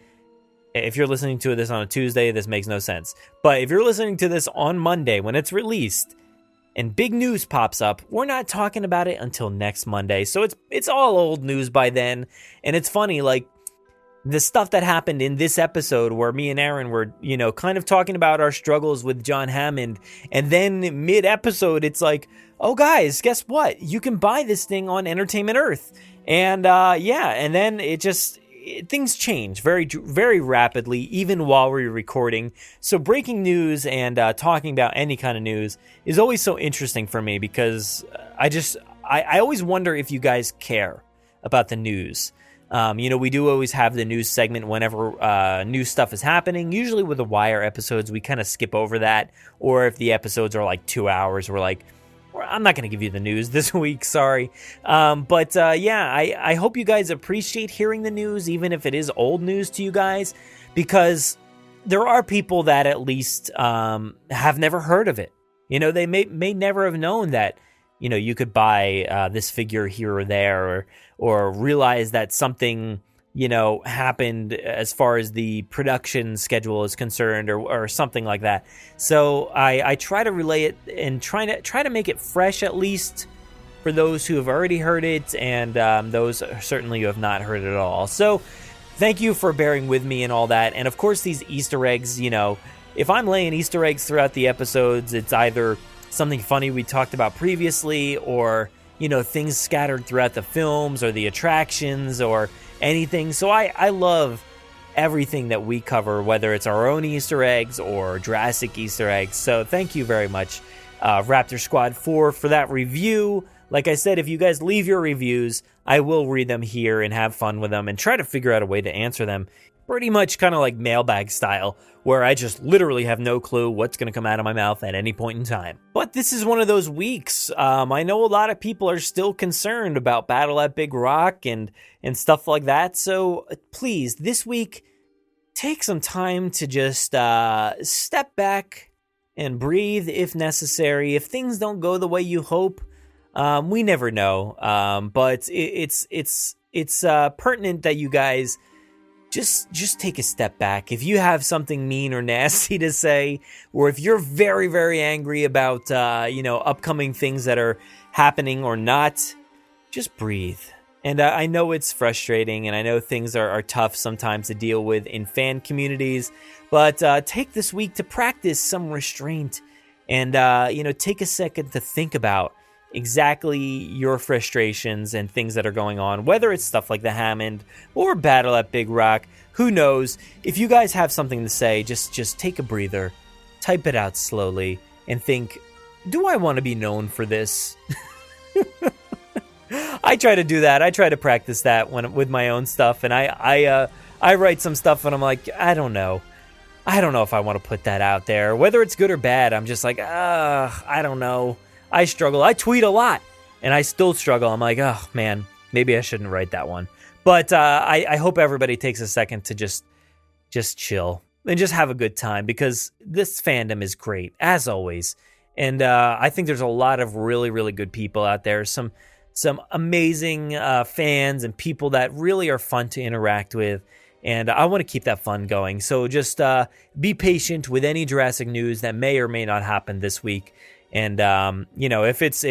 if you're listening to this on a Tuesday, this makes no sense. But if you're listening to this on Monday when it's released and big news pops up, we're not talking about it until next Monday. So it's all old news by then. And it's funny, like, the stuff that happened in this episode where me and Aaron were, kind of talking about our struggles with John Hammond. And then mid-episode, it's like, oh, guys, guess what? You can buy this thing on Entertainment Earth. And and then things change very, very rapidly, even while we're recording. So breaking news and talking about any kind of news is always so interesting for me because I always wonder if you guys care about the news. We do always have the news segment whenever new stuff is happening. Usually with the Wire episodes, we kind of skip over that. Or if the episodes are like 2 hours, we're like, I'm not going to give you the news this week, sorry. I hope you guys appreciate hearing the news, even if it is old news to you guys, because there are people that at least have never heard of it. They may never have known that, you could buy this figure here or there, or realize that something, happened as far as the production schedule is concerned, or something like that. So I try to relay it and try to make it fresh, at least for those who have already heard it, and those certainly who have not heard it at all. So thank you for bearing with me and all that. And of course, these Easter eggs, if I'm laying Easter eggs throughout the episodes, it's either something funny we talked about previously, or things scattered throughout the films or the attractions or anything. So I love everything that we cover, whether it's our own Easter eggs or Jurassic Easter eggs. So thank you very much, Raptor Squad 4, for that review. Like I said, if you guys leave your reviews, I will read them here and have fun with them and try to figure out a way to answer them. Pretty much kind of like mailbag style, where I just literally have no clue what's going to come out of my mouth at any point in time. But this is one of those weeks. I know a lot of people are still concerned about Battle at Big Rock and stuff like that. So please, this week, take some time to just step back and breathe if necessary. If things don't go the way you hope, we never know. But it's pertinent that you guys just take a step back. If you have something mean or nasty to say, or if you're very, very angry about, upcoming things that are happening or not, just breathe. And I know it's frustrating, and I know things are tough sometimes to deal with in fan communities, but take this week to practice some restraint and, take a second to think about exactly your frustrations and things that are going on, whether it's stuff like the Hammond or Battle at Big Rock. Who knows? If you guys have something to say, just take a breather, type it out slowly, and think, do I want to be known for this? I try to do that. I try to practice that with my own stuff, and I write some stuff and I'm like, I don't know if I want to put that out there, whether it's good or bad. I'm just like, I don't know. I struggle. I tweet a lot, and I still struggle. I'm like, oh, man, maybe I shouldn't write that one. But I hope everybody takes a second to just chill and just have a good time, because this fandom is great, as always. And I think there's a lot of really, really good people out there, some amazing fans and people that really are fun to interact with. And I want to keep that fun going. So just be patient with any Jurassic news that may or may not happen this week. And, if it's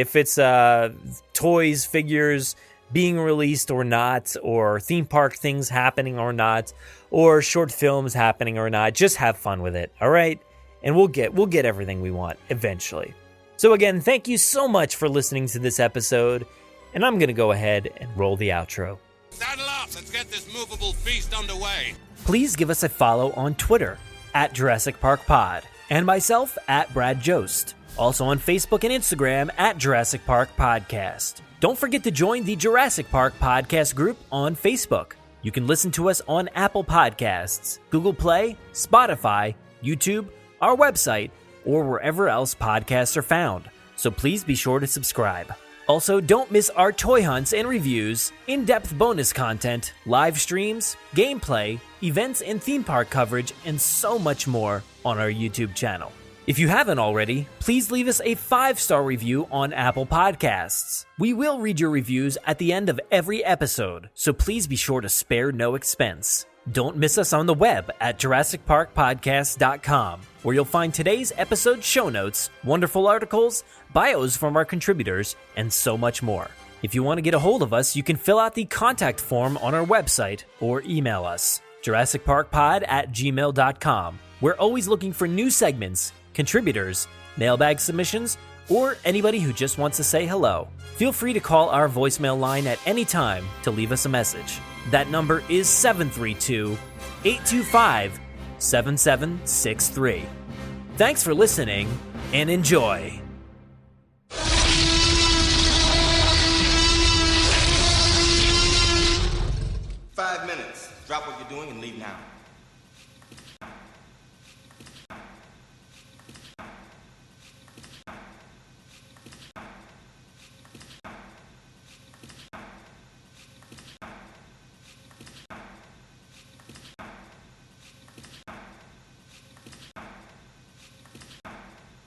toys, figures being released or not, or theme park things happening or not, or short films happening or not, just have fun with it. All right. And we'll get everything we want eventually. So again, thank you so much for listening to this episode. And I'm going to go ahead and roll the outro.
Saddle up. Let's get this movable feast underway.
Please give us a follow on Twitter at Jurassic Park Pod, and myself at Brad Jost. Also on Facebook and Instagram at Jurassic Park Podcast. Don't forget to join the Jurassic Park Podcast group on Facebook. You can listen to us on Apple Podcasts, Google Play, Spotify, YouTube, our website, or wherever else podcasts are found. So please be sure to subscribe. Also, don't miss our toy hunts and reviews, in-depth bonus content, live streams, gameplay, events and theme park coverage, and so much more on our YouTube channel. If you haven't already, please leave us a 5-star review on Apple Podcasts. We will read your reviews at the end of every episode, so please be sure to spare no expense. Don't miss us on the web at JurassicParkPodcast.com, where you'll find today's episode show notes, wonderful articles, bios from our contributors, and so much more. If you want to get a hold of us, you can fill out the contact form on our website or email us, JurassicParkPod@gmail.com. We're always looking for new segments, contributors, mailbag submissions, or anybody who just wants to say hello. Feel free to call our voicemail line at any time to leave us a message. That number is 732-825-7763. Thanks for listening, and enjoy.
5 minutes. Drop what you're doing and leave now.